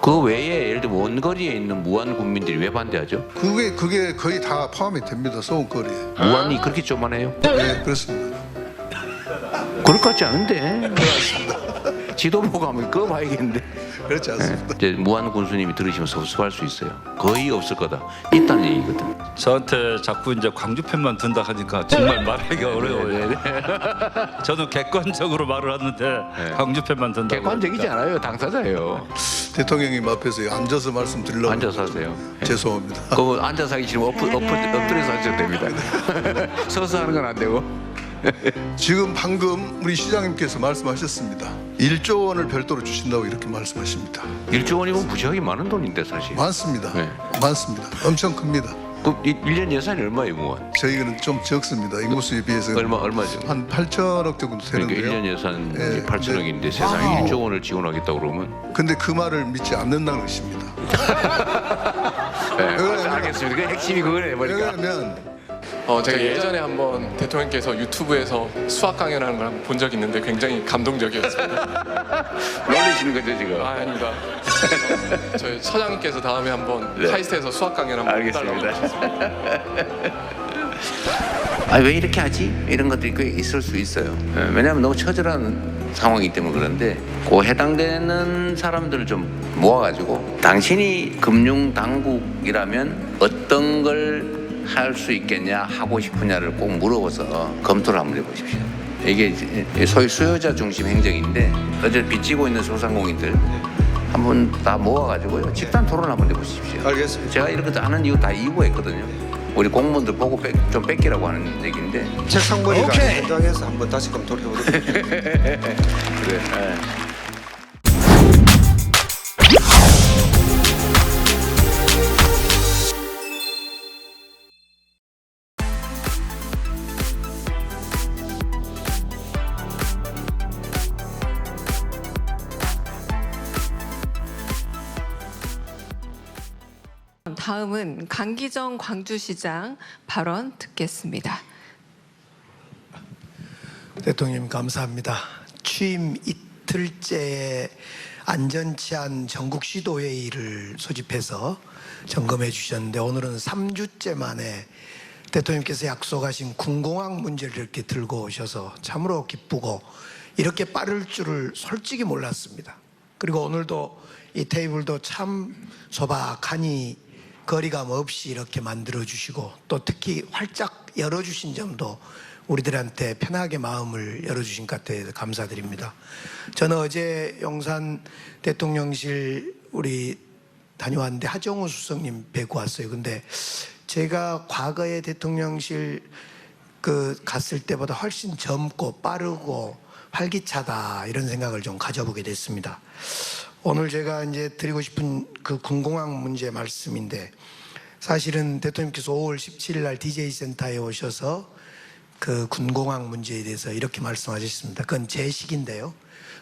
그 외에 예를 들어 원거리에 있는 무안 군민들이 왜 반대하죠? 그게 거의 다 포함이 됩니다. 소음거리에. 무안이 그렇게 조만해요? 네, 그렇습니다. 그럴 것 같지 않은데. 지도 보고 하면 그거 봐야겠는데. 그렇지 않습니다. 이제 무안 군수님이 들으시면 섭섭할 수 있어요. 거의 없을 거다. 있다는 얘기거든. 저한테 자꾸 이제 광주 편만 든다 하니까 정말 말하기가 어려워요. 저는 객관적으로 말을 하는데 광주 편만 든다. 객관적이지 않아요. 당사자예요. 대통령님 앞에서 앉아서 말씀드리려고 앉아서 하세요. 죄송합니다. 그거 앉아서 하기 싫으면 엎드려서 하셔도 됩니다. 서서 하는 건 안 되고. 지금 방금 우리 시장님께서 말씀하셨습니다. 1조 원을 별도로 주신다고 이렇게 말씀하십니다. 1조 원이면 무지하게 많은 돈인데 사실. 많습니다. 네. 많습니다. 엄청 큽니다. 그 1년 예산이 얼마예요, 무안? 저희는 좀 적습니다. 인구수에 비해서 얼마죠? 한 8천억 정도 그러니까 되는데요. 1년 예산 네, 8천억인데 세상에 1조 원을 지원하겠다 그러면 근데 그 말을 믿지 않는다는 것입니다. 네, 알겠습니다. 그 핵심이 그거네 보니까. 왜냐하면 제가 예전에 한번 대통령께서 유튜브에서 수학 강연하는 걸 한번 본 적이 있는데 굉장히 감동적이었습니다. 놀리시는 거죠 지금? 아닙니다. 저희 처장님께서 다음에 한번 네. 카이스트에서 수학 강연 한번 해달라고 알겠습니다. 왜 이렇게 하지? 이런 것들이 꽤 있을 수 있어요. 왜냐하면 너무 처절한 상황이기 때문에 그런데 그 해당되는 사람들을 좀 모아가지고 당신이 금융 당국이라면 어떤 걸 할 수 있겠냐, 하고 싶으냐를 꼭 물어봐서 검토를 한번 해보십시오. 이게 소위 수요자 중심 행정인데 어제 빚지고 있는 소상공인들 한번 다 모아가지고요 집단 토론 한번 해보십시오. 알겠습니다. 제가 이렇게 하는 이유 다 이유가 있거든요. 우리 공무원들 보고 좀 뺏기라고 하는 얘기인데. 책상머리가 현장에서 한번 다시 검토를 해보도록 하겠습니다. 그래. 다음은 강기정 광주시장 발언 듣겠습니다. 대통령 감사합니다. 취임 이틀째에 안전치안 전국시도회의를 소집해서 점검해 주셨는데 오늘은 3주째 만에 대통령께서 약속하신 군공항 문제를 이렇게 들고 오셔서 참으로 기쁘고 이렇게 빠를 줄을 솔직히 몰랐습니다. 그리고 오늘도 이 테이블도 참 소박하니 거리감 없이 이렇게 만들어 주시고 또 특히 활짝 열어주신 점도 우리들한테 편하게 마음을 열어주신 것 같아서 감사드립니다. 저는 어제 용산 대통령실 우리 다녀왔는데 하정우 수석님 뵙고 왔어요. 근데 제가 과거에 대통령실 갔을 때보다 훨씬 젊고 빠르고 활기차다 이런 생각을 좀 가져보게 됐습니다. 오늘 제가 이제 드리고 싶은 그 군공항 문제 말씀인데 사실은 대통령께서 5월 17일 날 DJ 센터에 오셔서 그 군공항 문제에 대해서 이렇게 말씀하셨습니다. 그건 제 식인데요.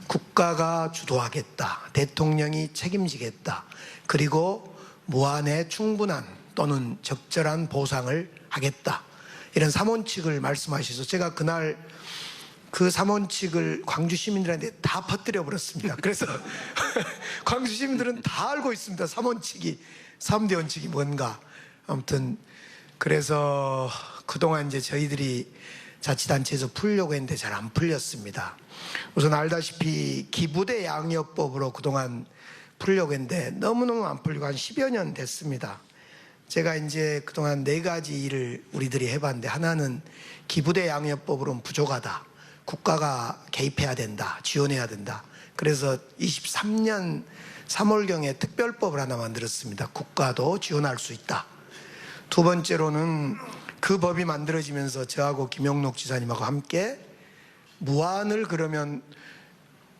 국가가 주도하겠다. 대통령이 책임지겠다. 그리고 무한의 충분한 또는 적절한 보상을 하겠다. 이런 3원칙을 말씀하셔서 제가 그날 그 3원칙을 광주 시민들한테 다 퍼뜨려 버렸습니다. 그래서 광주 시민들은 다 알고 있습니다. 3원칙이 3대 원칙이 뭔가. 아무튼 그래서 그동안 이제 저희들이 자치단체에서 풀려고 했는데 잘 안 풀렸습니다. 우선 알다시피 기부대 양여법으로 그동안 풀려고 했는데 너무너무 안 풀리고 한 10여 년 됐습니다. 제가 이제 그동안 4가지 일을 우리들이 해봤는데 하나는 기부대 양여법으로는 부족하다. 국가가 개입해야 된다. 지원해야 된다. 그래서 23년 3월경에 특별법을 하나 만들었습니다. 국가도 지원할 수 있다. 두 번째로는 그 법이 만들어지면서 저하고 김영록 지사님하고 함께 무안을 그러면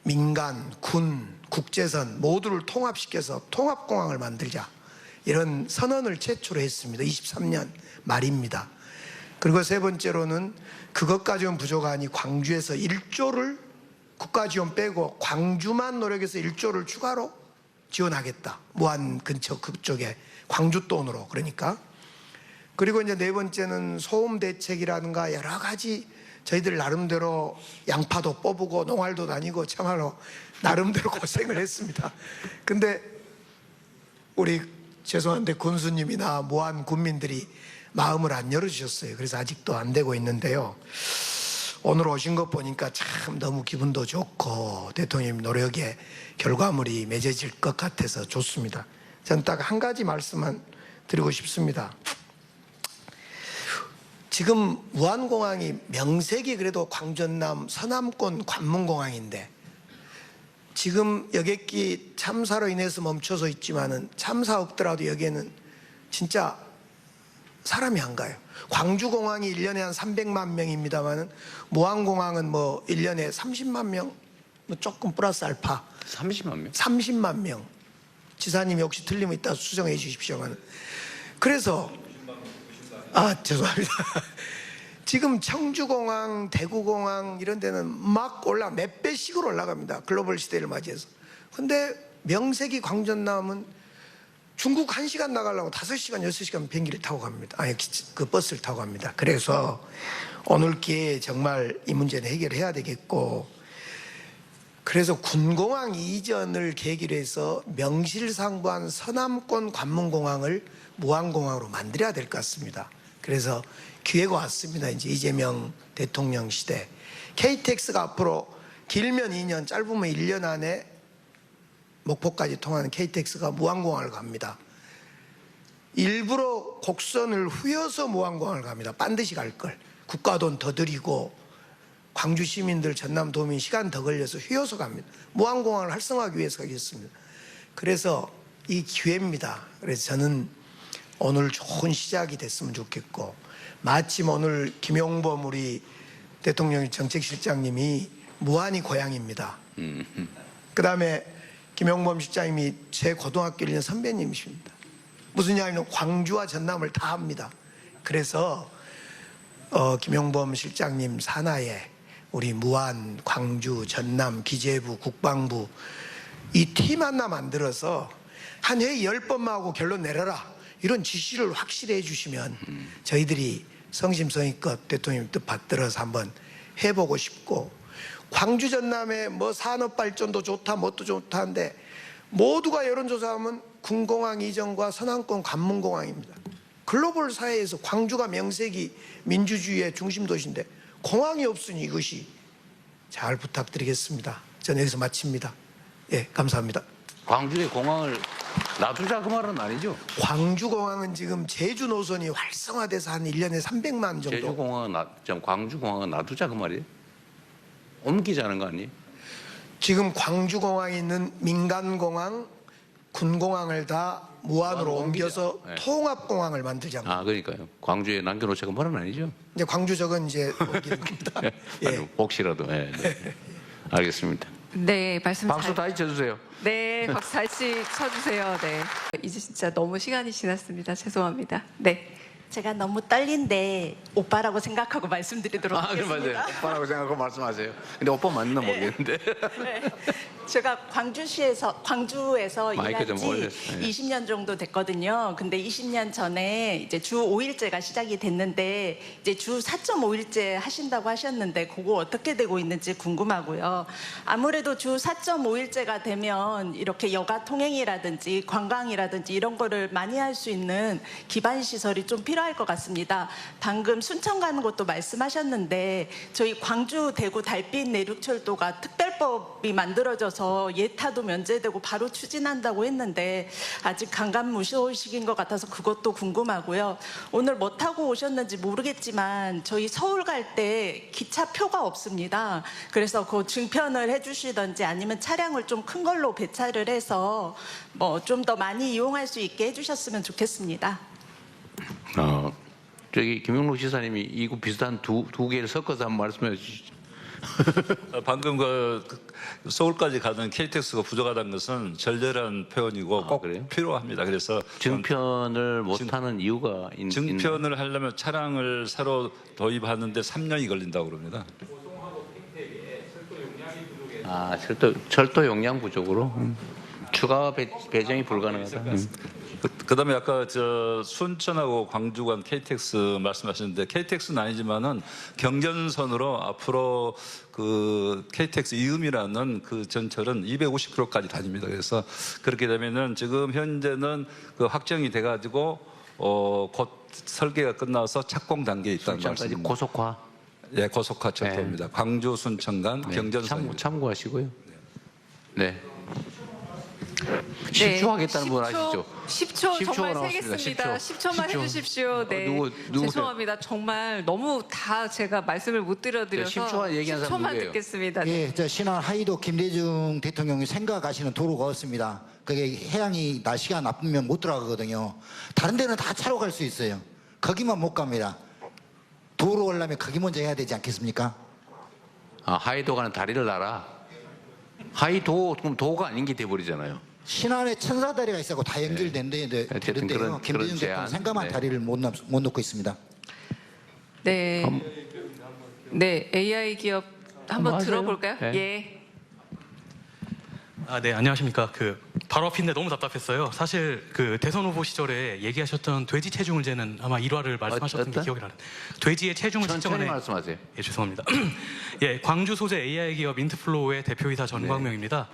민간, 군, 국제선 모두를 통합시켜서 통합공항을 만들자. 이런 선언을 최초로 했습니다. 23년 말입니다. 그리고 세 번째로는 그것 가지고는 부족하니 광주에서 1조를 국가 지원 빼고 광주만 노력해서 1조를 추가로 지원하겠다. 무안 근처 그쪽에 광주 돈으로 그러니까. 그리고 이제 네 번째는 소음 대책이라든가 여러 가지 저희들 나름대로 양파도 뽑고 농활도 다니고 참말로 나름대로 고생을 했습니다. 근데 우리 죄송한데 군수님이나 모안 군민들이 마음을 안 열어주셨어요. 그래서 아직도 안 되고 있는데요. 오늘 오신 것 보니까 참 너무 기분도 좋고 대통령님 노력에 결과물이 맺어질 것 같아서 좋습니다. 저는 딱 한 가지 말씀만 드리고 싶습니다. 지금 무안공항이 명색이 그래도 광전남 서남권 관문공항인데 지금 여객기 참사로 인해서 멈춰서 있지만은 참사 없더라도 여기에는 진짜 사람이 안 가요. 광주공항이 1년에 한 300만 명입니다만은 무안공항은 뭐 1년에 30만 명, 뭐 조금 플러스 알파 30만 명? 30만 명. 지사님이 혹시 틀리면 이따 수정해 주십시오만. 그래서 죄송합니다. 지금 청주공항, 대구공항 이런 데는 막 몇 배씩으로 올라갑니다. 글로벌 시대를 맞이해서. 근데 명색이 광전남은 중국 1시간 나가려고 5시간, 6시간 비행기를 타고 갑니다. 그 버스를 타고 갑니다. 그래서 오늘 기회에 정말 이 문제는 해결해야 되겠고, 그래서 군공항 이전을 계기로 해서 명실상부한 서남권 관문공항을 무안공항으로 만들어야 될 것 같습니다. 그래서 기회가 왔습니다. 이제 이재명 대통령 시대. KTX가 앞으로 길면 2년, 짧으면 1년 안에 목포까지 통하는 KTX가 무안공항을 갑니다. 일부러 곡선을 휘어서 무안공항을 갑니다. 반드시 갈 걸. 국가 돈 더 들이고 광주 시민들, 전남 도민 시간 더 걸려서 휘어서 갑니다. 무안공항을 활성화하기 위해서 가겠습니다. 그래서 이 기회입니다. 그래서 저는 오늘 좋은 시작이 됐으면 좋겠고, 마침 오늘 김용범 우리 대통령 정책실장님이 무안이 고향입니다. 그 다음에 김용범 실장님이 제 고등학교 1년 선배님이십니다. 무슨 이야기냐면 광주와 전남을 다 합니다. 그래서 김용범 실장님 산하에 우리 무안, 광주, 전남, 기재부, 국방부 이 팀 하나 만들어서 한 회의 10번만 하고 결론 내려라, 이런 지시를 확실히 해주시면 저희들이 성심성의껏 대통령 뜻 받들어서 한번 해보고 싶고, 광주 전남에 뭐 산업발전도 좋다 뭣도 좋다 한데 모두가 여론조사하면 군공항 이전과 서남권 관문공항입니다. 글로벌 사회에서 광주가 명색이 민주주의의 중심도시인데 공항이 없으니 이것이, 잘 부탁드리겠습니다. 저는 여기서 마칩니다. 예, 감사합니다. 광주에 공항을 놔두자 그 말은 아니죠? 광주공항은 지금 제주 노선이 활성화돼서 한 1년에 300만 정도. 광주공항은 놔두자 그 말이에요? 옮기자는 거 아니에요? 지금 광주공항에 있는 민간공항, 군공항을 다 무안으로 옮겨서 네. 통합공항을 만들자는. 그러니까요. 광주에 남겨놓자 그 말은 아니죠? 이제 광주 적은 이제 옮기는 겁니다. 예. 혹시라도. 네. 알겠습니다. 네, 말씀 박수 잘. 다시 쳐주세요. 네, 박수 다시 쳐주세요. 네, 이제 진짜 너무 시간이 지났습니다. 죄송합니다. 네. 제가 너무 떨린데 오빠라고 생각하고 말씀드리도록 그럼 하겠습니다. 맞아요. 오빠라고 생각하고 말씀하세요. 근데 오빠 맞나 모르겠는데. 네. 제가 광주에서 마이크 일한 좀 지 올렸어요. 20년 정도 됐거든요. 근데 20년 전에 이제 주 5일제가 시작이 됐는데 이제 주 4.5일제 하신다고 하셨는데 그거 어떻게 되고 있는지 궁금하고요. 아무래도 주 4.5일제가 되면 이렇게 여가 통행이라든지 관광이라든지 이런 거를 많이 할 수 있는 기반 시설이 좀 필요할 것 같습니다. 방금 순천 가는 것도 말씀하셨는데 저희 광주 대구 달빛 내륙철도가 특별법이 만들어져서 예타도 면제되고 바로 추진한다고 했는데 아직 강간무소식인 것 같아서 그것도 궁금하고요. 오늘 뭐 타고 오셨는지 모르겠지만 저희 서울 갈 때 기차표가 없습니다. 그래서 그 증편을 해주시던지 아니면 차량을 좀 큰 걸로 배차를 해서 뭐 좀 더 많이 이용할 수 있게 해주셨으면 좋겠습니다. 저기 김용록 지사님이 이거 비슷한 두 개를 섞어서 한번 말씀해 주시죠. 방금 서울까지 가는 KTX가 부족하다는 것은 절절한 표현이고 꼭 그래요? 필요합니다. 그래서 증편을 못하는 이유가 증편을 하려면 차량을 새로 도입하는데 3년이 걸린다고 그럽니다. 철도 용량 부족으로. 추가 배정이 불가능하다. 그다음에 아까 저 순천하고 광주 간 KTX 말씀하셨는데 KTX는 아니지만은 경전선으로 앞으로 그 KTX 이음이라는 그 전철은 250km까지 다닙니다. 그래서 그렇게 되면은 지금 현재는 그 확정이 돼가지고 곧 설계가 끝나서 착공 단계에 있다는 순천까지 말씀입니다. 고속화. 예, 고속화 철도입니다. 광주 순천 간 네, 경전선입니다. 참고하시고요. 네. 네, 10초 하겠다는 분 아시죠? 10초 10초 정말 나왔습니다. 세겠습니다. 10초만 10초. 해주십시오. 네, 누구세요? 죄송합니다. 정말 너무 다 제가 말씀을 못 드려드려서 네, 10초 얘기한 사람 10초만 누구예요? 듣겠습니다. 네. 예, 저 신안 하이도 김대중 대통령이 생각하시는 도로가 없습니다. 그게 해양이 날씨가 나쁘면 못 들어가거든요. 다른 데는 다 차로 갈 수 있어요. 거기만 못 갑니다. 도로 오려면 거기 먼저 해야 되지 않겠습니까? 아, 하이도 가는 다리를 놔라. 하이도 그럼 도가 아닌 게 돼버리잖아요. 신안에 천사다리가 있어서 다 연결되는데 어쨌든 그런 김대중 제안. 대통령 생각만 네. 다리를 못 놓고 있습니다. 네, 네, AI 기업 한번 맞아요. 들어볼까요? 네. 예. 네, 안녕하십니까. 바로 앞인데 너무 답답했어요. 사실 대선 후보 시절에 얘기하셨던 돼지 체중을 재는 아마 일화를 말씀하셨던 게 어떤? 기억이 나는. 돼지의 체중을 천천히 측정하는. 말씀하세요. 예, 죄송합니다. 예, 광주 소재 AI 기업 인트플로우의 대표이사 전광명입니다.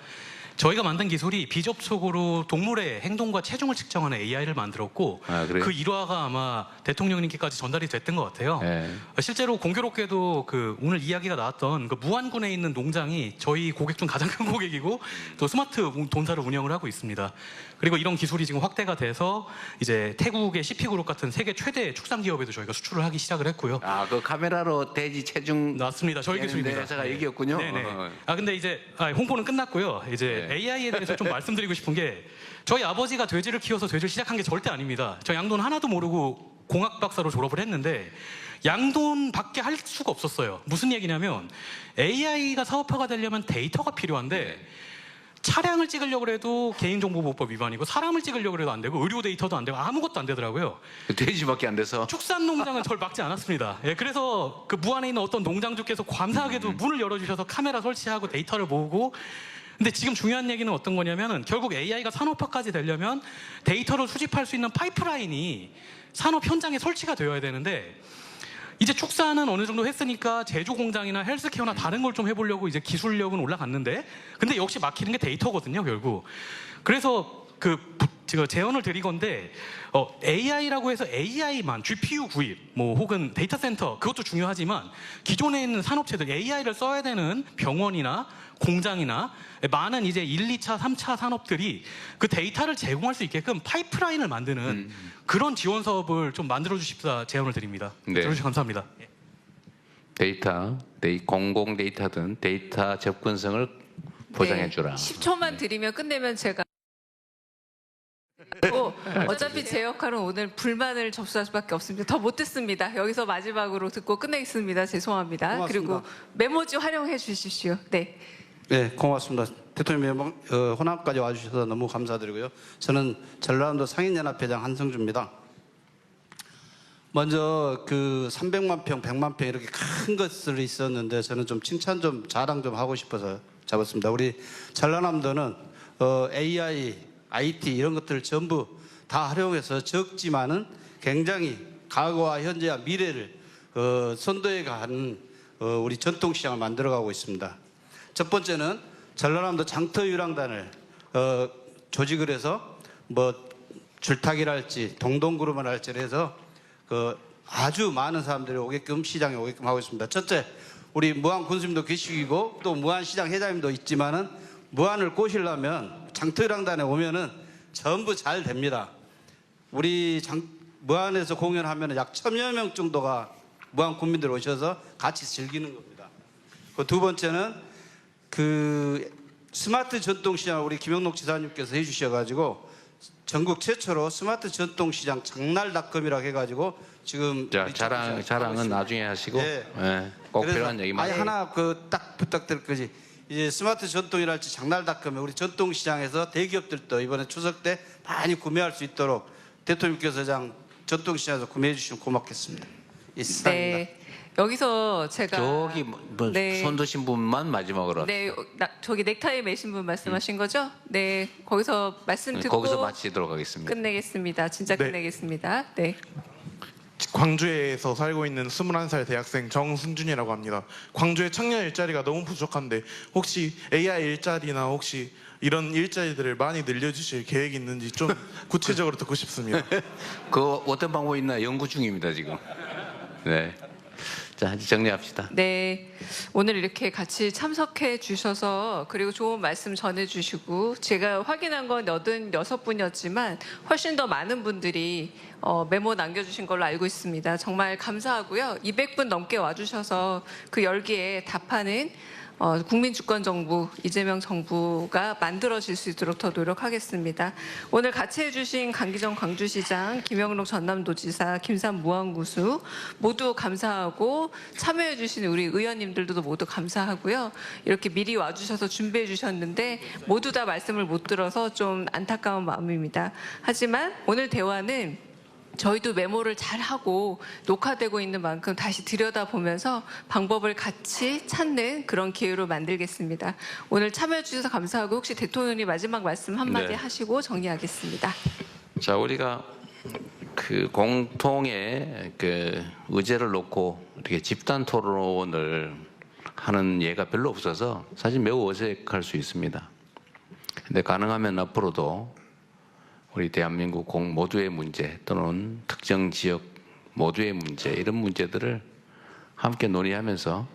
저희가 만든 기술이 비접촉으로 동물의 행동과 체중을 측정하는 AI를 만들었고 아, 그래요? 그 일화가 아마 대통령님께까지 전달이 됐던 것 같아요. 네. 실제로 공교롭게도 오늘 이야기가 나왔던 무안군에 있는 농장이 저희 고객 중 가장 큰 고객이고 또 스마트 돈사를 운영을 하고 있습니다. 그리고 이런 기술이 지금 확대가 돼서 이제 태국의 CP그룹 같은 세계 최대 축산 기업에도 저희가 수출을 하기 시작을 했고요. 아, 그 카메라로 돼지 체중 맞습니다. 저희 기술입니다. 회사가 여기였군요. 네네. 어. 근데 이제 홍보는 끝났고요. 이제 네. AI에 대해서 좀 말씀드리고 싶은 게 저희 아버지가 돼지를 키워서 돼지를 시작한 게 절대 아닙니다. 저 양돈 하나도 모르고 공학 박사로 졸업을 했는데 양돈밖에 할 수가 없었어요. 무슨 얘기냐면 AI가 사업화가 되려면 데이터가 필요한데 차량을 찍으려고 해도 개인정보보호법 위반이고 사람을 찍으려고 해도 안 되고 의료 데이터도 안 되고 아무것도 안 되더라고요. 돼지밖에 안 돼서. 축산 농장은 절 막지 않았습니다. 예, 그래서 무안에 있는 어떤 농장주께서 감사하게도 문을 열어주셔서 카메라 설치하고 데이터를 모으고. 근데 지금 중요한 얘기는 어떤 거냐면은 결국 AI가 산업화까지 되려면 데이터를 수집할 수 있는 파이프라인이 산업 현장에 설치가 되어야 되는데 이제 축산은 어느 정도 했으니까 제조 공장이나 헬스케어나 다른 걸 좀 해보려고 이제 기술력은 올라갔는데 근데 역시 막히는 게 데이터거든요, 결국. 그래서 제가 제언을 드리건데 AI라고 해서 AI만 GPU 구입 혹은 데이터 센터 그것도 중요하지만 기존에 있는 산업체들 AI를 써야 되는 병원이나 공장이나 많은 이제 1, 2차, 3차 산업들이 그 데이터를 제공할 수 있게끔 파이프라인을 만드는 그런 지원 사업을 좀 만들어 주십사 제언을 드립니다. 네. 들어주셔서 감사합니다. 공공 데이터든 데이터 접근성을 보장해 주라. 10초만 드리면 끝내면 제가 어차피 제 역할은 오늘 불만을 접수할 수밖에 없습니다. 더 못 듣습니다. 여기서 마지막으로 듣고 끝내겠습니다. 죄송합니다. 고맙습니다. 그리고 메모지 활용해 주십시오. 네. 네, 고맙습니다. 대통령 호남까지 와주셔서 너무 감사드리고요. 저는 전라남도 상인연합회장 한성주입니다. 먼저 300만 평, 100만 평 이렇게 큰 것들이 있었는데 저는 좀 칭찬 좀 자랑 좀 하고 싶어서 잡았습니다. 우리 전라남도는 AI, IT 이런 것들을 전부 다 활용해서 적지만은 굉장히 과거와 현재와 미래를 선도해 가는 우리 전통시장을 만들어가고 있습니다. 첫 번째는 전라남도 장터유랑단을 조직을 해서 줄타기랄지 동동구름을 할지 해서 아주 많은 사람들이 오게끔 시장에 오게끔 하고 있습니다. 첫째, 우리 무안 군수님도 계시고 또 무안시장 회장님도 있지만은 무안을 꼬시려면 장터유랑단에 오면은 전부 잘 됩니다. 우리 무안에서 공연하면은 약 1000여 명 정도가 무안 군민들 오셔서 같이 즐기는 겁니다. 두 번째는 스마트 전통시장을 우리 김영록 지사님께서 해주셔가지고 전국 최초로 스마트 전통시장 장날닷컴이라고 해가지고 지금 자, 자랑은 나중에 하시고 꼭 필요한 얘기만. 아예 하나 딱 부탁드릴 거지. 이제 스마트 전통이랄지 장날닷컴에 우리 전통시장에서 대기업들도 이번에 추석 때 많이 구매할 수 있도록 대통령께서 전통시장에서 구매해 주시면 고맙겠습니다. 이상입니다. 네. 여기서 제가 저기 뭐 네. 손 드신 분만 마지막으로 네, 저기 넥타이 매신 분 말씀하신 거죠? 네, 거기서 말씀 듣고 거기서 마치도록 하겠습니다. 끝내겠습니다. 진짜 네. 끝내겠습니다. 네. 광주에서 살고 있는 21살 대학생 정순준이라고 합니다. 광주의 청년 일자리가 너무 부족한데 혹시 AI 일자리나 혹시 이런 일자리들을 많이 늘려주실 계획이 있는지 좀 구체적으로 듣고 싶습니다. 그 어떤 방법이 있나 연구 중입니다 지금. 네. 자 이제 정리합시다. 네, 오늘 이렇게 같이 참석해 주셔서 그리고 좋은 말씀 전해 주시고 제가 확인한 건 86분이었지만 훨씬 더 많은 분들이 메모 남겨주신 걸로 알고 있습니다. 정말 감사하고요. 200분 넘게 와주셔서 그 열기에 답하는 국민주권정부 이재명 정부가 만들어질 수 있도록 더 노력하겠습니다. 오늘 같이 해주신 강기정 광주시장, 김영록 전남도지사, 김산 무안구수 모두 감사하고 참여해주신 우리 의원님들도 모두 감사하고요. 이렇게 미리 와주셔서 준비해 주셨는데 모두 다 말씀을 못 들어서 좀 안타까운 마음입니다. 하지만 오늘 대화는 저희도 메모를 잘 하고 녹화되고 있는 만큼 다시 들여다보면서 방법을 같이 찾는 그런 기회로 만들겠습니다. 오늘 참여해 주셔서 감사하고 혹시 대통령님 마지막 말씀 한마디 네. 하시고 정리하겠습니다. 자 우리가 그 공통의 그 의제를 놓고 이렇게 집단 토론을 하는 예가 별로 없어서 사실 매우 어색할 수 있습니다. 근데 가능하면 앞으로도 우리 대한민국 모두의 문제 또는 특정 지역 모두의 문제 이런 문제들을 함께 논의하면서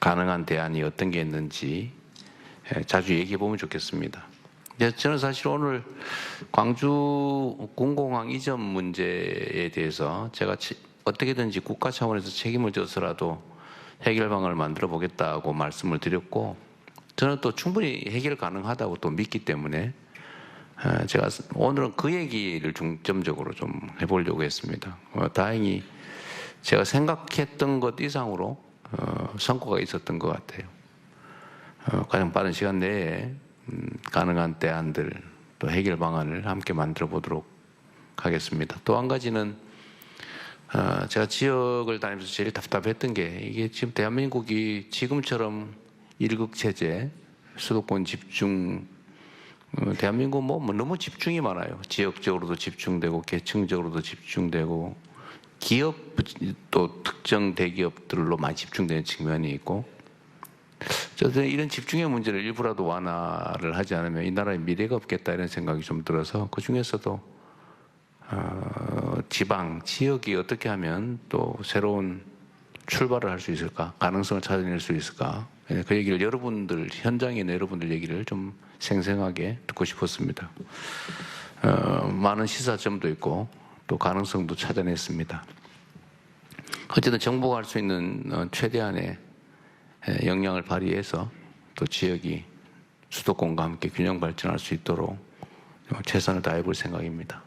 가능한 대안이 어떤 게 있는지 자주 얘기해 보면 좋겠습니다. 저는 사실 오늘 광주 군공항 이전 문제에 대해서 제가 어떻게든지 국가 차원에서 책임을 져서라도 해결 방안을 만들어 보겠다고 말씀을 드렸고 저는 또 충분히 해결 가능하다고 또 믿기 때문에 제가 오늘은 그 얘기를 중점적으로 좀 해보려고 했습니다. 다행히 제가 생각했던 것 이상으로 성과가 있었던 것 같아요. 가장 빠른 시간 내에 가능한 대안들 또 해결 방안을 함께 만들어 보도록 하겠습니다. 또 한 가지는 제가 지역을 다니면서 제일 답답했던 게 이게 지금 대한민국이 지금처럼 일극체제, 수도권 집중 대한민국 뭐 너무 집중이 많아요. 지역적으로도 집중되고 계층적으로도 집중되고 기업 또 특정 대기업들로 많이 집중되는 측면이 있고 저는 이런 집중의 문제를 일부라도 완화를 하지 않으면 이 나라의 미래가 없겠다 이런 생각이 좀 들어서 그 중에서도 지방 지역이 어떻게 하면 또 새로운 출발을 할 수 있을까 가능성을 찾아낼 수 있을까 그 얘기를 여러분들 현장에 있는 여러분들 얘기를 좀 생생하게 듣고 싶었습니다. 많은 시사점도 있고 또 가능성도 찾아냈습니다. 어쨌든 정부가 할 수 있는 최대한의 역량을 발휘해서 또 지역이 수도권과 함께 균형 발전할 수 있도록 최선을 다해 볼 생각입니다.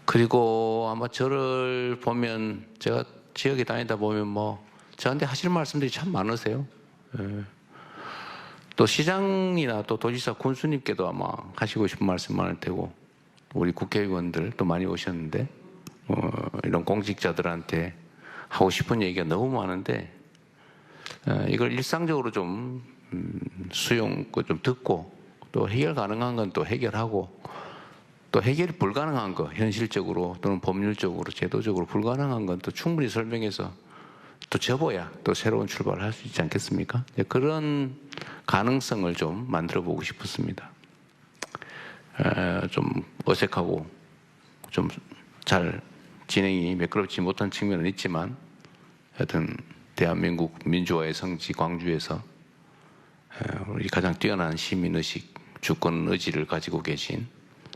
그리고 아마 저를 보면 제가 지역에 다니다 보면 뭐 저한테 하실 말씀들이 참 많으세요. 또 시장이나 또 도지사 군수님께도 아마 하시고 싶은 말씀 많을 테고 우리 국회의원들 또 많이 오셨는데 이런 공직자들한테 하고 싶은 얘기가 너무 많은데 이걸 일상적으로 좀 수용 좀 듣고 또 해결 가능한 건 또 해결하고 또 해결이 불가능한 거 현실적으로 또는 법률적으로 제도적으로 불가능한 건 또 충분히 설명해서 또 접어야 또 새로운 출발을 할 수 있지 않겠습니까? 그런 가능성을 좀 만들어 보고 싶었습니다. 좀 어색하고 좀 잘 진행이 매끄럽지 못한 측면은 있지만 하여튼 대한민국 민주화의 성지 광주에서 우리 가장 뛰어난 시민의식, 주권 의지를 가지고 계신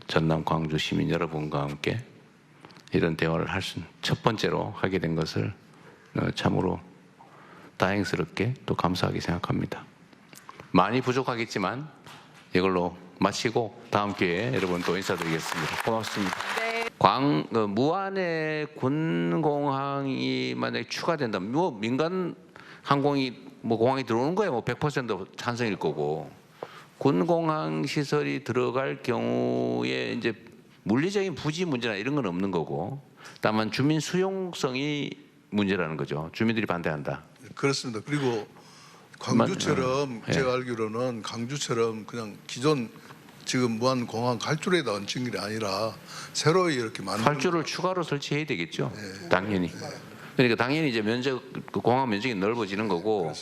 전남 광주 시민 여러분과 함께 이런 대화를 첫 번째로 하게 된 것을 참으로 다행스럽게 또 감사하게 생각합니다. 많이 부족하겠지만 이걸로 마치고 다음 기회에 여러분 또 인사드리겠습니다. 고맙습니다. 무안에 군공항이 만약에 추가된다면 뭐 민간 항공이 뭐 공항에 들어오는 거야 뭐 100% 찬성일 거고 군공항 시설이 들어갈 경우에 이제 물리적인 부지 문제나 이런 건 없는 거고, 다만 주민 수용성이 문제라는 거죠. 주민들이 반대한다. 그렇습니다. 그리고 광주처럼 예. 제가 알기로는 강주처럼 그냥 기존 지금 무안공항 갈줄에다 얹힌 게 아니라 새로 이렇게 만든 활주를 추가로 설치해야 되겠죠. 당연히. 그러니까 당연히 이제 면적 그 공항 면적이 넓어지는 거고,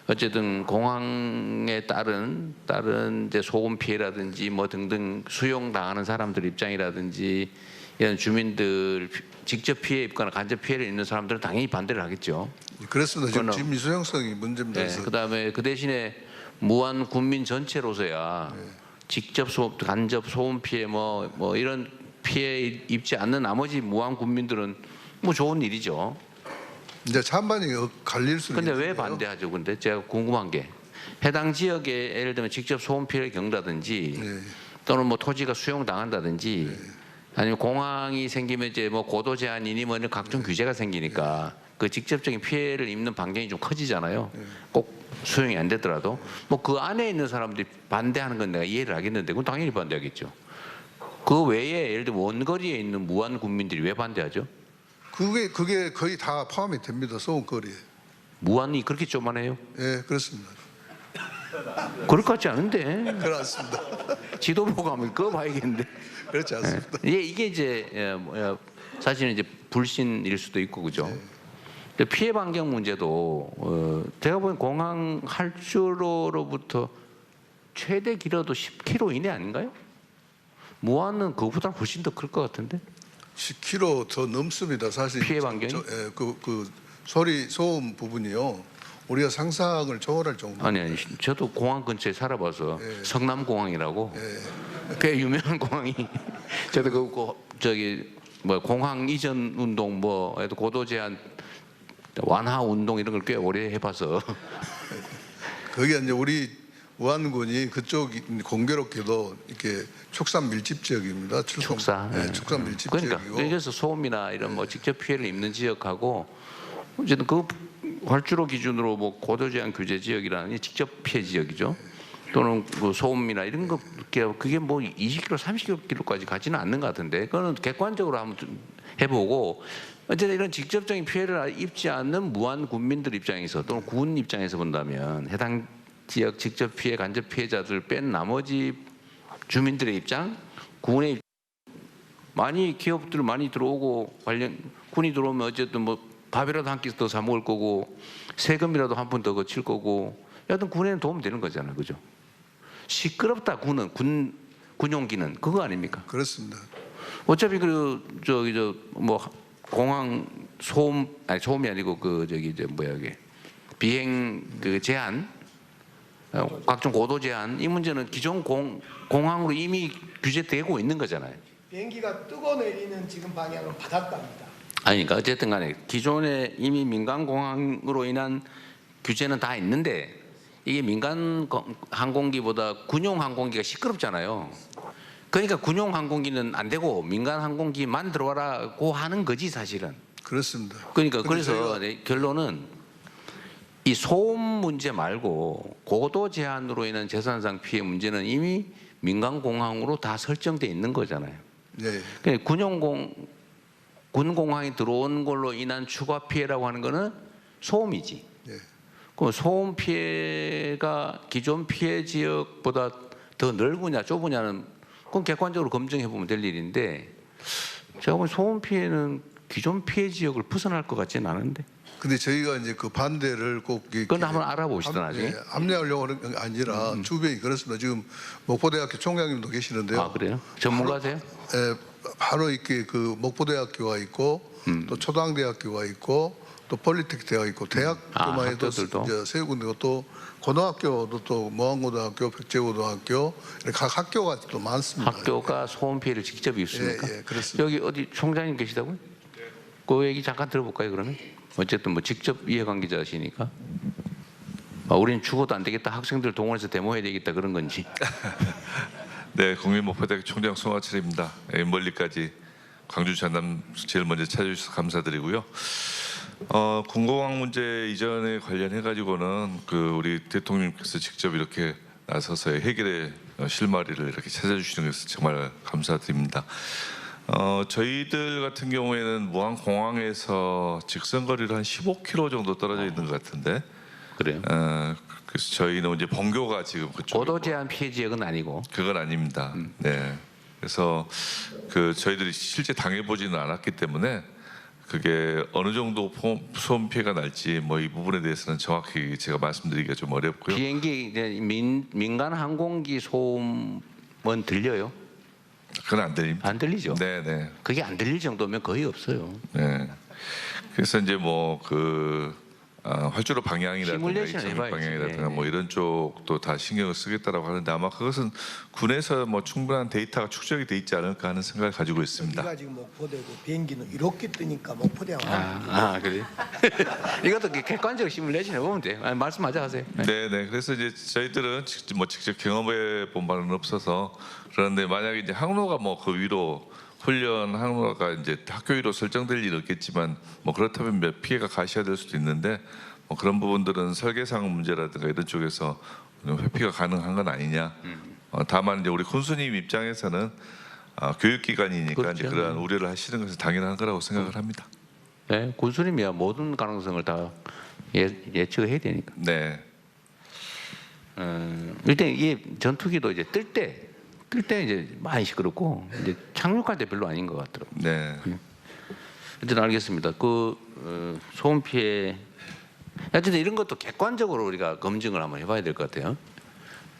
어쨌든 공항에 따른 이제 소음 피해라든지 뭐 등등 수용 당하는 사람들 입장이라든지 이런 주민들 직접 피해 입거나 간접 피해를 입는 사람들은 당연히 반대를 하겠죠. 그렇습니다. 지금 그거는- 주민 수용성이 문제입니다. 네, 그래서 그다음에 그 대신에 무한 국민 전체로서야 직접 간접 소음 피해 뭐 이런 피해 입지 않는 나머지 무한 국민들은 뭐 좋은 일이죠. 이제 찬반이 갈릴 수는 근데 왜 있는데요. 반대하죠? 근데 제가 궁금한 게 해당 지역에 예를 들면 직접 소음 피해를 겪는다든지 네. 또는 뭐 토지가 수용 당한다든지 아니면 공항이 생기면 이제 뭐 고도 제한이니 뭐 이런 각종 규제가 생기니까 그 직접적인 피해를 입는 반경이 좀 커지잖아요. 꼭 수용이 안 되더라도 뭐 그 안에 있는 사람들이 반대하는 건 내가 이해를 하겠는데 그건 당연히 반대하겠죠. 그 외에 예를 들면 원거리에 있는 무한 국민들이 왜 반대하죠? 그게 거의 다 포함이 됩니다. 소음거리에. 무한이 그렇게 쪼만해요? 예, 그렇습니다. 그럴 것 같지 않은데 그렇습니다. 지도 보고 하면 그거 봐야겠는데. 그렇지 않습니다. 이게 이제 사실은 이제 불신일 수도 있고 그죠. 근데 피해 반경 문제도 제가 보기엔 공항 활주로로부터 최대 길어도 10km 이내 아닌가요? 무안은 그거보다 훨씬 더 클 것 같은데. 10km 더 넘습니다. 사실 피해 반경이? 그 소리 소음 부분이요. 우리가 상상을 초월할 정도. 아니 저도 공항 근처에 살아봐서 성남공항이라고 꽤 유명한 공항이 저도 저기 뭐 공항 이전 운동 뭐 고도 제한 완화 운동 이런 걸 꽤 오래 해봐서 거기 이제 우리 무안군이 그쪽 공교롭게도 이렇게 축산 밀집 지역입니다. 축사. 네, 축산 밀집 그러니까 지역이고. 그래서 소음이나 이런 뭐 직접 피해를 입는 지역하고 어쨌든 그 활주로 기준으로 뭐 고도 제한 규제 지역이라는 게 직접 피해 지역이죠. 또는 그 소음이나 이런 거 그게 뭐 20km, 30km까지 가지는 않는 것 같은데 그거는 객관적으로 한번 좀 해보고 어쨌든 이런 직접적인 피해를 입지 않는 무한 국민들 입장에서 또는 군 입장에서 본다면 해당 지역 직접 피해, 간접 피해자들 뺀 나머지 주민들의 입장, 군의 입장, 많이 기업들 많이 들어오고 관련 군이 들어오면 어쨌든 뭐 밥이라도 한 끼 더 사 먹을 거고 세금이라도 한 푼 더 거칠 거고 여하튼 군에는 도움 되는 거잖아요, 그죠? 시끄럽다 군은 군용기는 그거 아닙니까? 그렇습니다. 어차피 그 저기 저 뭐 공항 소음 아니 소음이 아니고 그 저기 저 뭐야 이게 비행 그 제한 각종 고도 제한 이 문제는 기존 공항으로 이미 규제되고 있는 거잖아요. 비행기가 뜨고 내리는 지금 방향은 바닷가입니다. 아니 그러니까 어쨌든 간에 기존에 이미 민간 공항으로 인한 규제는 다 있는데 이게 민간 항공기보다 군용 항공기가 시끄럽잖아요. 그러니까 군용 항공기는 안 되고 민간 항공기만 들어와라고 하는 거지 사실은. 그렇습니다. 그러니까 근데 그래서 저희가 결론은 이 소음 문제 말고 고도 제한으로 인한 재산상 피해 문제는 이미 민간 공항으로 다 설정돼 있는 거잖아요. 네. 그러니까 군 공항이 들어온 걸로 인한 추가 피해라고 하는 거는 소음이지. 네. 그럼 소음 피해가 기존 피해 지역보다 더 넓으냐 좁으냐는 그건 객관적으로 검증해 보면 될 일인데 제가 보기엔 소음 피해는 기존 피해 지역을 벗어날 것 같지는 않은데. 근데 저희가 이제 그 반대를 꼭 그건 한번 알아보시다 나중에. 합리하려고 하는 게 아니라 주변이 그렇습니다. 지금 목포대학교 총장님도 계시는데요. 아 그래요? 전문가세요? 바로 이렇게 그 목포대학교가 있고 또 초당대학교가 있고 또 폴리텍 대학이 있고 대학교만 해도 학교들도? 이제 세 군데고 또 고등학교도 또 모항고등학교, 백제고등학교 이렇게 각 학교가 또 많습니다. 학교가 소음 피해를 직접 입습니까? 예, 그렇습니다. 여기 어디 총장님 계시다고요? 그 얘기 잠깐 들어볼까요 그러면? 어쨌든 뭐 직접 이해관계자시니까. 우리는 죽어도 안 되겠다. 학생들 동원해서 데모해야 되겠다 그런 건지. 네, 국민목포대학교 총장 송하철입니다. 멀리까지 광주 전남 제일 먼저 찾아주셔서 감사드리고요. 군공항 문제 이전에 관련해 가지고는 그 우리 대통령께서 직접 이렇게 나서서 해결해 실마리를 이렇게 찾아주시는 것을 정말 감사드립니다. 저희들 같은 경우에는 무안 공항에서 직선거리로 한 15km 정도 떨어져 있는 것 같은데. 그래요? 그래서 저희는 이제 본교가 지금 그쪽 고도 제한 피해 지역은 아니고. 그건 아닙니다. 네. 그래서 저희들이 실제 당해보지는 않았기 때문에 그게 어느 정도 소음 피해가 날지 뭐 이 부분에 대해서는 정확히 제가 말씀드리기가 좀 어렵고요. 비행기 이제 민간 항공기 소음은 들려요? 그건 안 들립니다. 안 들리죠? 네네. 그게 안 들릴 정도면 거의 없어요. 네. 그래서 이제 뭐 활주로 방향이라든가 시뮬레이션 이착륙 해봐야지. 방향이라든가 네. 뭐 이런 쪽도 다 신경을 쓰겠다라고 하는데 아마 그것은 군에서 뭐 충분한 데이터가 축적이 돼 있지 않을까 하는 생각을 가지고 있습니다. 우리가 지금 목포대고 비행기는 이렇게 뜨니까 목포대하고 그래? 이것도 객관적 시뮬레이션 해보면 돼. 말씀하자 하세요. 네네. 그래서 이제 저희들은 직접 경험해 본 바는 없어서 그런데 만약에 이제 항로가 뭐 그 위로 훈련 항로가 이제 학교 위로 설정될 일은 없겠지만 뭐 그렇다면 몇 피해가 가시화될 수도 있는데 뭐 그런 부분들은 설계상 문제라든가 이런 쪽에서 회피가 가능한 건 아니냐. 다만 이제 우리 군수님 입장에서는 교육기관이니까 그렇죠. 이제 그러한 우려를 하시는 것은 당연한 거라고 생각을 합니다. 네, 군수님이야 모든 가능성을 다 예측을 해야 되니까. 네. 일단 이게 전투기도 이제 뜰 때 이제 많이 시끄럽고 이제 착륙할 때 별로 아닌 것 같더라고요. 네. 어쨌든 알겠습니다. 소음 피해 어쨌든 이런 것도 객관적으로 우리가 검증을 한번 해봐야 될 것 같아요.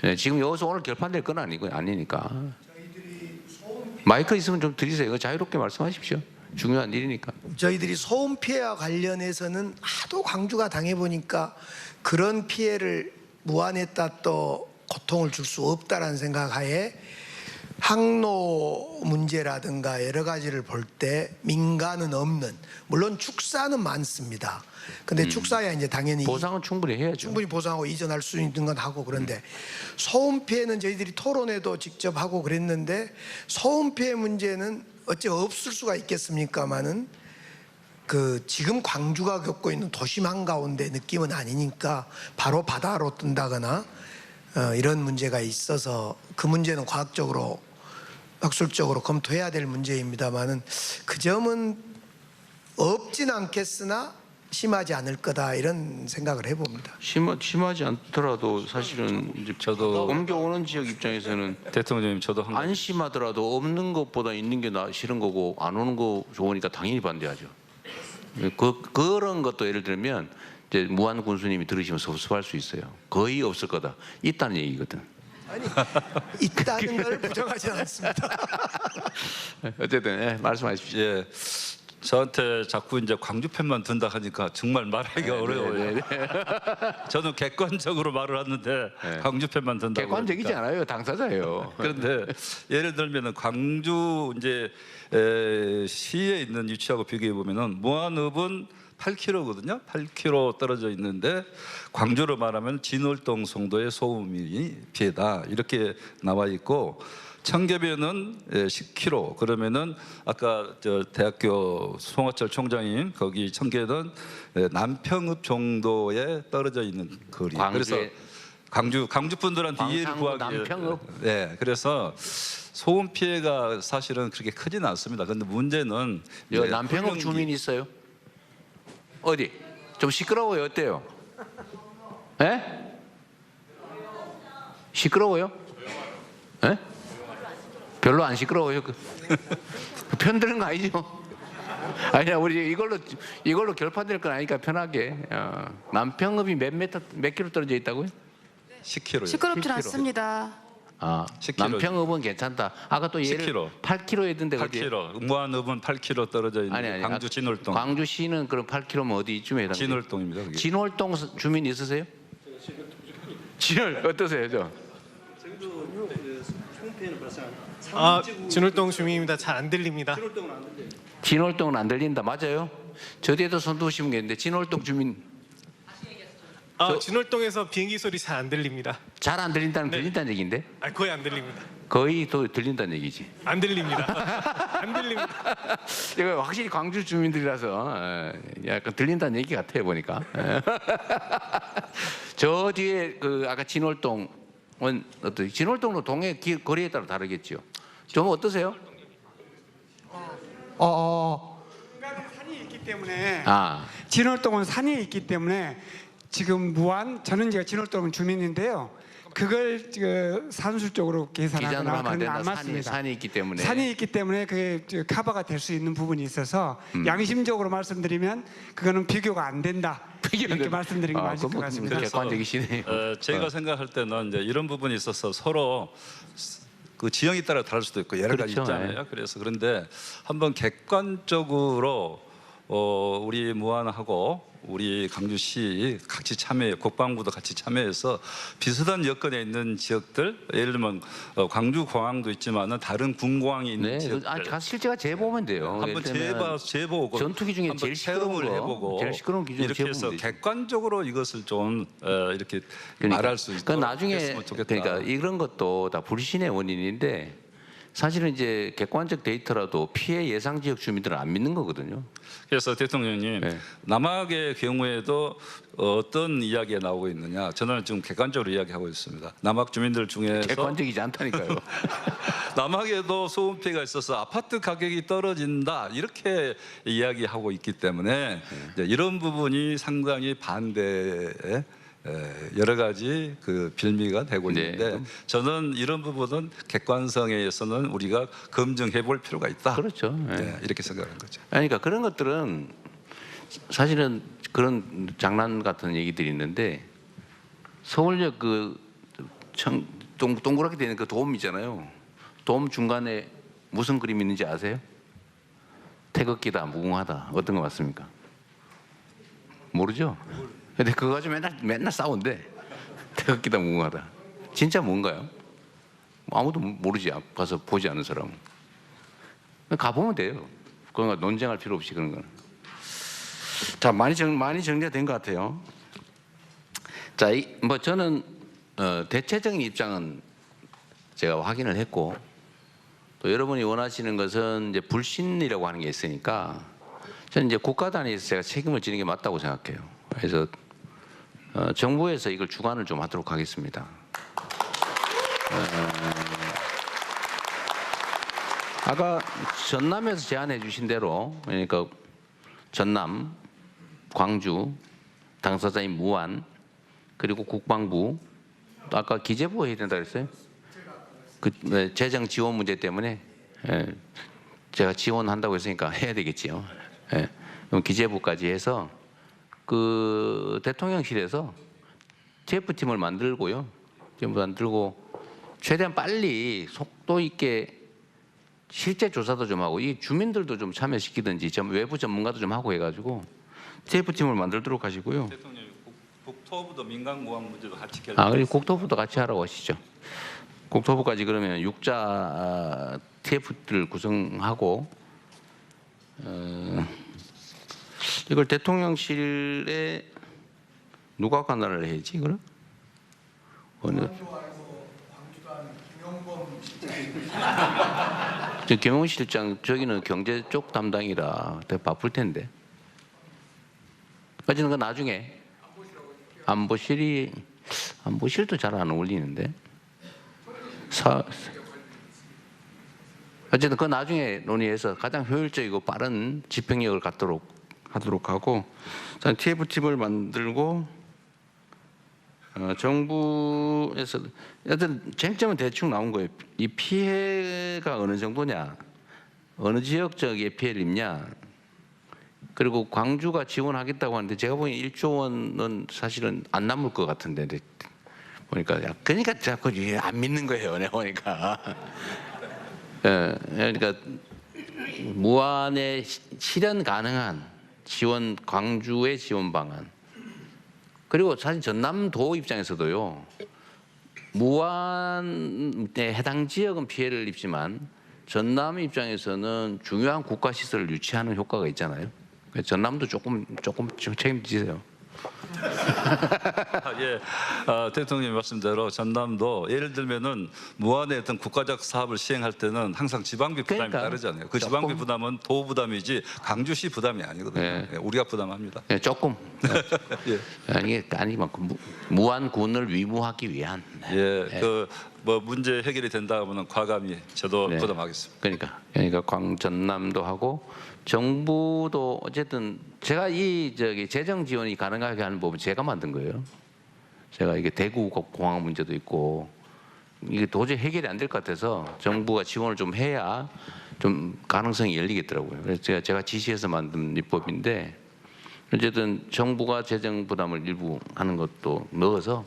네, 지금 여기서 오늘 결판될 건 아니니까. 마이크 있으면 좀 드리세요. 자유롭게 말씀하십시오. 중요한 일이니까. 저희들이 소음 피해와 관련해서는 하도 광주가 당해보니까 그런 피해를 무한했다 또 고통을 줄 수 없다라는 생각하에 항로 문제라든가 여러 가지를 볼 때 민간은 없는, 물론 축사는 많습니다. 근데 축사야 이제 당연히 보상은 충분히 해야죠. 충분히 보상하고 이전할 수 있는 건 하고, 그런데 소음 피해는 저희들이 토론회도 직접 하고 그랬는데 소음 피해 문제는 어째 없을 수가 있겠습니까마는 지금 광주가 겪고 있는 도심 한가운데 느낌은 아니니까 바로 바다로 뜬다거나 이런 문제가 있어서 그 문제는 과학적으로 학술적으로 검토해야 될 문제입니다만은 그 점은 없진 않겠으나 심하지 않을 거다 이런 생각을 해봅니다. 심하지 않더라도 사실은 이제 저도 옮겨오는 지역 입장에서는 대통령님 저도 안 심하더라도 없는 것보다 있는 게 싫은 거고 안 오는 거 좋으니까 당연히 반대하죠. 그런 것도 예를 들면 이제 무한 군수님이 들으시면 섭섭할 수 있어요. 거의 없을 거다. 있다는 얘기거든. 아니 있다는 걸 부정하지 않습니다. 어쨌든 말씀하십시오. 예. 저한테 자꾸 이제 광주 편만 든다 하니까 정말 말하기가 어려워요. 저는 객관적으로 말을 하는데 광주 편만 든다. 객관적이지 않아요. 당사자예요. 그런데 예를 들면은 광주 이제 시에 있는 위치하고 비교해 보면은 무안읍은 8km거든요. 8km 떨어져 있는데 광주로 말하면 진월동 송도의 소음이 피해다 이렇게 나와 있고, 청계변은 10km. 그러면은 아까 대학교 송화철 총장님 거기 청계는 남평읍 정도에 떨어져 있는 거리. 그래서 광주 분들한테 이해를 구하기. 남평읍. 네. 그래서 소음 피해가 사실은 그렇게 크지는 않습니다. 그런데 문제는 남평읍 주민 있어요? 어디? 좀 시끄러워요. 어때요? 예? 시끄러워요? 예? 별로 안 시끄러워요. 편드는 거 아니죠? 아니야, 우리 이걸로 결판될 건 아니까 편하게. 남평읍이 몇 킬로 떨어져 있다고요? 10km. 시끄럽진 않습니다. 10km. 남평읍은 괜찮다. 아까 또 예를 10km. 8km였던데 8km. 무안읍은 8km 떨어져 있는 아니. 광주 진월동. 광주시는 그럼 8km면 어디쯤에 해당돼요? 진월동입니다. 그게. 진월동 주민 있으세요? 진월 어떠세요, 저? 진월동 주민입니다. 잘 안 들립니다. 진월동은 안 들린다. 맞아요? 저 뒤에도 손 드시면 되는데 진월동 주민 진월동에서 비행기 소리 잘 안 들립니다. 잘 안 들린다는 들린다는 얘기인데? 거의 안 들립니다. 거의 또 들린다는 얘기지. 안 들립니다. 안 들립니다. 이거 확실히 광주 주민들이라서 약간 들린다는 얘기 같아요 보니까. 저 뒤에 아까 진월동 어떤 진월동로 동해 거리에 따라 다르겠죠. 좀 어떠세요? 중간에 산이 있기 때문에 아, 진월동은 산이 있기 때문에 지금 무안 저는 제가 진월동 주민인데요. 그걸 산술적으로 기जान으로 계산하거나 하면 안 그런 건 된다. 안 맞습니다. 산이 있기 때문에. 산이 있기 때문에 그게 커버가 될 수 있는 부분이 있어서 양심적으로 말씀드리면 그거는 비교가 안 된다. 이렇게 말씀드린 게 맞을 것 같습니다. 객관적이시네요. 제가 생각할 때는 이제 이런 부분이 있어서 서로 그 지형에 따라 다를 수도 있고 여러 가지 그렇죠. 있잖아요. 그래서 그런데 한번 객관적으로 우리 무안하고 우리 광주시 같이 참여, 국방부도 같이 참여해서 비슷한 여건에 있는 지역들, 예를 들면 광주 공항도 있지만은 다른 군공항이 있는 네, 지역들. 실제가 재보면 돼요. 한번 재보고 전투기 중에 한번 제일 시끄러운 체험을 거, 해보고 제일 시끄러운 기준을 이렇게 해서 재보면 되죠. 객관적으로 이것을 좀 이렇게 말할 수 있도록 그러니까 나중에 했으면 좋겠다. 그러니까 이런 것도 다 불신의 원인인데 사실은 이제 객관적 데이터라도 피해 예상 지역 주민들은 안 믿는 거거든요. 그래서 대통령님 네. 남학의 경우에도 어떤 이야기가 나오고 있느냐? 저는 지금 객관적으로 이야기하고 있습니다. 남학 주민들 중에서 객관적이지 않다니까요. 남학에도 소음 피해가 있어서 아파트 가격이 떨어진다 이렇게 이야기하고 있기 때문에 이제 이런 부분이 상당히 반대에 여러 가지 그 빌미가 되고 있는데 저는 이런 부분은 객관성에 의해서는 우리가 검증해 볼 필요가 있다. 그렇죠. 네, 이렇게 생각하는 거죠. 그러니까 그런 것들은 사실은 그런 장난 같은 얘기들이 있는데 서울역 동그랗게 되는 그 돔 있잖아요. 돔 중간에 무슨 그림이 있는지 아세요? 태극기다, 무궁화다. 어떤 거 맞습니까? 모르죠? 근데 그거 가지고 맨날 싸운대. 태극기다, 무궁화다. 진짜 뭔가요? 아무도 모르지. 가서 보지 않은 사람은. 가보면 돼요. 그건 논쟁할 필요 없이 그런 거는. 자, 많이 정리가 된 것 같아요. 자, 뭐 저는 대체적인 입장은 제가 확인을 했고 또 여러분이 원하시는 것은 이제 불신이라고 하는 게 있으니까 저는 이제 국가 단위에서 제가 책임을 지는 게 맞다고 생각해요. 그래서 정부에서 이걸 주관을 좀 하도록 하겠습니다. 아까 전남에서 제안해 주신 대로 그러니까 전남, 광주, 당사자인 무안 그리고 국방부 또 아까 기재부가 해야 된다 그랬어요? 재정 지원 문제 때문에 제가 지원한다고 했으니까 해야 되겠지요. 그럼 기재부까지 해서 그 대통령실에서 TF팀을 만들고요. 최대한 빨리 속도 있게 실제 조사도 좀 하고 이 주민들도 좀 참여시키든지 외부 전문가도 좀 하고 해가지고 TF팀을 만들도록 하시고요. 대통령 국토부도 민간공항 문제도 같이 결정. 그리고 국토부도 같이 하라고 하시죠. 국토부까지 그러면 6자 TF를 구성하고 이걸 대통령실에 누가 관할을 해야지 그럼? 어느? 김용범 실장 저기는 경제 쪽 담당이라 되게 바쁠 텐데. 어쨌든 그 나중에 안보실도 잘 안 어울리는데. 어쨌든 그 나중에 논의해서 가장 효율적이고 빠른 집행력을 갖도록 하도록 하고 TF팀을 만들고 정부에서 여튼 쟁점은 대충 나온 거예요. 이 피해가 어느 정도냐, 어느 지역 지역에 피해를 입냐, 그리고 광주가 지원하겠다고 하는데 제가 보기엔 1조 원은 사실은 안 남을 것 같은데 보니까 그러니까 자꾸 안 믿는 거예요. 내가 보니까. 그러니까 무안에 실현 가능한 지원, 광주의 지원 방안. 그리고 사실 전남도 입장에서도요. 무안에 해당 지역은 피해를 입지만 전남 입장에서는 중요한 국가 시설을 유치하는 효과가 있잖아요. 전남도 조금 책임지세요. 예, 대통령님 말씀대로 전남도 예를 들면은 무한의 어떤 국가적 사업을 시행할 때는 항상 지방비 부담이 그러니까. 따르잖아요. 그 지방비 조금. 부담은 도 부담이지 강주시 부담이 아니거든요. 예. 예, 우리가 부담합니다. 예, 조금. 예. 아니면 무한군을 위무하기 위한. 예, 그 뭐 문제 해결이 된다 하면은 과감히 저도 네. 부담하겠습니다. 그러니까 전남도 하고 정부도 어쨌든 제가 이 재정 지원이 가능하게 하는 법은 제가 만든 거예요. 제가 이게 대구 공항 문제도 있고 이게 도저히 해결이 안 될 것 같아서 정부가 지원을 좀 해야 좀 가능성이 열리겠더라고요. 그래서 제가 지시해서 만든 입법인데 어쨌든 정부가 재정 부담을 일부 하는 것도 넣어서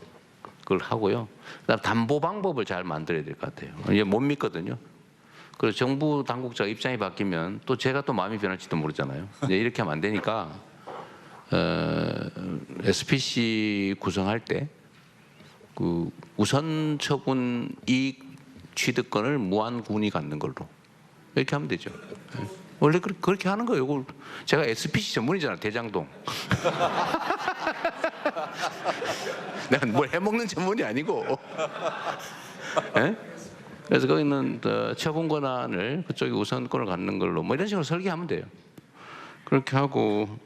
그걸 하고요. 그다음 담보 방법을 잘 만들어야 될 것 같아요. 이게 못 믿거든요. 그래서 정부 당국자 입장이 바뀌면 또 제가 또 마음이 변할지도 모르잖아요. 이제 이렇게 하면 안 되니까 SPC 구성할 때 그 우선 처분 이익 취득권을 무한군이 갖는 걸로 이렇게 하면 되죠. 원래 그렇게 하는 거예요. 이걸 제가 SPC 전문이잖아, 대장동. 내가 뭘 해먹는 전문이 아니고. 예? 그래서 거기는 처분 권한을 그쪽이 우선권을 갖는 걸로 뭐 이런 식으로 설계하면 돼요. 그렇게 하고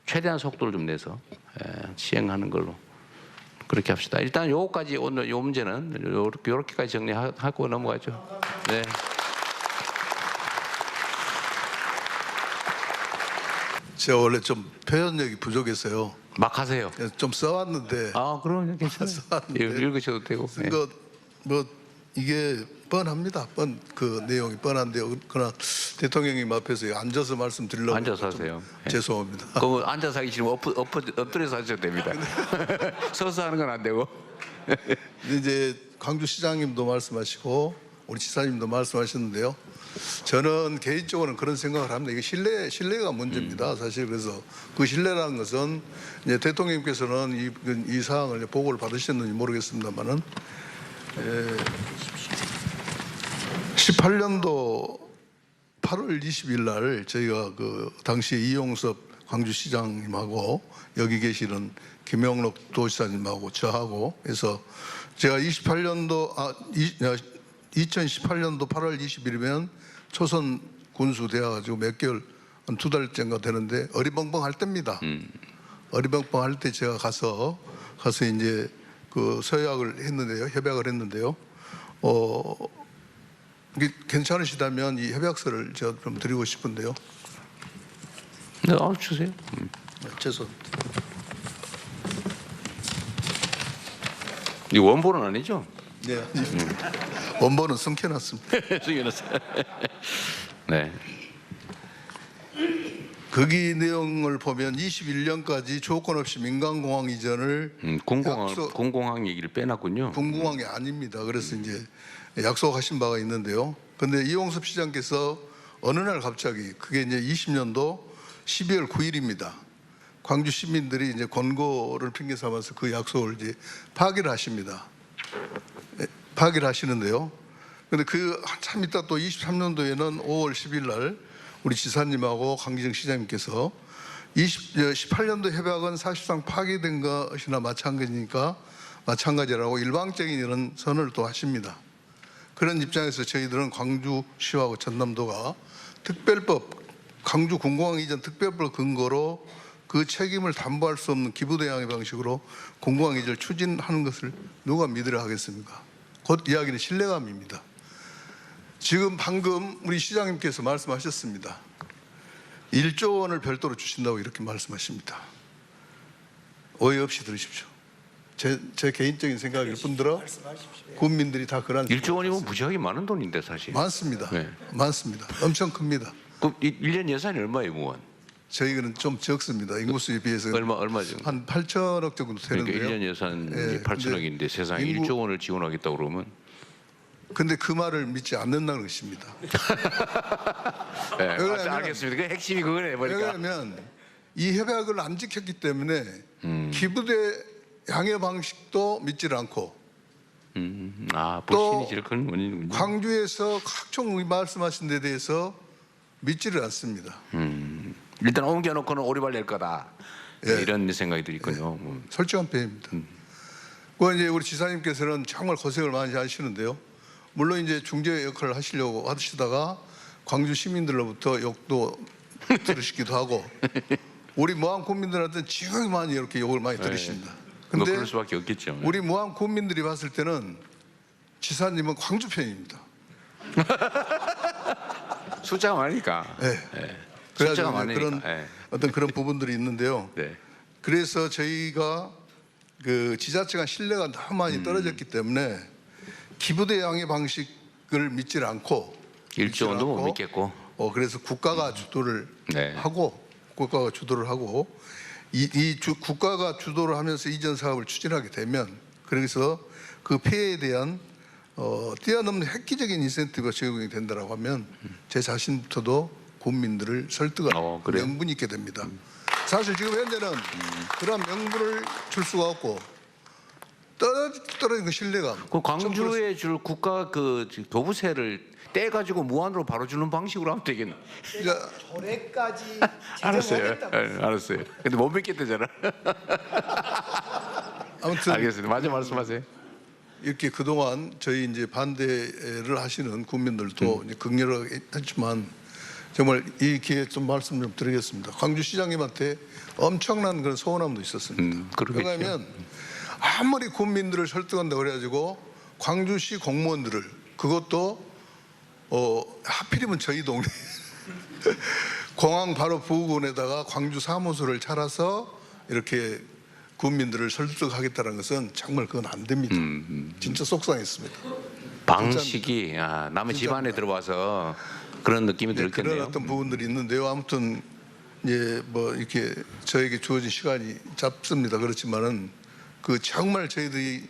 최대한 속도를 좀 내서 시행하는 걸로 그렇게 합시다. 일단 요거까지 오늘 요 문제는 요렇게까지 정리하고 넘어가죠. 네. 제가 원래 좀 표현력이 부족해서요. 막 하세요. 좀 써왔는데. 아, 그럼 괜찮아요. 읽으셔도 되고. 쓴 거 뭐 이게 뻔합니다. 그 내용이 뻔한데요. 그러나 대통령님 앞에서 앉아서 말씀드리려고 앉아서 하세요. 죄송합니다. 그거 앉아서 하기 싫으면 엎드려서 하셔도 됩니다. 서서 하는 건 안 되고. 근데 이제 광주시장님도 말씀하시고 우리 지사님도 말씀하셨는데요. 저는 개인적으로는 그런 생각을 합니다. 이게 신뢰가 문제입니다. 사실 그래서 그 신뢰라는 것은 이제 대통령님께서는 이 사항을 이제 보고를 받으셨는지 모르겠습니다만은 18년도 8월 20일 날 저희가 그 당시 이용섭 광주시장님하고 여기 계시는 김영록 도지사님하고 저하고 해서 제가 2018년도 8월 20일이면 초선 군수 되어가지고 몇 개월 한 2달째인가 되는데 어리벙벙할 때입니다. 어리벙벙할 때 제가 가서 이제 그 서약을 했는데요, 협약을 했는데요. 이게 괜찮으시다면 이 협약서를 제가 좀 드리고 싶은데요. 네, 주세요. 죄송합니다. 이 원본은 아니죠? 네. 원본은 숨겨놨습니다. 숨겨놨어요. 네. 거기 내용을 보면 21년까지 조건 없이 민간공항 이전을 공공항 얘기를 빼놨군요. 군공항이 아닙니다. 그래서 이제 약속하신 바가 있는데요. 그런데 이용섭 시장께서 어느 날 갑자기 그게 이제 20년도 12월 9일입니다. 광주 시민들이 이제 권고를 핑계 삼아서 그 약속을 이제 파기를 하십니다. 파기를 하시는데요. 그런데 그 한참 있다 또 23년도에는 5월 10일 날 우리 지사님하고 강기정 시장님께서 18년도 협약은 사실상 파기된 것이나 마찬가지라고 일방적인 이런 선언을 또 하십니다. 그런 입장에서 저희들은 광주시하고 전남도가 특별법, 광주 군공항 이전 특별법 근거로 그 책임을 담보할 수 없는 기부대항의 방식으로 공공항 이전을 추진하는 것을 누가 믿으려 하겠습니까? 곧 이야기는 신뢰감입니다. 지금 방금 우리 시장님께서 말씀하셨습니다. 1조 원을 별도로 주신다고 이렇게 말씀하십니다. 오해 없이 들으십시오. 제 개인적인 생각일 뿐더러 국민들이 다 그런 1조 원이면 무지하게 많은 돈인데 사실. 많습니다. 네. 많습니다. 엄청 큽니다. 그 1년 예산이 얼마예요, 무한? 저희는 좀 적습니다. 인구수에 비해서 얼마 정도? 한 8천억 정도 되는데요. 그러니까 1년 예산이 네, 8천억인데 세상에 1조 원을 지원하겠다고 그러면 근데 그 말을 믿지 않는다는 것입니다. 네, 알겠습니다. 그 핵심이 그거네 보니까. 왜냐하면 이 협약을 안 지켰기 때문에 기부대 양해 방식도 믿지를 않고 불신이 제일 큰 원인이군요. 광주에서 각종 말씀하신 데 대해서 믿지를 않습니다. 일단 옮겨놓고는 오리발 낼 거다. 예. 이런 생각이 들있군요. 솔직한 편입니다. 그 이제 우리 지사님께서는 정말 고생을 많이 하시는데요. 물론 이제 중재 역할을 하시려고 하시다가 광주 시민들로부터 욕도 들으시기도 하고 우리 무안 국민들한테는 지극히 많이 이렇게 욕을 많이 들으십니다. 뭐 근데 그럴 수밖에 없겠죠. 우리 무안 국민들이 봤을 때는 지사님은 광주 편입니다. 숫자가 많으니까. 네. 숫자가 그래가지고 많으니까. 그런 예. 어떤 그런 부분들이 있는데요. 네. 그래서 저희가 그 지자체가 신뢰가 너무 많이 떨어졌기 때문에 기부대 양의 방식을 믿지 않고 1조 원도 못 믿겠고. 그래서 국가가 주도를 네. 하고 국가가 주도를 하면서 이전 사업을 추진하게 되면 그래서 그 폐해에 대한 뛰어넘는 획기적인 인센티브가 제공이 된다고 하면 제 자신부터도 국민들을 설득할 그래요? 명분이 있게 됩니다. 사실 지금 현재는 그런 명분을 줄 수가 없고 떨어진 그 신뢰감. 그 광주에 줄 국가 그 교부세를 떼가지고 무한으로 바로 주는 방식으로 하면 되겠네. 올해까지 알았어요. 알았어요. 근데 못 믿겠다잖아. 아무튼 알겠습니다. 마저 말씀하세요. 이렇게 그동안 저희 이제 반대를 하시는 국민들도 이제 극렬하게 했지만 정말 이 기회에 좀 말씀 좀 드리겠습니다. 광주시장님한테 엄청난 그런 서운함도 있었습니다. 그러겠죠. 왜냐하면 아무리 국민들을 설득한다고 그래가지고 광주시 공무원들을 그것도 하필이면 저희 동네 공항 바로 부근에다가 광주 사무소를 차려서 이렇게 국민들을 설득하겠다는 것은 정말 그건 안 됩니다. 진짜 속상했습니다. 방식이 남의 집안에 들어와서 그런 느낌이 들겠네요. 그런 어떤 부분들이 있는데요. 아무튼 예, 뭐 이렇게 저에게 주어진 시간이 짧습니다. 그렇지만은 그 정말 저희들이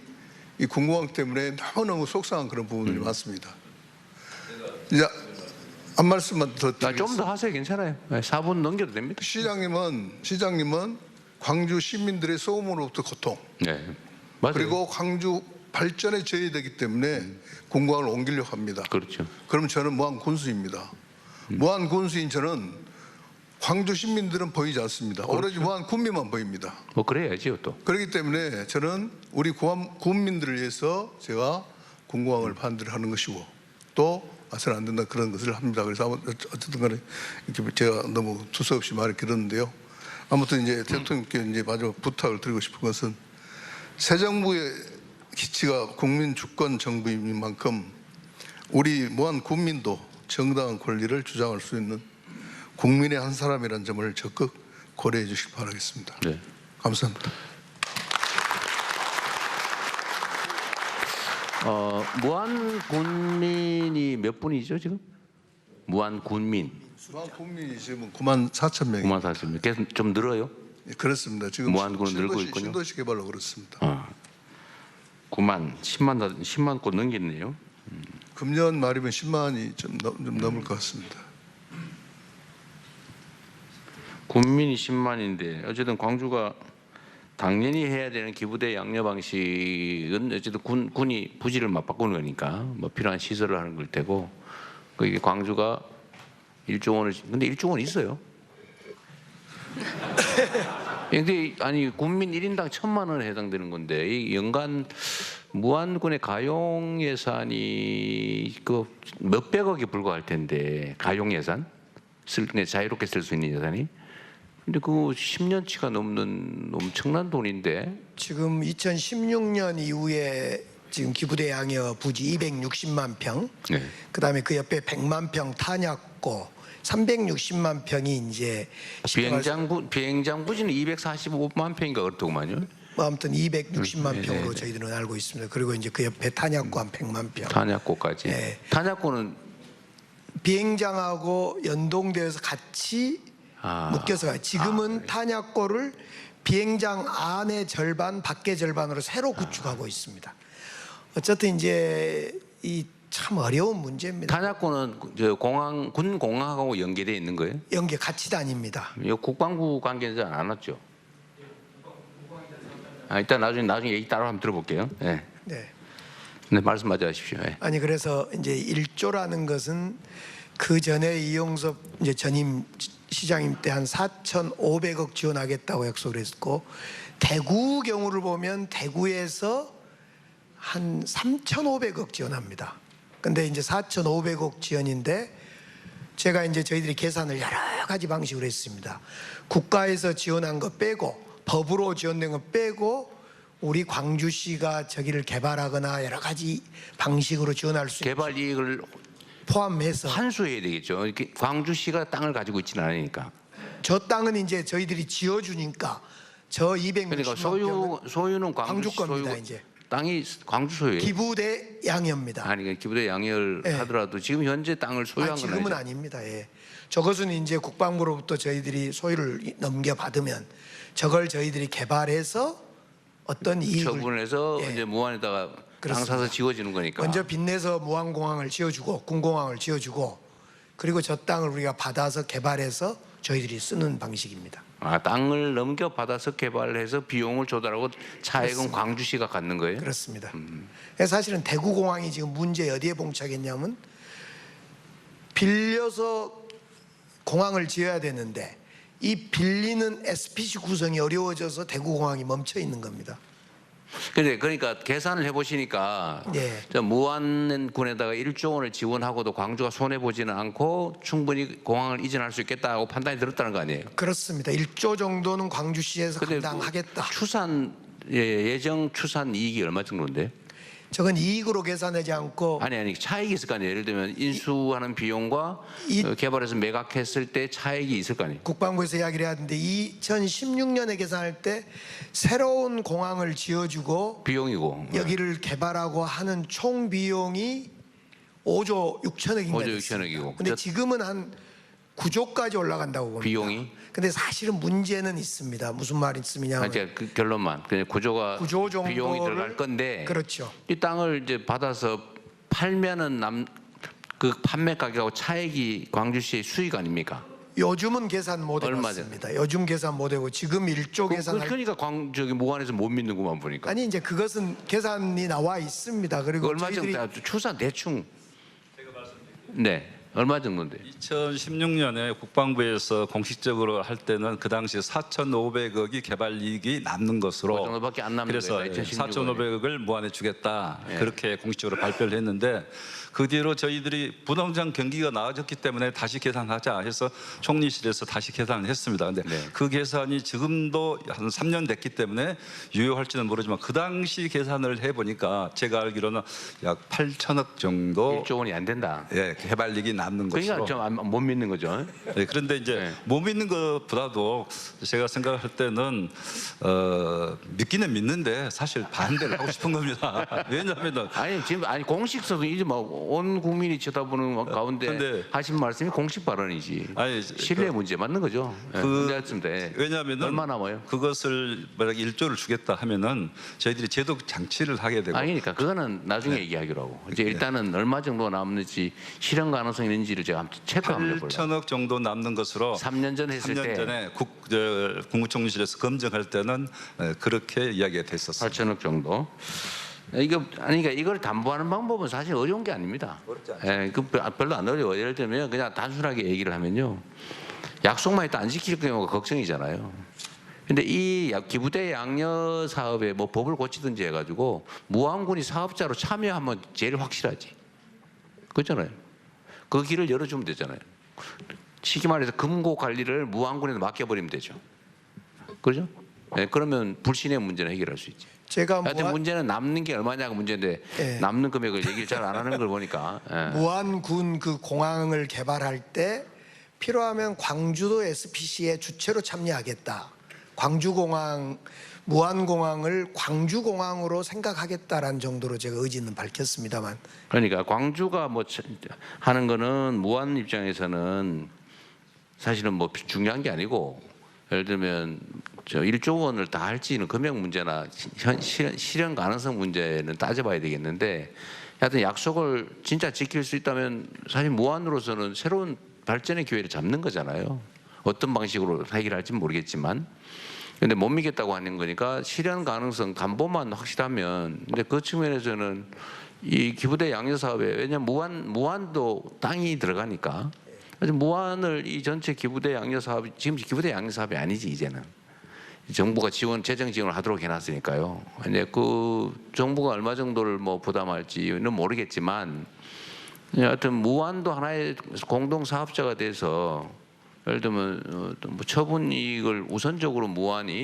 이 공공항 때문에 너무너무 속상한 그런 부분들이 많습니다. 이제 한 말씀만 더 드리겠습니다. 좀 더 하세요. 괜찮아요. 4분 넘겨도 됩니다. 시장님은 광주 시민들의 소음으로부터 고통, 네, 맞아요. 그리고 광주 발전에 저해되기 때문에 공공항을 옮기려고 합니다. 그렇죠. 그럼 저는 무한 군수입니다. 무한 군수인 저는 광주 시민들은 보이지 않습니다. 오로지 무한 군민만 보입니다. 뭐 그래야지요 또. 그렇기 때문에 저는 우리 국민들을 위해서 제가 공공항을 반대를 하는 것이고 또 아서는 안 된다 그런 것을 합니다. 그래서 어쨌든 간에 이렇게 제가 너무 두서없이 말을 길었는데요. 아무튼 이제 대통령께 이제 마지막 부탁을 드리고 싶은 것은 새 정부의 기치가 국민 주권 정부인 만큼 우리 무한 국민도 정당한 권리를 주장할 수 있는 국민의 한 사람이라는 점을 적극 고려해 주시기 바라겠습니다. 네. 감사합니다. 무한 군민이 몇 분이죠 지금? 무한 군민. 무한 국민이 지금 94,000명입니다. 94,000명. 계속 좀 늘어요? 네, 그렇습니다. 지금 무한군은 늘고 있군요. 신도시 개발로 그렇습니다. 10만 곳 넘겼네요. 금년 말이면 10만이 좀 넘을 것 같습니다. 군민이 10만인데 어쨌든 광주가 당연히 해야 되는 기부대 양려 방식은 어쨌든 군이 부지를 맞바꾸는 거니까 뭐 필요한 시설을 하는 걸 테고 이게 광주가 1조 원을 근데 1조 원 있어요. 근데 아니 국민 1인당 1,000만 원에 해당되는 건데 이 연간 무안군의 가용 예산이 그 몇백억에 불과할 텐데 가용 예산 자유롭게 쓸 수 있는 예산이 근데 그 10년치가 넘는 엄청난 돈인데 지금 2016년 이후에 지금 기부대 양여 부지 260만 평, 네. 그다음에 그 옆에 100만 평 탄약고 360만 평이 이제 비행장 부지는 245만 평인가 그렇더구만요. 뭐 아무튼 260만 평으로 저희들은 알고 있습니다. 그리고 이제 그 옆에 탄약고 한 100만 평. 탄약고까지. 네. 탄약고는 비행장하고 연동되어서 같이 묶여서 가요. 지금은 탄약고를 비행장 안의 절반, 밖의 절반으로 새로 구축하고 있습니다. 어쨌든 이제 이 참 어려운 문제입니다. 탄약고는 군 공항하고 연계되어 있는 거예요? 연계 같이 다닙니다. 국방부 관계는 안 왔죠? 일단 나중에 얘기 따로 한번 들어볼게요. 네. 네. 네, 말씀 마저 하십시오. 네. 아니 그래서 이제 1조라는 것은 그 전에 이용섭 이제 전임 시장님 때 한 4,500억 지원하겠다고 약속을 했고, 대구 경우를 보면 대구에서 한 3,500억 지원합니다. 근데 이제 4,500억 지원인데 제가 이제 저희들이 계산을 여러 가지 방식으로 했습니다. 국가에서 지원한 거 빼고, 법으로 지원된 거 빼고, 우리 광주시가 저기를 개발하거나 여러 가지 방식으로 지원할 수 있는 개발 이익을 포함해서 환수해야 되겠죠. 이렇게 광주시가 땅을 가지고 있지는 않으니까. 저 땅은 이제 저희들이 지어주니까 저 260만 그러니까 평은 소유는 광주 광주 겁니다. 소유, 이제 땅이 광주 소유예요. 기부대 양이입니다. 아니 그러니까 기부대 양을 예. 하더라도 지금 현재 땅을 소유한 건 지금은 아니죠. 아닙니다. 예. 저것은 이제 국방부로부터 저희들이 소유를 넘겨받으면 저걸 저희들이 개발해서 어떤 이익을 처분해서 예. 이제 무안에다가 땅 그렇습니다. 사서 지어지는 거니까. 먼저 빚내서 무안공항을 지어주고 군공항을 지어주고, 그리고 저 땅을 우리가 받아서 개발해서 저희들이 쓰는 방식입니다. 아, 땅을 넘겨받아서 개발해서 비용을 조달하고 차액은 그렇습니다. 광주시가 갖는 거예요? 그렇습니다. 그래서 사실은 대구공항이 지금 문제 어디에 봉착했냐면, 빌려서 공항을 지어야 되는데 이 빌리는 SPC 구성이 어려워져서 대구공항이 멈춰 있는 겁니다. 근데 그러니까 계산을 해보시니까 예. 저 무안군에다가 1조 원을 지원하고도 광주가 손해 보지는 않고 충분히 공항을 이전할 수 있겠다고 판단이 들었다는 거 아니에요? 그렇습니다. 1조 정도는 광주시에서 근데 감당하겠다. 예정 추산 이익이 얼마 정도인데? 저건 이익으로 계산하지 않고 아니 차익이 있을 거 아니에요. 예를 들면 인수하는 비용과 개발해서 매각했을 때 차익이 있을 거 아니에요. 국방부에서 이야기를 해야 하는데 2016년에 계산할 때 새로운 공항을 지어주고 비용이고 여기를 개발하고 하는 총 비용이 5조 6천억인가 5조 6천억이고. 근데 지금은 한 9조까지 올라간다고 봅니다. 비용이? 근데 사실은 문제는 있습니다. 무슨 말씀이냐면 이제 그 결론만 그냥 구조가 9조 정도를 비용이 들어갈 건데 그렇죠. 이 땅을 이제 받아서 팔면은 그 판매 가격하고 차액이 광주시의 수익 아닙니까? 요즘은 계산 못 얼마죠? 해봤습니다. 요즘 계산 못 하고 지금 1조 계산 그러니까 저기 무안에서 못 믿는구만 보니까. 아니 이제 그것은 계산이 나와 있습니다. 그리고 얼마 정도 저희들이 추산 대충. 네. 얼마 정도인데? 2016년에 국방부에서 공식적으로 할 때는 그 당시 4,500억이 개발 이익이 남는 것으로 그 정도밖에 안 남는 그래서 거예요, 2016 년에. 4,500억을 무안에 주겠다 예. 그렇게 공식적으로 발표를 했는데 그 뒤로 저희들이 부동산 경기가 나아졌기 때문에 다시 계산하자 해서 총리실에서 다시 계산을 했습니다. 근데 네. 그 계산이 지금도 한 3년 됐기 때문에 유효할지는 모르지만 그 당시 계산을 해보니까 제가 알기로는 약 8천억 정도 1조 원이 안 된다. 예, 개발이익이 남는 것으로. 그러니까 좀 못 믿는 거죠. 네, 그런데 이제 네. 못 믿는 것보다도 제가 생각할 때는 믿기는 믿는데 사실 반대를 하고 싶은 겁니다. 왜냐하면 아니 지금 공식서도 이제 뭐 온 국민이 쳐다보는 가운데 근데- 하신 말씀이 공식 발언이지. 아니, 신뢰 문제 맞는 거죠. 예, 문제 같습니다. 왜냐하면 얼마 남아요? 그것을 만약 1조를 주겠다 하면은 저희들이 제도 장치를 하게 되고 아니 그러니까 그거는 나중에 얘기하기로 하고 이제 일단은 얼마 정도 남는지 실현 가능성이 있는지를 제가 한번 체크 한번 해보려고. 8천억 정도 남는 것으로 3년 전 했을 3년 때 전에 국무총리실에서 검증할 때는 그렇게 이야기가 됐었어요. 8천억 정도. 그러니까 이걸 담보하는 방법은 사실 어려운 게 아닙니다. 예, 그 별로 안 어려워. 예를 들면 그냥 단순하게 얘기를 하면요, 약속만 해도 안 지킬 경우가 걱정이잖아요. 근데 이 기부대 양녀 사업에 뭐 법을 고치든지 해가지고 무안군이 사업자로 참여하면 제일 확실하지. 그렇잖아요. 그 길을 열어주면 되잖아요. 쉽게 말해서 금고 관리를 무안군에 맡겨버리면 되죠. 그렇죠? 네, 그러면 불신의 문제는 해결할 수 있지. 제가 하여튼 문제는 남는 게 얼마냐가 문제인데 예. 남는 금액을 얘기를 잘 안 하는 걸 보니까 예. 무안군 그 공항을 개발할 때 필요하면 광주도 SPC에 주체로 참여하겠다. 광주공항, 무안공항을 광주공항으로 생각하겠다라는 정도로 제가 의지는 밝혔습니다만. 그러니까 광주가 뭐 하는 거는 무안 입장에서는 사실은 뭐 중요한 게 아니고, 예를 들면 저 1조 원을 다 할지는 금액 문제나 실현 가능성 문제는 따져봐야 되겠는데, 하여튼 약속을 진짜 지킬 수 있다면 사실 무안으로서는 새로운 발전의 기회를 잡는 거잖아요. 어떤 방식으로 해결할지는 모르겠지만. 근데 못 믿겠다고 하는 거니까 실현 가능성 담보만 확실하면, 근데 그 측면에서는 이 기부대 양육 사업에 왜냐면 무안도 땅이 들어가니까 그래서 무안을 이 전체 기부대 양육 사업 지금 기부대 양육 사업이 아니지 이제는 정부가 재정 지원을 하도록 해놨으니까요. 근데 그 정부가 얼마 정도를 뭐 부담할지는 모르겠지만 하여튼 무안도 하나의 공동 사업자가 돼서 예를 들면 뭐 처분 이익을 우선적으로 무안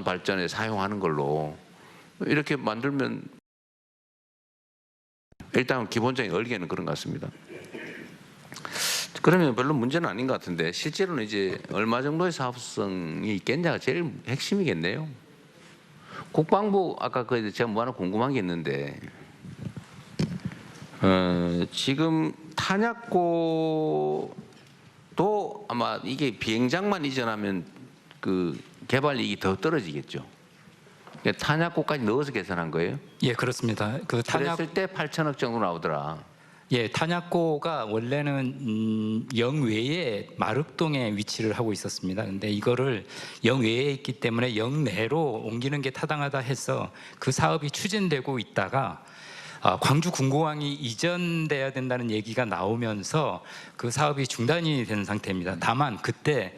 발전에 사용하는 걸로 이렇게 만들면 일단 기본적인 얼개는 그런 것 같습니다. 그러면 별로 문제는 아닌 것 같은데 실제로는 이제 얼마 정도의 사업성이 있겠냐가 제일 핵심이겠네요. 국방부 아까 그 제가 뭐 하나 궁금한 게 있는데 지금 탄약고도 아마 이게 비행장만 이전하면 그 개발 이익이 더 떨어지겠죠. 그러니까 탄약고까지 넣어서 계산한 거예요? 예, 그렇습니다. 그 그랬을 때 8천억 정도 나오더라. 예, 탄약고가 원래는 영외에 마륵동에 위치를 하고 있었습니다. 근데 이거를 영외에 있기 때문에 영내로 옮기는 게 타당하다 해서 그 사업이 추진되고 있다가 광주 군공항이 이전돼야 된다는 얘기가 나오면서 그 사업이 중단이 된 상태입니다. 다만 그때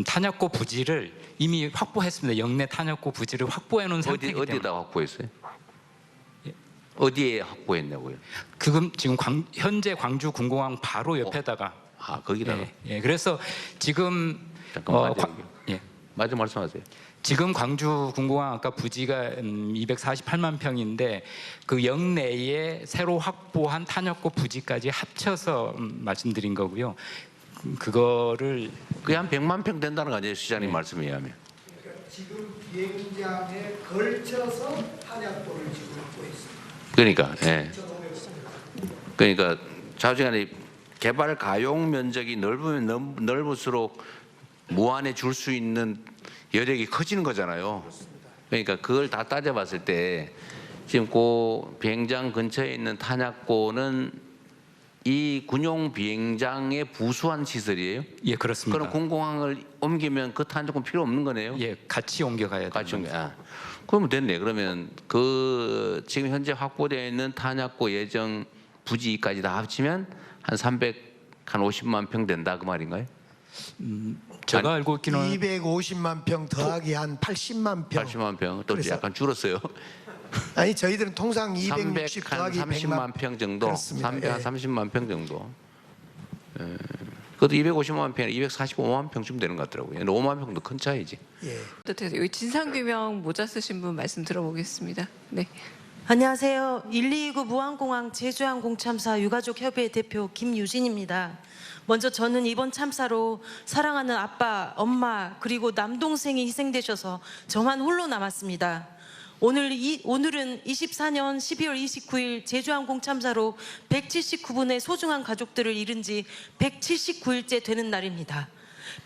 탄약고 부지를 이미 확보했습니다. 영내 탄약고 부지를 확보해 놓은 상태이기 때문에. 어디에다 확보했어요? 어디에 확보했냐고요? 지금 현재 광주 군공항 바로 옆에다가 거기다가. 예, 그래서 지금 잠깐만 맞아 말씀하세요. 지금 광주 군공항 아까 부지가 248만 평인데 그 영내에 새로 확보한 탄약고 부지까지 합쳐서 말씀드린 거고요. 그거를 그게 한 100만 평 된다는 거 아니에요, 시장님 말씀에 의하면? 지금 비행장에 걸쳐서 탄약고를 지금 갖고 있습니다. 그러니까, 예. 그러니까 좌우지간에 개발 가용 면적이 넓으면 넓을수록 무한에 줄 수 있는 여력이 커지는 거잖아요. 그러니까 그걸 다 따져봤을 때 지금 그 비행장 근처에 있는 탄약고는 이 군용 비행장에 부수한 시설이에요? 예, 그렇습니다. 그럼 공공항을 옮기면 그 탄약고는 필요 없는 거네요? 예, 같이 옮겨가야 돼요. 같이 옮겨. 그러면 됐네. 그러면 그 지금 현재 확보되어 있는 탄약고 예정 부지까지 다 합치면 한 350만 평 된다 그 말인가요? 제가 알고 있기는 250만 평 더하기 한 80만 평. 80만 평. 또 약간 줄었어요. 아니 저희들은 통상 260 더하기 330만 평 정도. 그렇습니다. 330만 평 정도. 그것도 250만 평, 245만 평쯤 되는 것 같더라고요. 5만 평도 큰 차이지. 여기 진상규명 모자 쓰신 분 말씀 들어보겠습니다. 네. 안녕하세요. 1229 무안공항 제주항공 참사 유가족 협의회 대표 김유진입니다. 먼저 저는 이번 참사로 사랑하는 아빠, 엄마 그리고 남동생이 희생되셔서 저만 홀로 남았습니다. 오늘은 24년 12월 29일 제주항공 참사로 179분의 소중한 가족들을 잃은 지 179일째 되는 날입니다.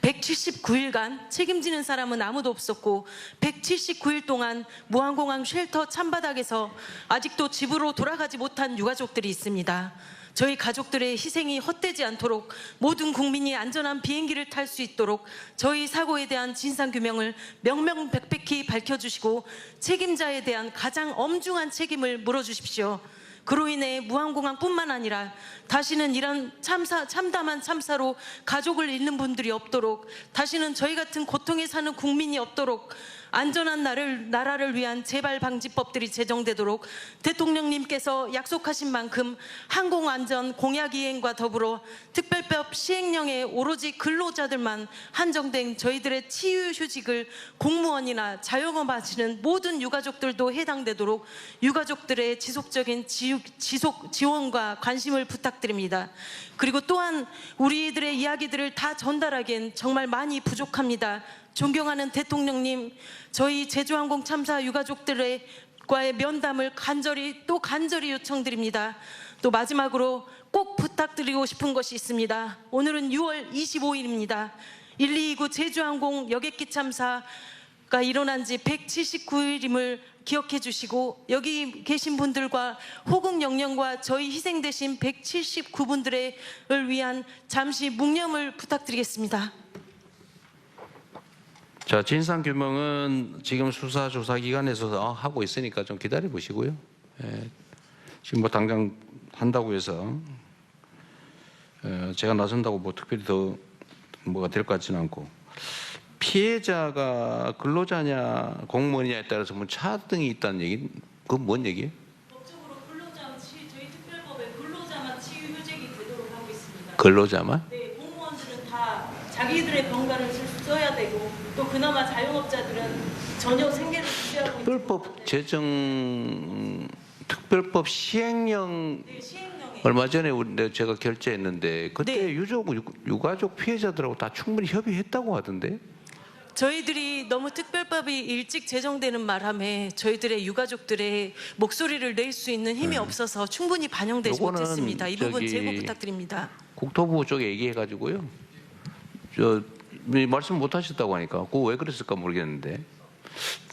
179일간 책임지는 사람은 아무도 없었고 179일 동안 무안공항 쉘터 찬바닥에서 아직도 집으로 돌아가지 못한 유가족들이 있습니다. 저희 가족들의 희생이 헛되지 않도록 모든 국민이 안전한 비행기를 탈 수 있도록 저희 사고에 대한 진상규명을 명명백백히 밝혀주시고 책임자에 대한 가장 엄중한 책임을 물어주십시오. 그로 인해 무안공항뿐만 아니라 다시는 이런 참담한 참사로 가족을 잃는 분들이 없도록, 다시는 저희 같은 고통에 사는 국민이 없도록 안전한 나라를 위한 재발 방지법들이 제정되도록 대통령님께서 약속하신 만큼 항공안전 공약 이행과 더불어 특별법 시행령에 오로지 근로자들만 한정된 저희들의 치유휴직을 공무원이나 자영업 하시는 모든 유가족들도 해당되도록 유가족들의 지속적인 지원과 관심을 부탁드립니다. 그리고 또한 우리들의 이야기들을 다 전달하기엔 정말 많이 부족합니다. 존경하는 대통령님, 저희 제주항공 참사 유가족들과의 면담을 간절히 요청드립니다. 또 마지막으로 꼭 부탁드리고 싶은 것이 있습니다. 오늘은 6월 25일입니다. 1229 제주항공 여객기 참사가 일어난 지 179일임을 기억해 주시고 여기 계신 분들과 호국 영령과 저희 희생되신 179분들을 위한 잠시 묵념을 부탁드리겠습니다. 자, 진상규명은 지금 수사조사기관에서 하고 있으니까 좀 기다려 보시고요. 지금 뭐 당장 한다고 해서 제가 나선다고 뭐 특별히 더 뭐가 될 것 같지는 않고, 피해자가 근로자냐 공무원이냐에 따라서 뭐 차등이 있다는 얘기, 그건 뭔 얘기예요? 법적으로 근로자만 저희 특별법에 근로자만 치유 휴직이 되도록 하고 있습니다. 근로자만? 네, 공무원들은 다 자기들의 병가를 써야 되고 또 그나마 자영업자들은 전혀 생계를 유지하고 있는 특별법 제정, 특별법 시행령 얼마 전에 제가 결재했는데 그때 유가족 피해자들하고 다 충분히 협의했다고 하던데. 저희들이 너무 특별법이 일찍 제정되는 바람에 저희들의 유가족들의 목소리를 낼 수 있는 힘이 없어서 충분히 반영되지 요거는 못했습니다. 이 부분 저기 제고 부탁드립니다. 국토부 쪽에 얘기해가지고요. 말씀 못 하셨다고 하니까 그거 왜 그랬을까 모르겠는데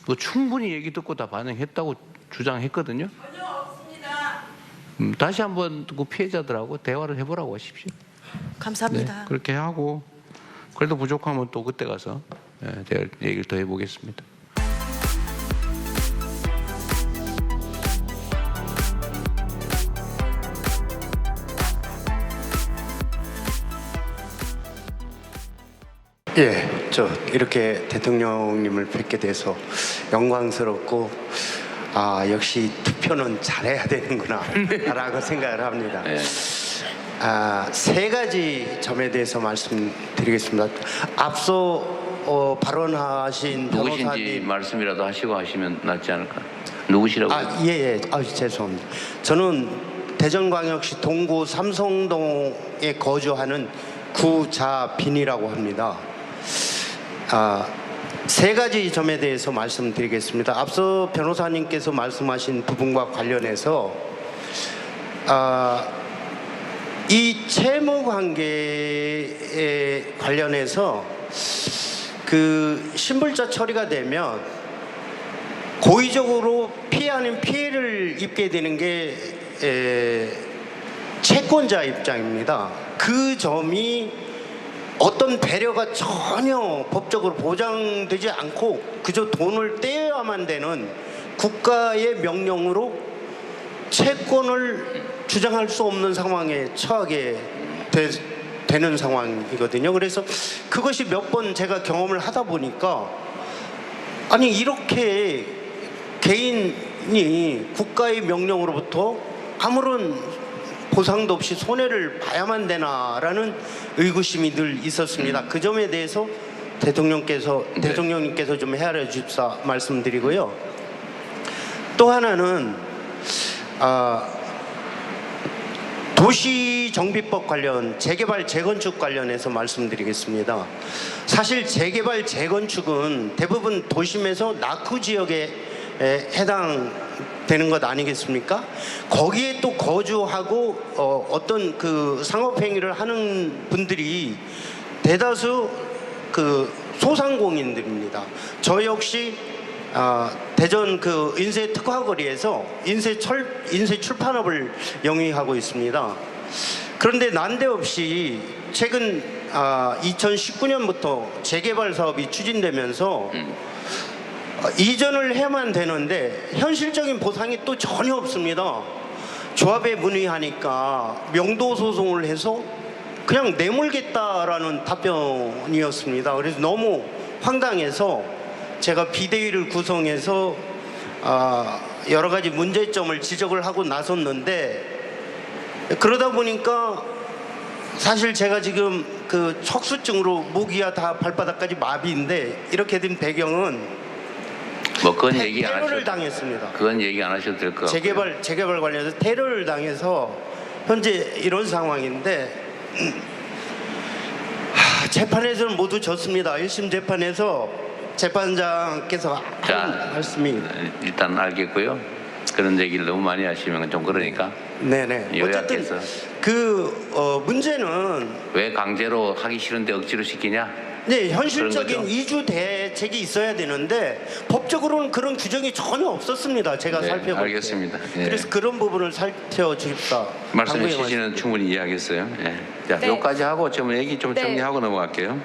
그 충분히 얘기 듣고 다 반영했다고 주장했거든요. 전혀 없습니다. 다시 한번 그 피해자들하고 대화를 해보라고 하십시오. 감사합니다. 네, 그렇게 하고 그래도 부족하면 또 그때 가서 얘기를 더 해보겠습니다. 예, 저 이렇게 대통령님을 뵙게 돼서 영광스럽고 역시 투표는 잘해야 되는구나 라고 생각을 합니다. 세 가지 점에 대해서 말씀드리겠습니다. 앞서 발언하신 누구신지 변호사님, 말씀이라도 하시고 하시면 낫지 않을까? 누구시라고? 예. 죄송합니다. 저는 대전광역시 동구 삼성동에 거주하는 구자빈이라고 합니다. 세 가지 점에 대해서 말씀드리겠습니다. 앞서 변호사님께서 말씀하신 부분과 관련해서 이 채무 관계에 관련해서 그 신불자 처리가 되면 고의적으로 피해 아닌 피해를 입게 되는 게 채권자 입장입니다. 그 점이 어떤 배려가 전혀 법적으로 보장되지 않고 그저 돈을 떼야만 되는 국가의 명령으로 채권을 주장할 수 없는 상황에 처하게 되는 상황이거든요. 그래서 그것이 몇 번 제가 경험을 하다 보니까 아니 이렇게 개인이 국가의 명령으로부터 아무런 보상도 없이 손해를 봐야만 되나라는 의구심이 늘 있었습니다. 그 점에 대해서 대통령님께서 좀 헤아려 주십사 말씀드리고요. 또 하나는 도시정비법 관련 재개발 재건축 관련해서 말씀드리겠습니다. 사실 재개발 재건축은 대부분 도심에서 낙후 지역에 해당되는 것 아니겠습니까? 거기에 또 거주하고 어떤 그 상업행위를 하는 분들이 대다수 그 소상공인들입니다. 저 역시 대전 그 인쇄 특화거리에서 인쇄 출판업을 영위하고 있습니다. 그런데 난데없이 최근 2019년부터 재개발 사업이 추진되면서 이전을 해야만 되는데 현실적인 보상이 또 전혀 없습니다. 조합에 문의하니까 명도 소송을 해서 그냥 내몰겠다라는 답변이었습니다. 그래서 너무 황당해서 제가 비대위를 구성해서 여러 가지 문제점을 지적을 하고 나섰는데 그러다 보니까 사실 제가 지금 그 척수증으로 목이야 다 발바닥까지 마비인데 이렇게 된 배경은 뭐 그건 얘기 안 테러를 하셔도 당했습니다. 그건 얘기 안 하셔도 될 것 같고요. 재개발 관련해서 테러를 당해서 현재 이런 상황인데 재판에서는 모두 졌습니다. 1심 재판에서 재판장께서 하는 말씀이 일단 알겠고요. 그런 얘기를 너무 많이 하시면 좀 그러니까. 네네. 요약해서 그 문제는 왜 강제로 하기 싫은데 억지로 시키냐? 네, 현실적인 이주 대책이 있어야 되는데 법적으로는 그런 규정이 전혀 없었습니다. 제가 살펴볼 때. 알겠습니다. 예. 그래서 그런 부분을 살펴주십사. 말씀해 주시는 충분히 이해하겠어요. 예. 자, 네. 여기까지 하고 좀 얘기 좀 네. 정리하고 넘어갈게요.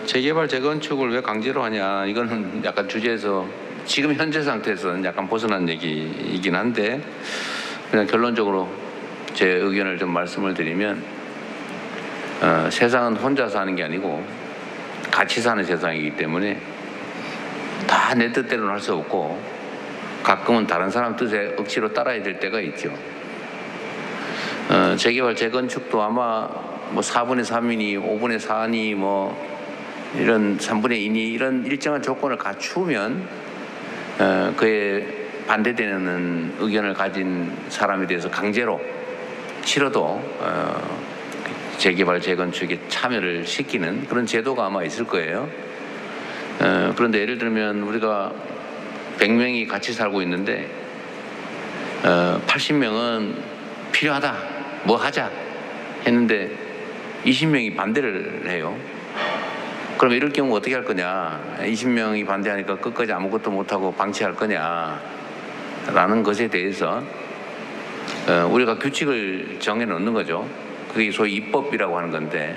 재개발 재건축을 왜 강제로 하냐? 이거는 약간 주제에서 지금 현재 상태에서는 약간 벗어난 얘기이긴 한데 그냥 결론적으로 제 의견을 좀 말씀을 드리면 세상은 혼자 사는 게 아니고 같이 사는 세상이기 때문에 다 내 뜻대로는 할 수 없고 가끔은 다른 사람 뜻에 억지로 따라야 될 때가 있죠. 재개발 재건축도 아마 뭐 4분의 3이니 5분의 4니 뭐 이런 3분의 2니 이런 일정한 조건을 갖추면 그에 반대되는 의견을 가진 사람에 대해서 강제로 싫어도 재개발 재건축에 참여를 시키는 그런 제도가 아마 있을 거예요. 그런데 예를 들면 우리가 100명이 같이 살고 있는데 80명은 필요하다 뭐 하자 했는데 20명이 반대를 해요. 그럼 이럴 경우 어떻게 할 거냐? 20명이 반대하니까 끝까지 아무것도 못하고 방치할 거냐? 라는 것에 대해서 우리가 규칙을 정해 놓는 거죠. 그게 소위 입법이라고 하는 건데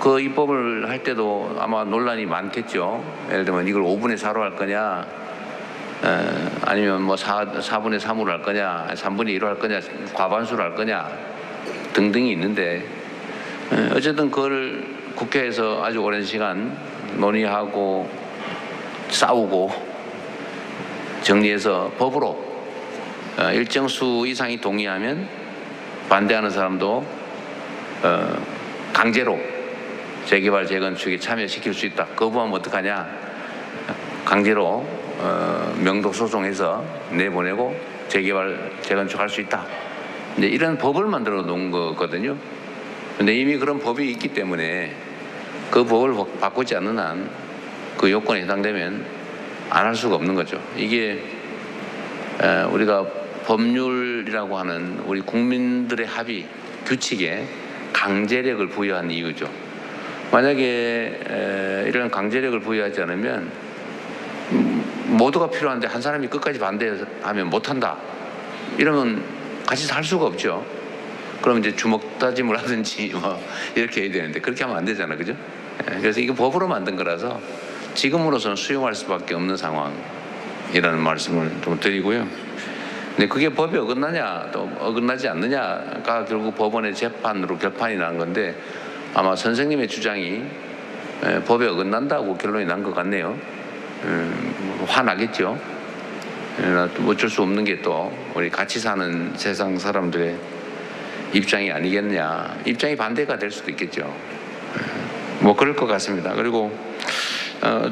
그 입법을 할 때도 아마 논란이 많겠죠. 예를 들면 이걸 5분의 4로 할 거냐 아니면 뭐 4분의 3으로 할 거냐 3분의 2로 할 거냐 과반수로 할 거냐 등등이 있는데 어쨌든 그걸 국회에서 아주 오랜 시간 논의하고 싸우고 정리해서 법으로 일정 수 이상이 동의하면 반대하는 사람도 강제로 재개발 재건축에 참여시킬 수 있다. 거부하면 어떡하냐? 강제로 명도 소송해서 내보내고 재개발 재건축 할 수 있다. 근데 이런 법을 만들어 놓은 거거든요. 근데 이미 그런 법이 있기 때문에 그 법을 바꾸지 않는 한 그 요건에 해당되면 안 할 수가 없는 거죠. 이게 우리가 법률이라고 하는 우리 국민들의 합의, 규칙에 강제력을 부여한 이유죠. 만약에 이런 강제력을 부여하지 않으면 모두가 필요한데 한 사람이 끝까지 반대하면 못한다. 이러면 같이 살 수가 없죠. 그럼 이제 주먹 다짐을 하든지 뭐 이렇게 해야 되는데 그렇게 하면 안 되잖아, 그죠? 그래서 이게 법으로 만든 거라서 지금으로서는 수용할 수밖에 없는 상황이라는 말씀을 좀 드리고요. 근데 그게 법에 어긋나냐 또 어긋나지 않느냐가 결국 법원의 재판으로 결판이 난 건데 아마 선생님의 주장이 법에 어긋난다고 결론이 난 것 같네요. 화나겠죠. 어쩔 수 없는 게 또 우리 같이 사는 세상 사람들의 입장이 아니겠냐. 입장이 반대가 될 수도 있겠죠. 뭐 그럴 것 같습니다. 그리고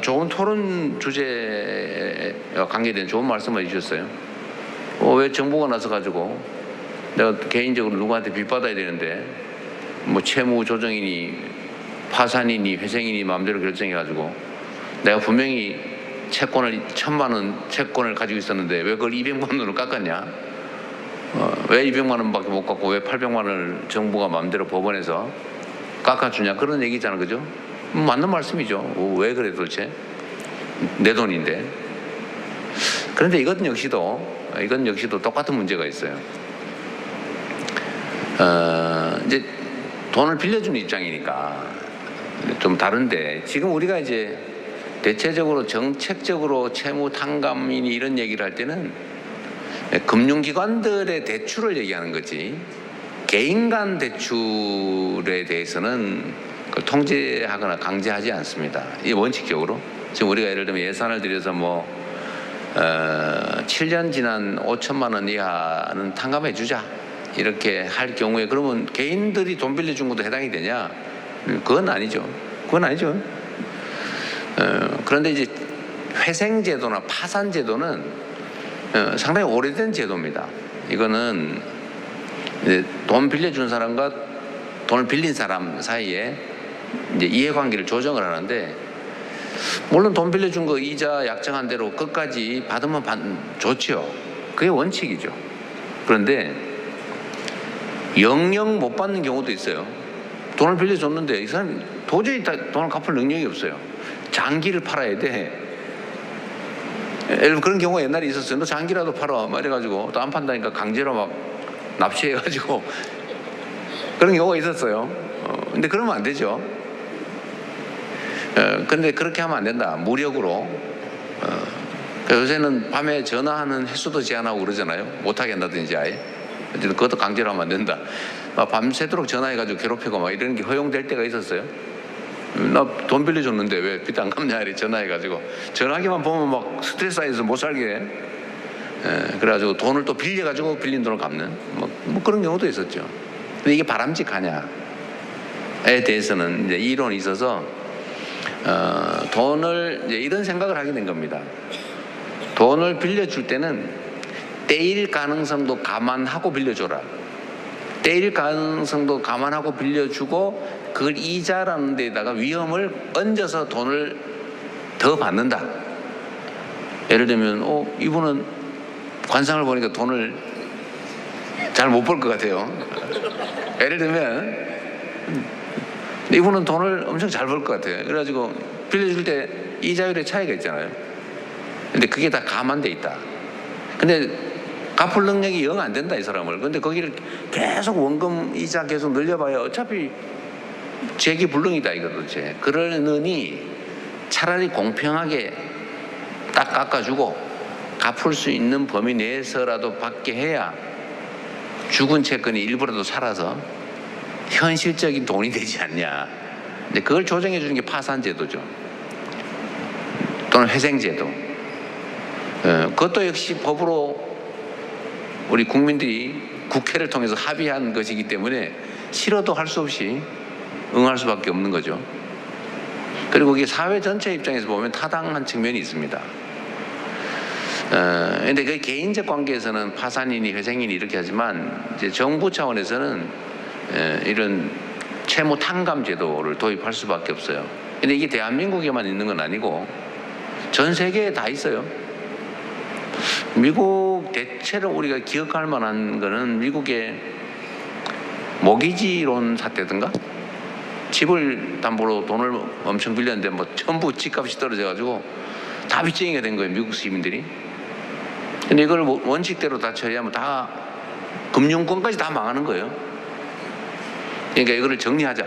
좋은 토론 주제에 관계된 좋은 말씀을 해주셨어요. 왜 정부가 나서 가지고 내가 개인적으로 누구한테 빚받아야 되는데 뭐 채무 조정이니 파산이니 회생이니 마음대로 결정해 가지고 내가 분명히 채권을 1,000만 원 채권을 가지고 있었는데 왜 그걸 200만 원으로 깎았냐? 왜 200만 원밖에 못 깎고 왜 800만 원을 정부가 마음대로 법원에서 깎아주냐 그런 얘기잖아, 그죠? 맞는 말씀이죠. 왜 그래 도대체? 내 돈인데. 그런데 이건 역시도 똑같은 문제가 있어요. 이제 돈을 빌려주는 입장이니까 좀 다른데 지금 우리가 이제 대체적으로 정책적으로 채무 탕감이니 이런 얘기를 할 때는 금융기관들의 대출을 얘기하는 거지 개인 간 대출에 대해서는 그걸 통제하거나 강제하지 않습니다. 이 원칙적으로 지금 우리가 예를 들면 예산을 들여서 뭐 7년 지난 5천만 원 이하는 탕감해 주자 이렇게 할 경우에 그러면 개인들이 돈 빌려준 것도 해당이 되냐? 그건 아니죠. 그런데 이제 회생제도나 파산제도는 상당히 오래된 제도입니다. 이거는 이제 돈 빌려준 사람과 돈을 빌린 사람 사이에 이제 이해관계를 조정을 하는데 물론 돈 빌려준 거 이자 약정한 대로 끝까지 받으면 좋죠. 그게 원칙이죠. 그런데 영영 못 받는 경우도 있어요. 돈을 빌려줬는데 이 사람이 도저히 돈을 갚을 능력이 없어요. 장기를 팔아야 돼. 그런 경우가 옛날에 있었어요. 너 장기라도 팔아 막 이래가지고 또 안 판다니까 강제로 막 납치해가지고 그런 경우가 있었어요. 근데 그러면 안 되죠. 근데 그렇게 하면 안 된다. 무력으로 요새는 밤에 전화하는 횟수도 제한하고 그러잖아요. 못하게 한다든지 아예. 어쨌든 그것도 강제로 하면 안 된다. 밤새도록 전화해가지고 괴롭히고 막 이런 게 허용될 때가 있었어요. 나 돈 빌려줬는데 왜 빚 안 갚냐 이래 전화해가지고 전화기만 보면 막 스트레스 쌓여서 못 살게 해. 그래가지고 돈을 또 빌려가지고 빌린 돈을 갚는 뭐 그런 경우도 있었죠. 근데 이게 바람직하냐에 대해서는 이제 이론이 있어서 돈을 이제 이런 생각을 하게 된 겁니다. 돈을 빌려줄 때는 떼일 가능성도 감안하고 빌려줘라. 떼일 가능성도 감안하고 빌려주고 그걸 이자라는 데다가 위험을 얹어서 돈을 더 받는다. 예를 들면 이분은 관상을 보니까 돈을 잘 못 벌 것 같아요. 예를 들면 이분은 돈을 엄청 잘 벌 것 같아요. 그래가지고 빌려줄 때 이자율의 차이가 있잖아요. 근데 그게 다 감안돼 있다. 근데 갚을 능력이 영 안 된다 이 사람을. 근데 거기를 계속 원금 이자 계속 늘려봐야 어차피 재기불능이다 이거 도대체. 그러느니 차라리 공평하게 딱 깎아주고 갚을 수 있는 범위 내에서라도 받게 해야 죽은 채권이 일부라도 살아서 현실적인 돈이 되지 않냐. 근데 그걸 조정해 주는 게 파산제도죠. 또는 회생제도. 그것도 역시 법으로 우리 국민들이 국회를 통해서 합의한 것이기 때문에 싫어도 할 수 없이 응할 수밖에 없는 거죠. 그리고 이게 사회 전체 입장에서 보면 타당한 측면이 있습니다. 근데 그 개인적 관계에서는 파산이니 회생이니 이렇게 하지만 이제 정부 차원에서는 이런 채무 탕감 제도를 도입할 수밖에 없어요. 근데 이게 대한민국에만 있는 건 아니고 전 세계에 다 있어요. 미국 대체로 우리가 기억할 만한 거는 미국의 모기지론 사태든가 집을 담보로 돈을 엄청 빌렸는데 뭐 전부 집값이 떨어져가지고 다 빚쟁이가 된 거예요. 미국 시민들이. 근데 이걸 원칙대로 다 처리하면 다 금융권까지 다 망하는 거예요. 그러니까 이거를 정리하자.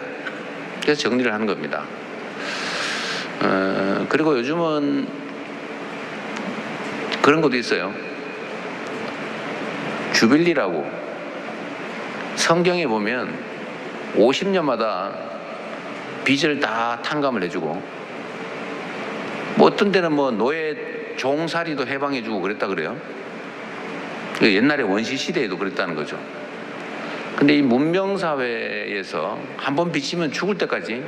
그래서 정리를 하는 겁니다. 그리고 요즘은 그런 것도 있어요. 주빌리라고 성경에 보면 50년마다 빚을 다 탕감을 해주고 뭐 어떤 데는 뭐 노예 종살이도 해방해주고 그랬다 그래요. 옛날에 원시 시대에도 그랬다는 거죠. 근데 이 문명사회에서 한번 빚지면 죽을 때까지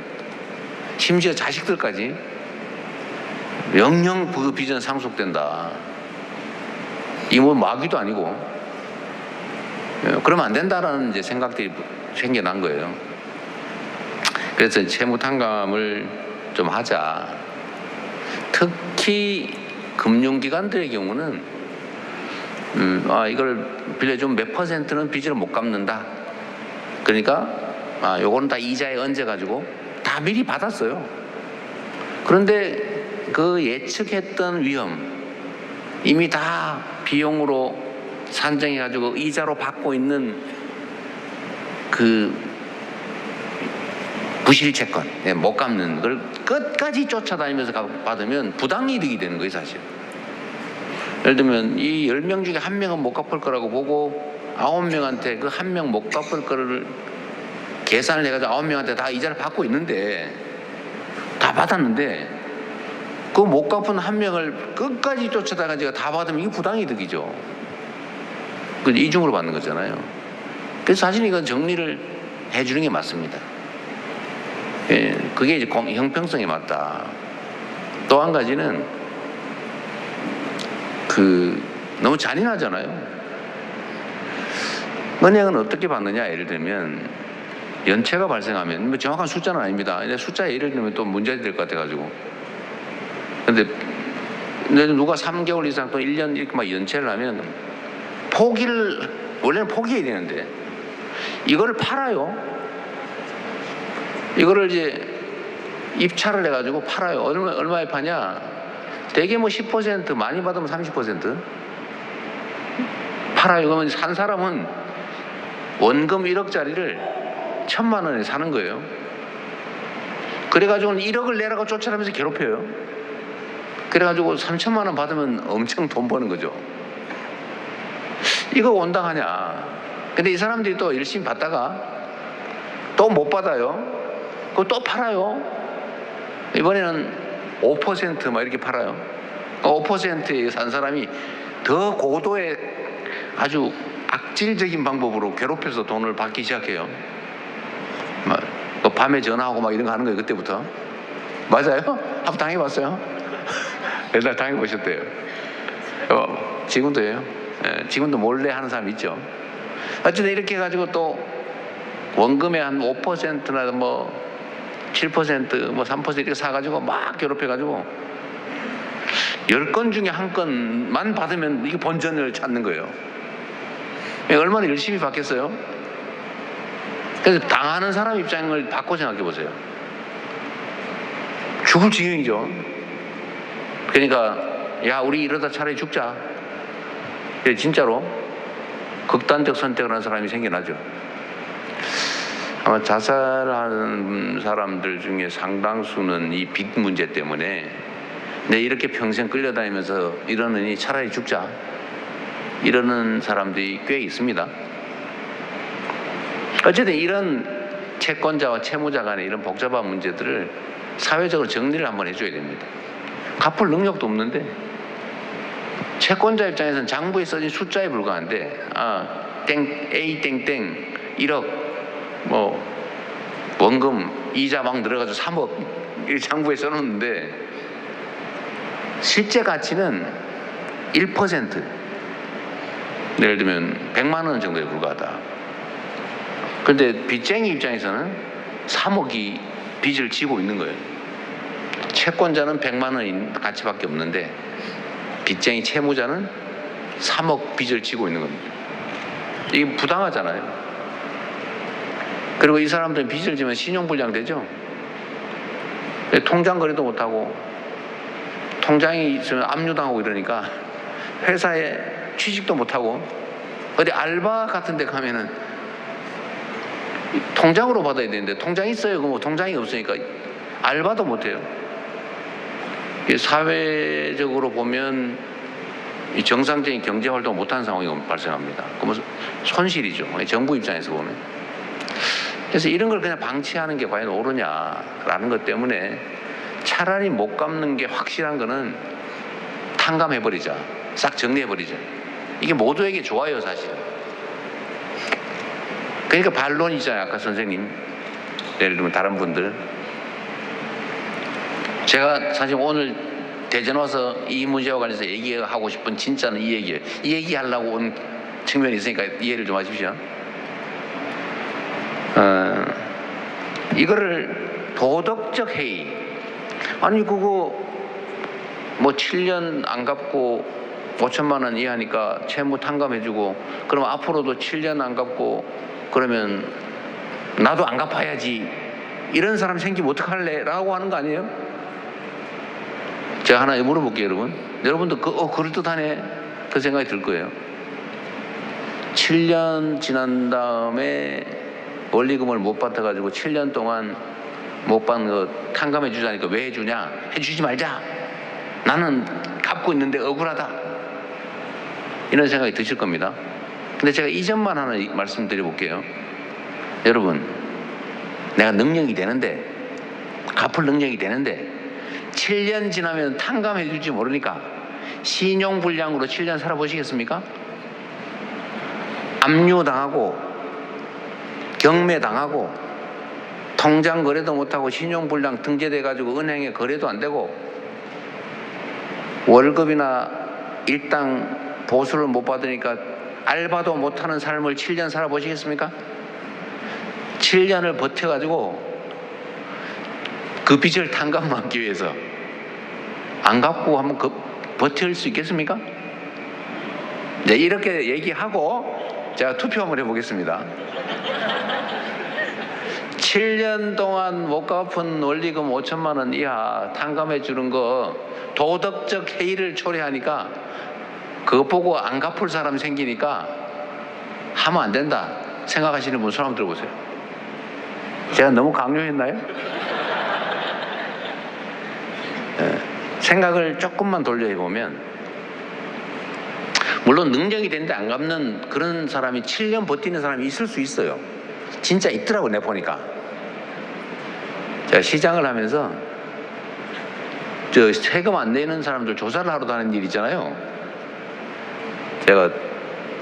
심지어 자식들까지 영영 그 빚은 상속된다. 이 뭐 마귀도 아니고 그러면 안 된다라는 이제 생각들이 생겨난 거예요. 그래서 채무 탕감을 좀 하자. 특히 금융기관들의 경우는 이걸 빌려주면 몇 퍼센트는 빚을 못 갚는다. 그러니까 요거는 다 이자에 얹어가지고 다 미리 받았어요. 그런데 그 예측했던 위험 이미 다 비용으로 산정해가지고 이자로 받고 있는 그 부실채권 못 갚는 걸 끝까지 쫓아다니면서 받으면 부당이득이 되는 거예요 사실. 예를 들면 이 10명 중에 1명은 못 갚을 거라고 보고 9명한테 그 1명 못 갚을 거를 계산을 해가지고 9명한테 다 이자를 받고 있는데 다 받았는데 그 못 갚은 1명을 끝까지 쫓아다가지고 다 받으면 이게 부당이득이죠. 그 이중으로 받는 거잖아요. 그래서 사실 이건 정리를 해주는 게 맞습니다. 예, 그게 이제 형평성에 맞다. 또 한 가지는 너무 잔인하잖아요. 은행은 어떻게 받느냐 예를 들면 연체가 발생하면 뭐 정확한 숫자는 아닙니다. 숫자 예를 들면 또 문제가 될 것 같아가지고. 근데 누가 3개월 이상 또 1년 이렇게 막 연체를 하면 원래는 포기해야 되는데 이거를 팔아요. 이거를 이제 입찰을 해가지고 팔아요. 얼마에 파냐? 대개 뭐 10% 많이 받으면 30% 팔아요. 그러면 산 사람은 원금 1억짜리를 1,000만 원에 사는 거예요. 그래가지고는 1억을 내라고 쫓아가면서 괴롭혀요. 그래가지고 3천만 원 받으면 엄청 돈 버는 거죠. 이거 온당하냐. 근데 이 사람들이 또 열심히 받다가 또 못 받아요. 그거 또 팔아요. 이번에는 5% 이렇게 팔아요. 5%에 산 사람이 더 고도의 아주 악질적인 방법으로 괴롭혀서 돈을 받기 시작해요. 밤에 전화하고 막 이런 거 하는 거예요. 그때부터. 맞아요? 한번 당해봤어요? 옛날 당해보셨대요. 지금도 해요. 지금도 몰래 하는 사람 있죠. 어쨌든 이렇게 해가지고 또 원금의 한 5%나 뭐 7% 뭐 3% 이렇게 사가지고 막 괴롭혀가지고 10건 중에 한 건만 받으면 이게 본전을 찾는 거예요. 얼마나 열심히 받겠어요? 그래서 당하는 사람 입장을 바꿔 생각해 보세요. 죽을 지경이죠. 그러니까 야 우리 이러다 차라리 죽자. 진짜로 극단적 선택을 하는 사람이 생겨나죠. 아마 자살하는 사람들 중에 상당수는 이 빚 문제 때문에 내 이렇게 평생 끌려다니면서 이러느니 차라리 죽자 이러는 사람들이 꽤 있습니다. 어쨌든 이런 채권자와 채무자 간의 이런 복잡한 문제들을 사회적으로 정리를 한번 해줘야 됩니다. 갚을 능력도 없는데 채권자 입장에서는 장부에 써진 숫자에 불과한데 A 땡땡 1억 뭐 원금 이자 막 들어가지고 3억 이 장부에 써놓는데 실제 가치는 1%. 예를 들면 100만 원 정도에 불과하다. 그런데 빚쟁이 입장에서는 3억이 빚을 지고 있는 거예요. 채권자는 100만 원 가치밖에 없는데 빚쟁이 채무자는 3억 빚을 지고 있는 겁니다. 이게 부당하잖아요. 그리고 이 사람들은 빚을 지면 신용불량 되죠. 통장 거래도 못하고 통장이 있으면 압류당하고 이러니까 회사에 취직도 못하고 어디 알바 같은 데 가면은 통장으로 받아야 되는데 통장이 있어요. 그럼 통장이 없으니까 알바도 못해요. 사회적으로 보면 이 정상적인 경제활동을 못하는 상황이 발생합니다. 그러면 손실이죠. 정부 입장에서 보면. 그래서 이런 걸 그냥 방치하는 게 과연 옳으냐라는 것 때문에 차라리 못 갚는 게 확실한 거는 탕감해버리자. 싹 정리해버리자. 이게 모두에게 좋아요, 사실은. 그러니까 반론이잖아요, 아까 선생님. 예를 들면 다른 분들. 제가 사실 오늘 대전 와서 이 문제와 관련해서 얘기하고 싶은 진짜는 이 얘기예요. 이 얘기하려고 온 측면이 있으니까 이해를 좀 하십시오. 이거를 도덕적 해이. 아니 그거 뭐 7년 안 갚고 5천만 원 이하니까 채무 탕감해주고 그럼 앞으로도 7년 안 갚고 그러면 나도 안 갚아야지 이런 사람 생기면 어떡할래? 라고 하는 거 아니에요? 제가 하나 물어볼게요, 여러분. 여러분도 그럴듯하네 그 생각이 들 거예요. 7년 지난 다음에 원리금을 못 받아가지고 7년 동안 못 받는 거 탕감해 주자니까 왜 해주냐? 해주지 말자. 나는 갚고 있는데 억울하다. 이런 생각이 드실 겁니다. 근데 제가 이 점만 하나 말씀드려 볼게요. 여러분, 내가 능력이 되는데 갚을 능력이 되는데 7년 지나면 탕감해 줄지 모르니까 신용불량으로 7년 살아보시겠습니까? 압류당하고 경매당하고 통장 거래도 못하고 신용불량 등재돼가지고 은행에 거래도 안 되고 월급이나 일당 보수를 못 받으니까 알바도 못하는 삶을 7년 살아보시겠습니까? 7년을 버텨가지고 그 빚을 탕감하기 위해서 안 갚고 한번 버틸 수 있겠습니까? 네, 이렇게 얘기하고 제가 투표 한번 해보겠습니다. 7년 동안 못 갚은 원리금 5천만 원 이하 탕감해 주는 거 도덕적 해이를 초래하니까 그거 보고 안 갚을 사람 생기니까 하면 안 된다 생각하시는 분 손 한번 들어보세요. 제가 너무 강요했나요? 네. 생각을 조금만 돌려 해보면, 물론 능력이 되는데 안 갚는 그런 사람이 7년 버티는 사람이 있을 수 있어요. 진짜 있더라고, 내가 보니까. 제가 시장을 하면서 저 세금 안 내는 사람들 조사를 하러 다니는 일 있잖아요. 제가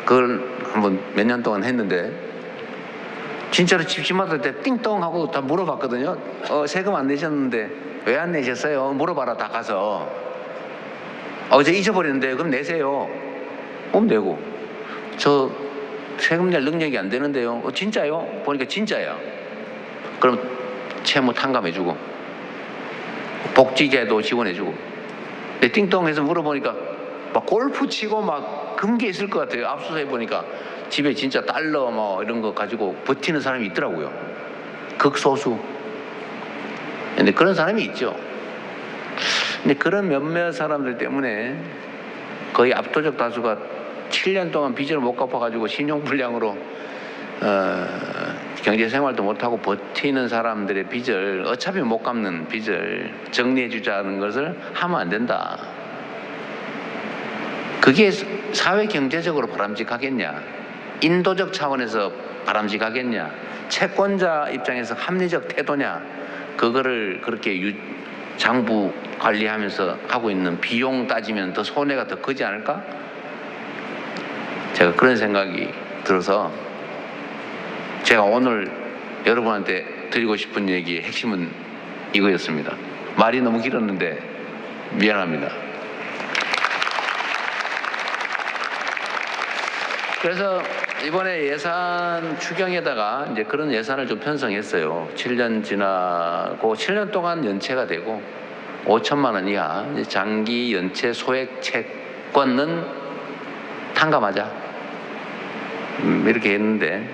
그걸 한번 몇 년 동안 했는데, 진짜로 집집마다 때 띵동 하고 다 물어봤거든요. 세금 안 내셨는데 왜 안 내셨어요? 물어봐라, 다 가서. 어제 잊어버렸는데 그럼 내세요. 그럼 내고. 저 세금 낼 능력이 안 되는데요. 진짜요? 보니까 진짜야. 그럼 채무 탕감해주고 복지제도 지원해주고. 근데 띵동해서 물어보니까 막 골프 치고 막 금괴 있을 것 같아요. 압수해 보니까 집에 진짜 달러 뭐 이런 거 가지고 버티는 사람이 있더라고요. 극소수. 근데 그런 사람이 있죠. 근데 그런 몇몇 사람들 때문에 거의 압도적 다수가 7년 동안 빚을 못 갚아가지고 신용불량으로 경제생활도 못하고 버티는 사람들의 빚을, 어차피 못 갚는 빚을 정리해주자는 것을 하면 안 된다. 그게 사회 경제적으로 바람직하겠냐? 인도적 차원에서 바람직하겠냐? 채권자 입장에서 합리적 태도냐? 그거를 그렇게 장부 관리하면서 하고 있는 비용 따지면 더 손해가 더 크지 않을까? 제가 그런 생각이 들어서 제가 오늘 여러분한테 드리고 싶은 얘기의 핵심은 이거였습니다. 말이 너무 길었는데 미안합니다. 그래서 이번에 예산 추경에다가 이제 그런 예산을 좀 편성했어요. 7년 지나고 7년 동안 연체가 되고 5천만 원 이하 장기 연체 소액 채권은 탕감하자. 이렇게 했는데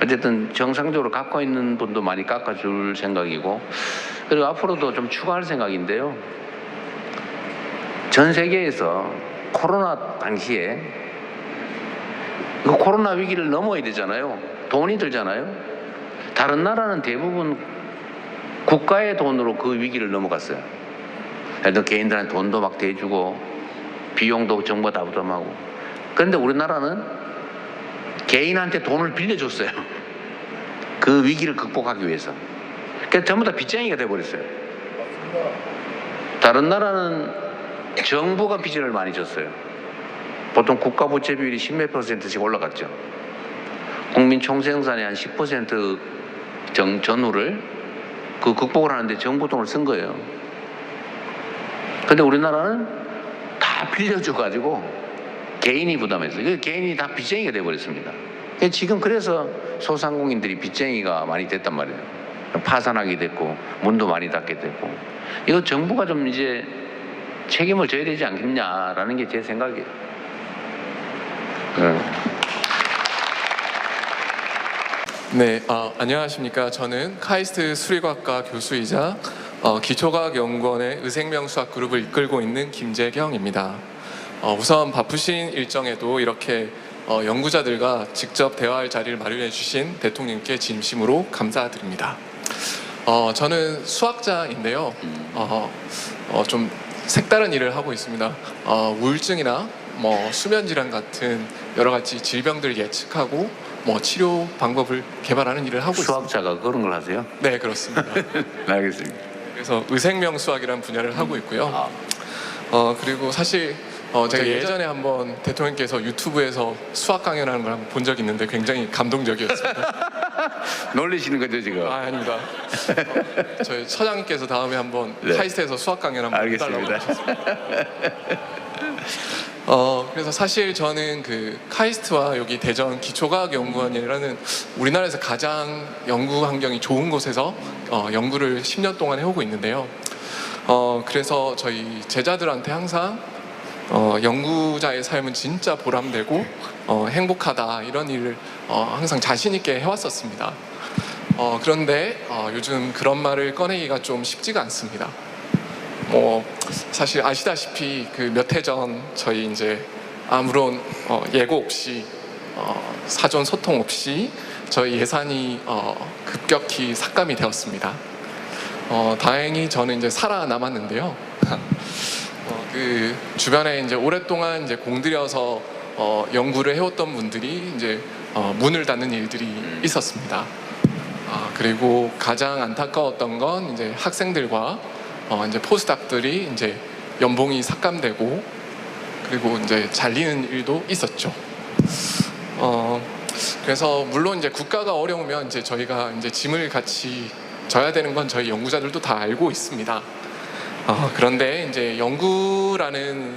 어쨌든 정상적으로 갖고 있는 분도 많이 깎아줄 생각이고, 그리고 앞으로도 좀 추가할 생각인데요. 전 세계에서 코로나 당시에 그 코로나 위기를 넘어야 되잖아요. 돈이 들잖아요. 다른 나라는 대부분 국가의 돈으로 그 위기를 넘어갔어요. 그래도 개인들한테 돈도 막 대주고 비용도 정부가 다 부담하고. 그런데 우리나라는 개인한테 돈을 빌려줬어요. 그 위기를 극복하기 위해서. 그러니까 전부 다 빚쟁이가 돼버렸어요. 다른 나라는 정부가 빚을 많이 줬어요. 보통 국가 부채 비율이 10몇 %씩 올라갔죠. 국민 총생산의 한 10% 전후를 그 극복을 하는데 정부 돈을 쓴 거예요. 근데 우리나라는 다 빌려줘가지고 개인이 부담해서, 개인이 다 빚쟁이가 돼버렸습니다. 지금 그래서 소상공인들이 빚쟁이가 많이 됐단 말이에요. 파산하게 됐고 문도 많이 닫게 됐고. 이거 정부가 좀 이제 책임을 져야 되지 않겠냐라는 게 제 생각이에요. 네, 안녕하십니까. 저는 카이스트 수리과학과 교수이자 기초과학연구원의 의생명수학 그룹을 이끌고 있는 김재경입니다. 우선 바쁘신 일정에도 이렇게 연구자들과 직접 대화할 자리를 마련해 주신 대통령께 진심으로 감사드립니다. 저는 수학자인데요. 좀 색다른 일을 하고 있습니다. 우울증이나 수면 질환 같은 여러 가지 질병들을 예측하고 치료 방법을 개발하는 일을 하고 있습니다. 수학자가 그런 걸 하세요? 네, 그렇습니다. 알겠습니다. 그래서 의생명수학이라는 분야를 하고 있고요. 그리고 사실 제가 예전에 한번 대통령께서 유튜브에서 수학 강연하는 걸 한번 본 적이 있는데 굉장히 감동적이었습니다. 놀리시는 거죠 지금? 아닙니다. 저희 처장님께서 다음에 한번 카이스트에서 수학 강연 한번 해달라고 하셨습니다. 그래서 사실 저는 그 카이스트와 여기 대전 기초과학연구원이라는 우리나라에서 가장 연구 환경이 좋은 곳에서 연구를 10년 동안 해오고 있는데요. 그래서 저희 제자들한테 항상 연구자의 삶은 진짜 보람되고 행복하다, 이런 일을 항상 자신 있게 해왔었습니다. 그런데 요즘 그런 말을 꺼내기가 좀 쉽지가 않습니다. 사실 아시다시피 그 몇 해 전 저희 이제 아무런 예고 없이 사전 소통 없이 저희 예산이 급격히 삭감이 되었습니다. 다행히 저는 이제 살아남았는데요. 그 주변에 이제 오랫동안 이제 공들여서 연구를 해왔던 분들이 이제 문을 닫는 일들이 있었습니다. 그리고 가장 안타까웠던 건 이제 학생들과 이제 포스닥들이 이제 연봉이 삭감되고 그리고 이제 잘리는 일도 있었죠. 그래서 물론 이제 국가가 어려우면 이제 저희가 이제 짐을 같이 져야 되는 건 저희 연구자들도 다 알고 있습니다. 그런데 이제 연구라는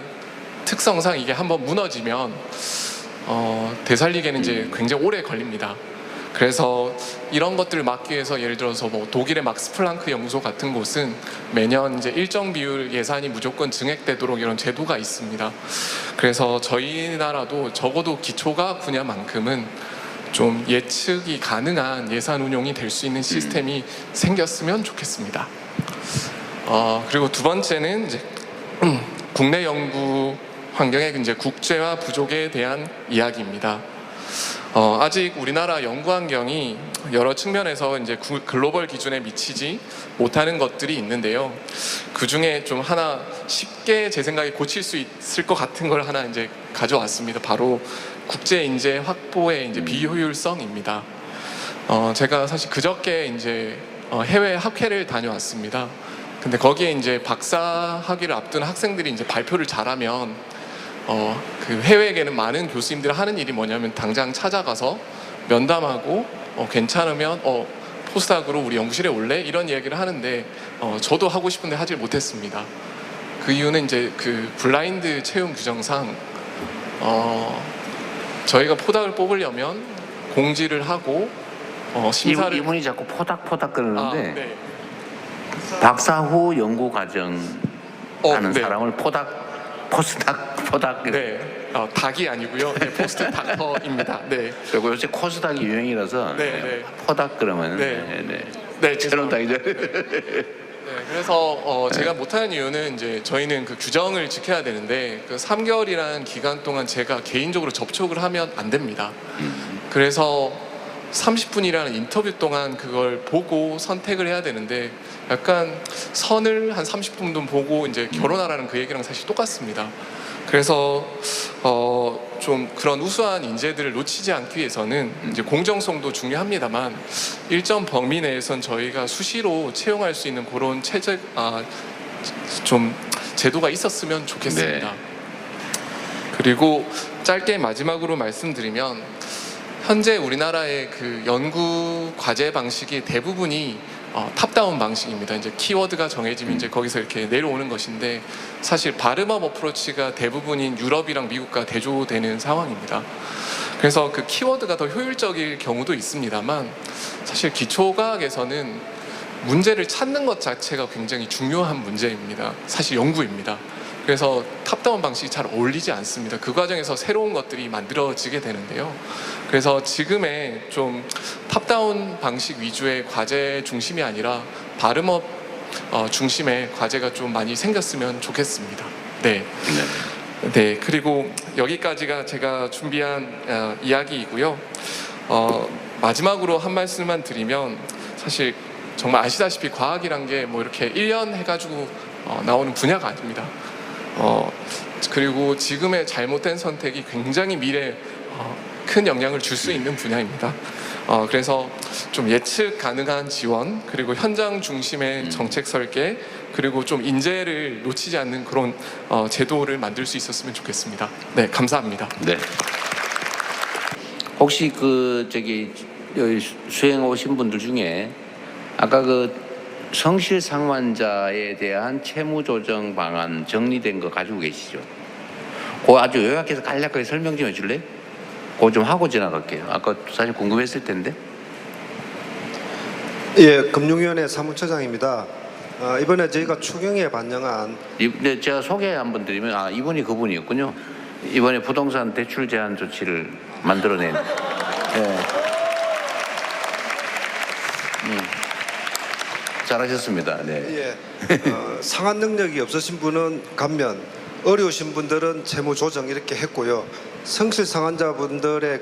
특성상 이게 한번 무너지면 되살리기에는 이제 굉장히 오래 걸립니다. 그래서 이런 것들을 막기 위해서 예를 들어서 뭐 독일의 막스 플랑크 연구소 같은 곳은 매년 이제 일정 비율 예산이 무조건 증액되도록 이런 제도가 있습니다. 그래서 저희 나라도 적어도 기초과학 분야만큼은 좀 예측이 가능한 예산 운용이 될 수 있는 시스템이 생겼으면 좋겠습니다. 그리고 두 번째는 이제 국내 연구 환경의 이제 국제화 부족에 대한 이야기입니다. 아직 우리나라 연구 환경이 여러 측면에서 이제 글로벌 기준에 미치지 못하는 것들이 있는데요. 그 중에 좀 하나 쉽게 제 생각에 고칠 수 있을 것 같은 걸 하나 이제 가져왔습니다. 바로 국제 인재 확보의 이제 비효율성입니다. 제가 사실 그저께 이제 해외 학회를 다녀왔습니다. 근데 거기에 이제 박사 학위를 앞둔 학생들이 이제 발표를 잘하면 그 해외에는 많은 교수님들이 하는 일이 뭐냐면 당장 찾아가서 면담하고 괜찮으면 포스닥으로 우리 연구실에 올래? 이런 얘기를 하는데 저도 하고 싶은데 하질 못했습니다. 그 이유는 이제 그 블라인드 채용 규정상 저희가 포닥을 뽑으려면 공지를 하고 심사를 이분이 자꾸 포닥 그러는데 네. 박사 후 연구 과정 하는 네. 사람을 포스닥 네, 닥이 아니고요. 네, 포스트 닥터입니다. 네. 그리고 요새 코스닥이 유행이라서 네. 포닥 그러면 네, 저런 당이죠. 네, 그래서 제가 못하는 이유는 이제 저희는 그 규정을 지켜야 되는데 그 3개월이라는 기간 동안 제가 개인적으로 접촉을 하면 안 됩니다. 그래서 30분이라는 인터뷰 동안 그걸 보고 선택을 해야 되는데 약간 선을 한 30분 보고 이제 결혼하라는 그 얘기랑 사실 똑같습니다. 그래서 좀 그런 우수한 인재들을 놓치지 않기 위해서는 이제 공정성도 중요합니다만 일정 범위 내에선 저희가 수시로 채용할 수 있는 그런 좀 제도가 있었으면 좋겠습니다. 네. 그리고 짧게 마지막으로 말씀드리면 현재 우리나라의 그 연구 과제 방식이 대부분이 탑다운 방식입니다. 이제 키워드가 정해지면 이제 거기서 이렇게 내려오는 것인데 사실 바름업 어프로치가 대부분인 유럽이랑 미국과 대조되는 상황입니다. 그래서 그 키워드가 더 효율적일 경우도 있습니다만 사실 기초과학에서는 문제를 찾는 것 자체가 굉장히 중요한 문제입니다. 사실 연구입니다. 그래서 탑다운 방식이 잘 어울리지 않습니다. 그 과정에서 새로운 것들이 만들어지게 되는데요. 그래서 지금의 좀 탑다운 방식 위주의 과제 중심이 아니라 바름업 중심의 과제가 좀 많이 생겼으면 좋겠습니다. 네. 네. 그리고 여기까지가 제가 준비한 이야기이고요. 마지막으로 한 말씀만 드리면 사실 정말 아시다시피 과학이란 게 뭐 이렇게 1년 해가지고 나오는 분야가 아닙니다. 그리고 지금의 잘못된 선택이 굉장히 미래에 큰 영향을 줄 수 있는 분야입니다. 그래서 좀 예측 가능한 지원 그리고 현장 중심의 정책 설계 그리고 좀 인재를 놓치지 않는 그런 제도를 만들 수 있었으면 좋겠습니다. 네, 감사합니다. 네. 혹시 여기 수행 오신 분들 중에 아까 그 성실 상환자에 대한 채무 조정 방안 정리된 거 가지고 계시죠? 그거 아주 요약해서 간략하게 설명 좀 해줄래? 그거 좀 하고 지나갈게요. 아까 사실 궁금했을 텐데. 예, 금융위원회 사무처장입니다. 이번에 저희가 추경에 반영한 네, 제가 소개 한번 드리면 이분이 그분이었군요. 이번에 부동산 대출 제한 조치를 만들어낸. 잘하셨습니다. 네. 예, 상환 능력이 없으신 분은 감면, 어려우신 분들은 채무 조정 이렇게 했고요. 성실 상환자분들의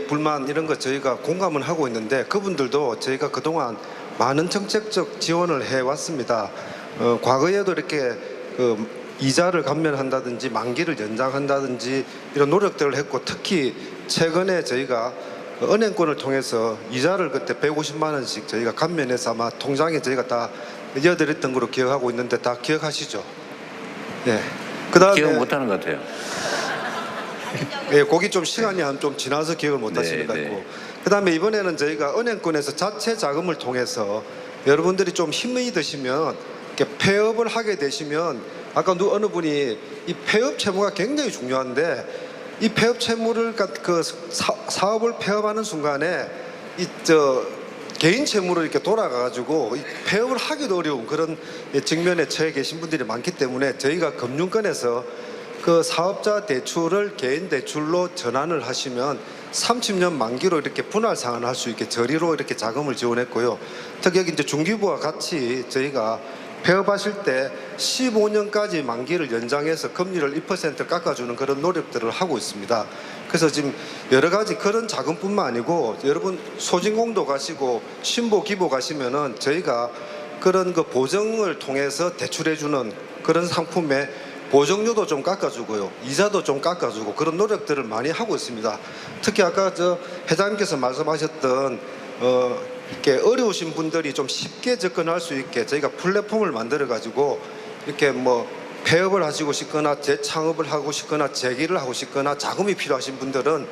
불만 이런 거 저희가 공감은 하고 있는데 그분들도 저희가 그동안 많은 정책적 지원을 해왔습니다. 과거에도 이렇게 이자를 감면한다든지 만기를 연장한다든지 이런 노력들을 했고, 특히 최근에 저희가 은행권을 통해서 이자를 그때 150만 원씩 저희가 감면해서 아마 통장에 저희가 다 이어드렸던 걸로 기억하고 있는데 다 기억하시죠? 예. 그다음에 기억 못하는 것 같아요. 예, 거기 좀 시간이 좀 지나서 기억을 못 하시는 것 같고. 그다음에 이번에는 저희가 은행권에서 자체 자금을 통해서 여러분들이 좀 힘이 드시면 이렇게 폐업을 하게 되시면, 아까 어느 분이 이 폐업 채무가 굉장히 중요한데, 이 폐업 채무를 그 사업을 폐업하는 순간에 개인 채무로 이렇게 돌아가가지고 폐업을 하기도 어려운 그런 직면에 처해 계신 분들이 많기 때문에, 저희가 금융권에서 그 사업자 대출을 개인 대출로 전환을 하시면 30년 만기로 이렇게 분할 상환할 수 있게 저리로 이렇게 자금을 지원했고요. 특히 여기 이제 중기부와 같이 저희가 폐업하실 때 15년까지 만기를 연장해서 금리를 1% 깎아주는 그런 노력들을 하고 있습니다. 그래서 지금 여러 가지 그런 자금뿐만 아니고, 여러분 소진공도 가시고 신보 기보 가시면은 저희가 그런 그 보증을 통해서 대출해주는 그런 상품에 보증료도 좀 깎아주고요, 이자도 좀 깎아주고 그런 노력들을 많이 하고 있습니다. 특히 아까 회장님께서 말씀하셨던 이렇게 어려우신 분들이 좀 쉽게 접근할 수 있게 저희가 플랫폼을 만들어 가지고 이렇게 뭐 폐업을 하시고 싶거나 재창업을 하고 싶거나 재기를 하고 싶거나 자금이 필요하신 분들은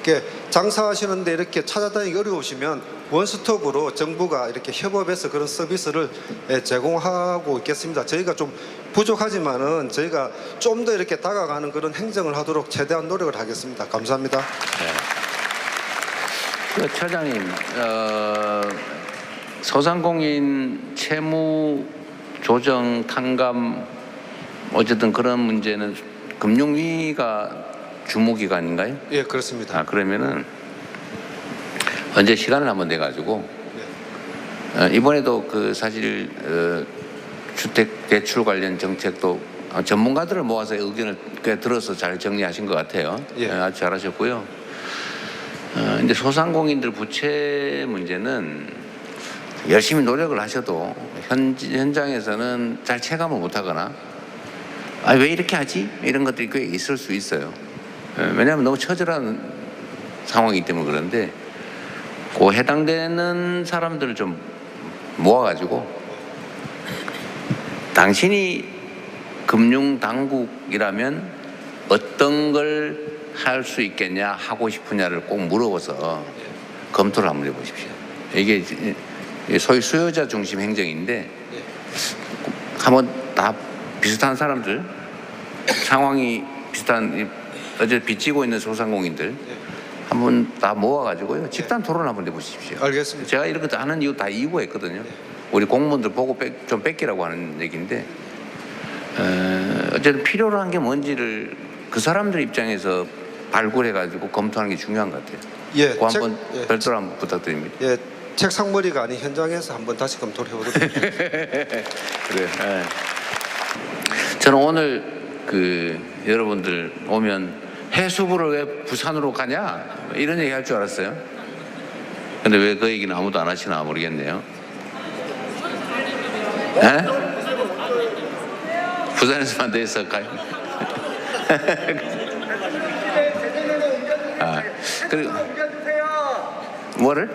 이렇게 장사하시는데 이렇게 찾아다니기 어려우시면 원스톱으로 정부가 이렇게 협업해서 그런 서비스를 제공하고 있겠습니다. 저희가 좀 부족하지만은 저희가 좀 더 이렇게 다가가는 그런 행정을 하도록 최대한 노력을 하겠습니다. 감사합니다. 그 처장님, 소상공인 채무 조정 탕감 어쨌든 그런 문제는 금융위가 주무기관인가요? 예, 그렇습니다. 그러면은 언제 시간을 한번 내 가지고 이번에도 그 사실 주택 대출 관련 정책도 전문가들을 모아서 의견을 꽤 들어서 잘 정리하신 것 같아요. 아주 잘하셨고요. 이제 소상공인들 부채 문제는 열심히 노력을 하셔도 현장에서는 잘 체감을 못하거나 왜 이렇게 하지? 이런 것들이 꽤 있을 수 있어요. 왜냐하면 너무 처절한 상황이기 때문에 그런데 그 해당되는 사람들을 좀 모아가지고 당신이 금융당국이라면 어떤 걸 할 수 있겠냐, 하고 싶으냐를 꼭 물어봐서 검토를 한번 해보십시오. 이게 소위 수요자 중심 행정인데 한번 다 비슷한 사람들, 상황이 비슷한 어제 빚지고 있는 소상공인들 한번 다 모아가지고요, 집단 토론 한번 해보십시오. 알겠습니다. 제가 이런 것도 하는 이유 다 이유가 있거든요. 우리 공무원들 보고 좀 뺏기라고 하는 얘기인데 어쨌든 필요로 한 게 뭔지를 그 사람들 입장에서 발굴해가지고 검토하는 게 중요한 것 같아요. 예, 그 한번 별도로 한번 부탁드립니다. 예, 책상머리가 아닌 현장에서 한번 다시 검토를 해보도록 하겠습니다. 그래요. 저는 오늘 그 여러분들 오면 해수부를 왜 부산으로 가냐 이런 얘기 할 줄 알았어요. 근데 왜 그 얘기는 아무도 안 하시나 모르겠네요. 부산에서만 돼서 가요. 그리고 뭐를?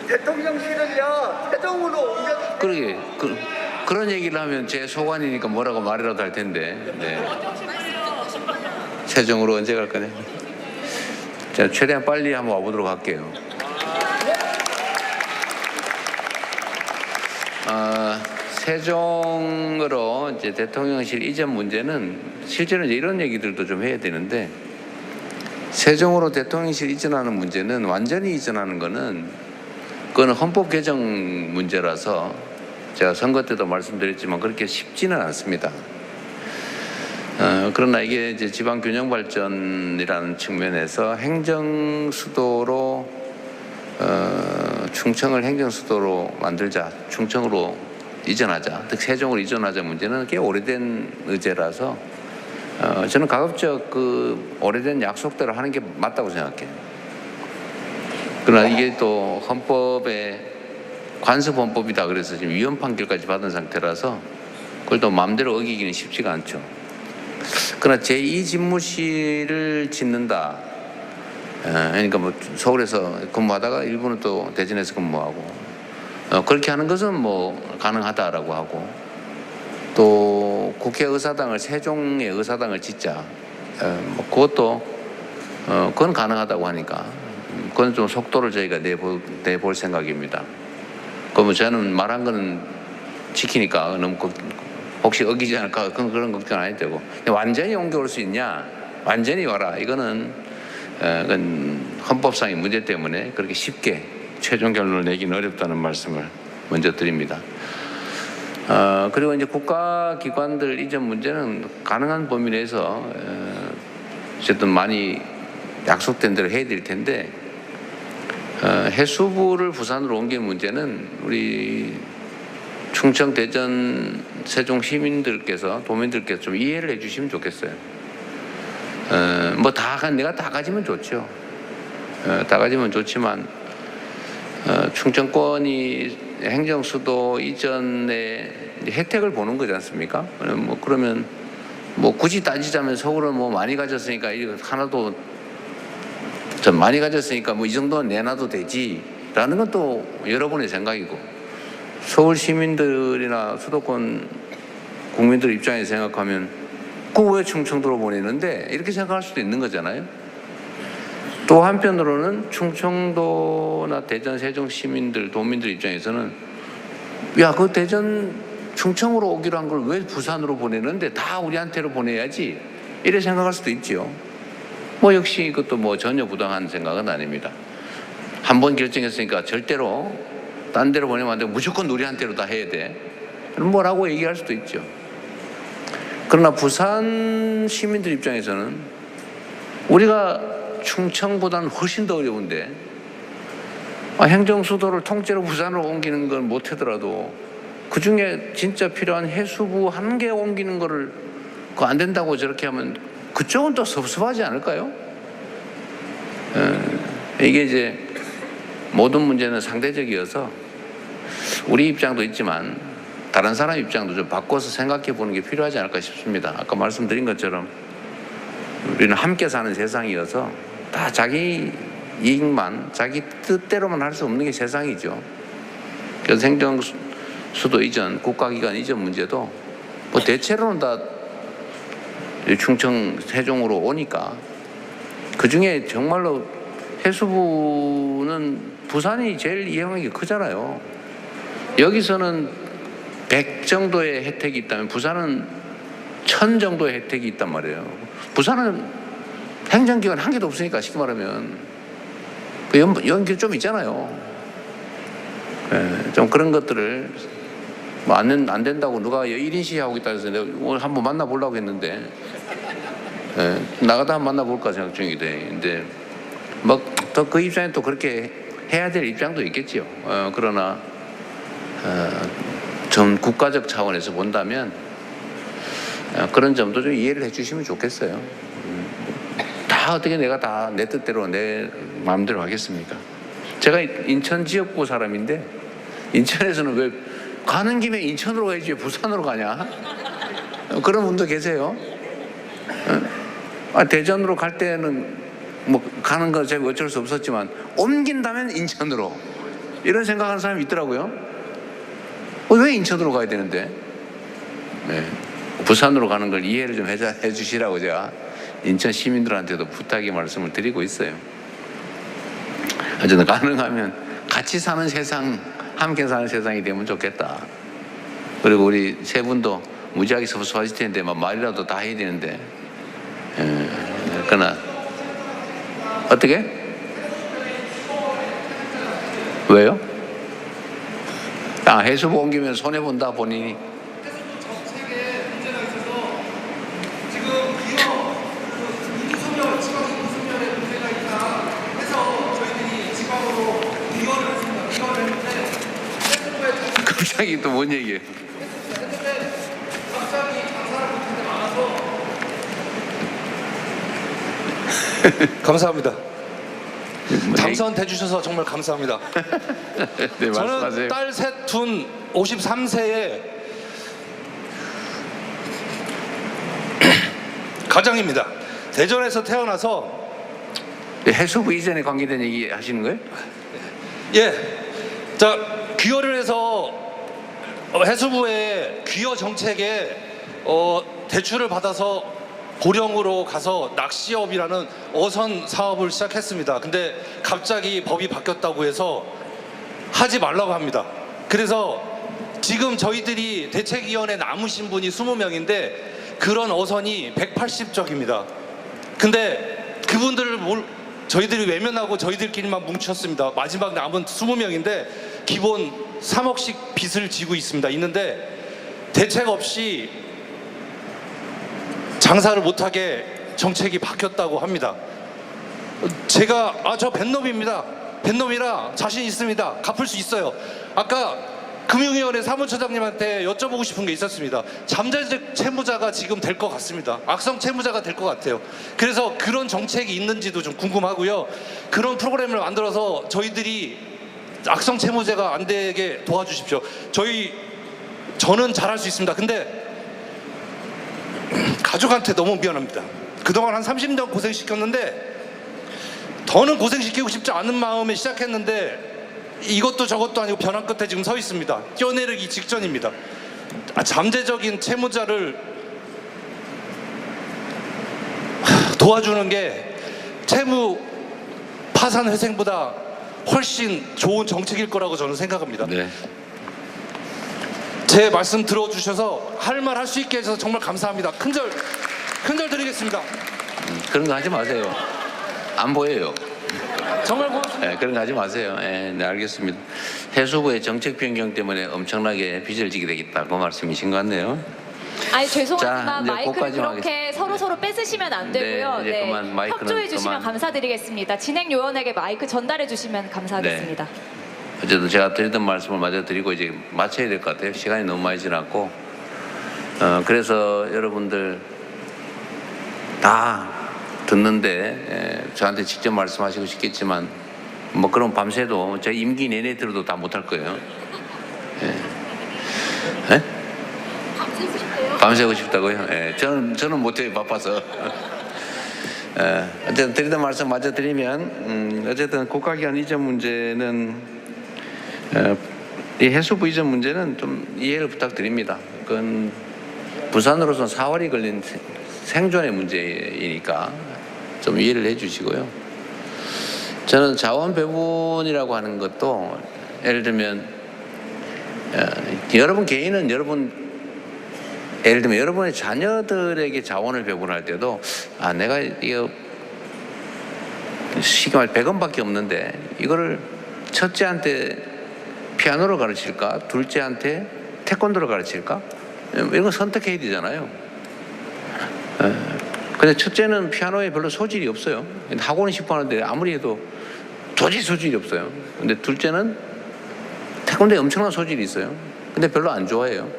대통령실은요 세종으로 옮겨. 그러게 그런 얘기를 하면 제 소관이니까 뭐라고 말이라도 할 텐데. 세종으로 언제 갈 거냐? 자, 최대한 빨리 한번 와보도록 할게요. 세종으로 이제 대통령실 이전 문제는 실제로 이런 얘기들도 좀 해야 되는데, 세종으로 대통령실 이전하는 문제는 완전히 이전하는 거는 그거는 헌법 개정 문제라서 제가 선거 때도 말씀드렸지만 그렇게 쉽지는 않습니다. 그러나 이게 이제 지방 균형 발전이라는 측면에서 행정 수도로 충청을 행정 수도로 만들자, 충청으로 이전하자, 즉 세종으로 이전하자 문제는 꽤 오래된 의제라서 저는 가급적 그 오래된 약속대로 하는 게 맞다고 생각해요. 그러나 이게 또 헌법에 관습헌법이다 그래서 지금 위헌 판결까지 받은 상태라서 그걸 또 마음대로 어기기는 쉽지가 않죠. 그러나 제2 집무실을 짓는다. 그러니까 뭐 서울에서 근무하다가 일부는 또 대전에서 근무하고 그렇게 하는 것은 뭐 가능하다라고 하고 또 국회의사당을 세종의 의사당을 짓자. 뭐 그것도 그건 가능하다고 하니까 그건 좀 속도를 저희가 내볼 생각입니다. 그러면 저는 말한 거는 지키니까 너무 혹시 어기지 않을까 그런 걱정 안 해도 되고 완전히 옮겨올 수 있냐? 완전히 와라. 이거는 그건 헌법상의 문제 때문에 그렇게 쉽게 최종 결론을 내기는 어렵다는 말씀을 먼저 드립니다. 그리고 이제 국가기관들 이전 문제는 가능한 범위 내에서 어쨌든 많이 약속된 대로 해야 될 텐데 해수부를 부산으로 옮기는 문제는 우리 충청, 대전, 세종 시민들께서 도민들께서 좀 이해를 해주시면 좋겠어요. 뭐 내가 다 가지면 좋죠. 다 가지면 좋지만 충청권이 행정수도 이전에 혜택을 보는 거지 않습니까? 뭐 그러면 뭐 굳이 따지자면 서울은 뭐 많이 가졌으니까 하나도 좀 많이 가졌으니까 뭐 이 정도는 내놔도 되지라는 건 또 여러분의 생각이고 서울 시민들이나 수도권 국민들 입장에서 생각하면 그거 왜 충청도로 보내는데 이렇게 생각할 수도 있는 거잖아요. 또 한편으로는 충청도나 대전, 세종 시민들, 도민들 입장에서는 야, 그 대전 충청으로 오기로 한 걸 왜 부산으로 보내는데 다 우리한테로 보내야지 이래 생각할 수도 있죠. 뭐 역시 이것도 뭐 전혀 부당한 생각은 아닙니다. 한 번 결정했으니까 절대로 딴 데로 보내면 안 되고 무조건 우리한테로 다 해야 돼. 뭐라고 얘기할 수도 있죠. 그러나 부산 시민들 입장에서는 우리가 충청보다는 훨씬 더 어려운데 행정수도를 통째로 부산으로 옮기는 건 못하더라도 그중에 진짜 필요한 해수부 한 개 옮기는 거를 그거 안 된다고 저렇게 하면 그쪽은 또 섭섭하지 않을까요? 이게 이제 모든 문제는 상대적이어서 우리 입장도 있지만 다른 사람 입장도 좀 바꿔서 생각해 보는 게 필요하지 않을까 싶습니다. 아까 말씀드린 것처럼 우리는 함께 사는 세상이어서 다 자기 이익만 자기 뜻대로만 할 수 없는 게 세상이죠. 그래서 행정수도 이전 국가기관 이전 문제도 뭐 대체로는 다 충청 세종으로 오니까 그중에 정말로 해수부는 부산이 제일 이용하기 크잖아요. 여기서는 100 정도의 혜택이 있다면 부산은 1000 정도의 혜택이 있단 말이에요. 부산은 행정기관 한 개도 없으니까 쉽게 말하면 그 연결 좀 있잖아요. 좀 그런 것들을 뭐 안 된다고 누가 1인 시위하고 있다 해서 내가 오늘 한번 만나보려고 했는데 나가다 한번 만나볼까 생각 중이기도 해. 근데 뭐 더 그 입장에 또 그렇게 해야 될 입장도 있겠지요. 그러나 좀 국가적 차원에서 본다면 그런 점도 좀 이해를 해주시면 좋겠어요. 다 어떻게 내가 다 내 뜻대로 내 마음대로 하겠습니까? 제가 인천 지역구 사람인데 인천에서는 왜 가는 김에 인천으로 가야지 왜 부산으로 가냐? 그런 분도 계세요. 대전으로 갈 때는 뭐 가는 거 제가 어쩔 수 없었지만 옮긴다면 인천으로 이런 생각하는 사람이 있더라고요. 왜 인천으로 가야 되는데? 부산으로 가는 걸 이해를 좀 해주시라고 제가 인천 시민들한테도 부탁의 말씀을 드리고 있어요. 어쨌든 가능하면 같이 사는 세상, 함께 사는 세상이 되면 좋겠다. 그리고 우리 세 분도 무지하게 섭섭하실 텐데 말이라도 다 해야 되는데 그러나 어떻게? 왜요? 해수부 옮기면 손해본다 본인이. 갑자기 또 뭔 얘기예요? 감사합니다. 당선돼 주셔서 정말 감사합니다. 네, 저는 말씀하세요. 딸 셋 둔 53세에 가장입니다. 대전에서 태어나서 해수부 이전에 관계된 얘기 하시는 거예요? 예, 자 귀여를 해서 해수부의 귀여 정책에 대출을 받아서 보령으로 가서 낚시업이라는 어선 사업을 시작했습니다. 근데 갑자기 법이 바뀌었다고 해서 하지 말라고 합니다. 그래서 지금 저희들이 대책위원회 남으신 분이 20명인데 그런 어선이 180척입니다. 근데 그분들을 저희들이 외면하고 저희들끼리만 뭉쳤습니다. 마지막 남은 20명인데 기본 3억씩 빚을 지고 있는데 대책 없이 장사를 못하게 정책이 바뀌었다고 합니다. 제가 저 뱃놈입니다. 뱃놈이라 자신 있습니다. 갚을 수 있어요. 아까 금융위원회 사무처장님한테 여쭤보고 싶은 게 있었습니다. 잠재적 채무자가 지금 될 것 같습니다. 악성 채무자가 될 것 같아요. 그래서 그런 정책이 있는지도 좀 궁금하고요. 그런 프로그램을 만들어서 저희들이 악성 채무자가 안 되게 도와주십시오. 저는 잘할 수 있습니다. 근데 가족한테 너무 미안합니다. 그동안 한 30년 고생시켰는데 더는 고생시키고 싶지 않은 마음에 시작했는데 이것도 저것도 아니고 벼랑 끝에 지금 서 있습니다. 뛰어내리기 직전입니다. 잠재적인 채무자를 도와주는 게 채무 파산 회생보다 훨씬 좋은 정책일 거라고 저는 생각합니다. 네. 제 말씀 들어주셔서 할 말 할 수 있게 해주셔서 정말 감사합니다. 큰절 드리겠습니다. 그런 거 하지 마세요. 안 보여요. 정말 고맙습니다. 네, 그런 거 하지 마세요. 네, 알겠습니다. 해수부의 정책 변경 때문에 엄청나게 빚을 지게 되겠다. 그 말씀이신 것 같네요. 아니 죄송하지만 자, 이제 마이크를 거기까지만 그렇게 서로 뺏으시면 안 되고요. 네, 이제 그만, 마이크는 협조해 주시면 그만. 감사드리겠습니다. 진행 요원에게 마이크 전달해 주시면 감사하겠습니다. 어쨌든 제가 드리던 말씀을 마저 드리고 이제 마쳐야 될 것 같아요. 시간이 너무 많이 지났고 그래서 여러분들 다 듣는데 저한테 직접 말씀하시고 싶겠지만 뭐 그럼 밤새도 제 임기 내내 들어도 다 못할 거예요. 밤새고 싶다고요? 저는 못해요. 바빠서. 어쨌든 드리던 말씀 마저 드리면 어쨌든 국가기관 이전 문제는 이 해수부 이전 문제는 좀 이해를 부탁드립니다. 그건 부산으로서는 4월이 걸린 생존의 문제이니까 좀 이해를 해주시고요. 저는 자원 배분이라고 하는 것도 예를 들면 여러분 개인은 예를 들면 여러분의 자녀들에게 자원을 배분할 때도 내가 이거 쉽게 말 100원밖에 없는데 이거를 첫째한테 피아노를 가르칠까? 둘째한테 태권도를 가르칠까? 이런 거 선택해야 되잖아요. 근데 첫째는 피아노에 별로 소질이 없어요. 학원은 싶어 하는데 아무리 해도 도저히 소질이 없어요. 근데 둘째는 태권도에 엄청난 소질이 있어요. 근데 별로 안 좋아해요.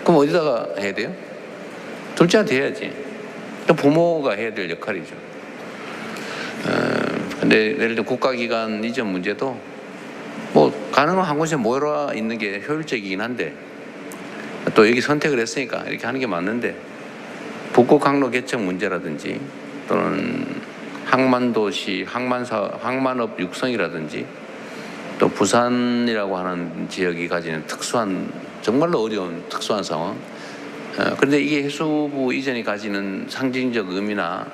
그럼 어디다가 해야 돼요? 둘째한테 해야지. 부모가 해야 될 역할이죠. 근데 예를 들어 국가기관 이전 문제도 뭐 가능한 한 곳에 모여 있는 게 효율적이긴 한데 또 여기 선택을 했으니까 이렇게 하는 게 맞는데 북곡 항로 개척 문제라든지 또는 항만도시, 항만업 육성이라든지 또 부산이라고 하는 지역이 가지는 특수한 정말로 어려운 특수한 상황. 그런데 이게 해수부 이전이 가지는 상징적 의미나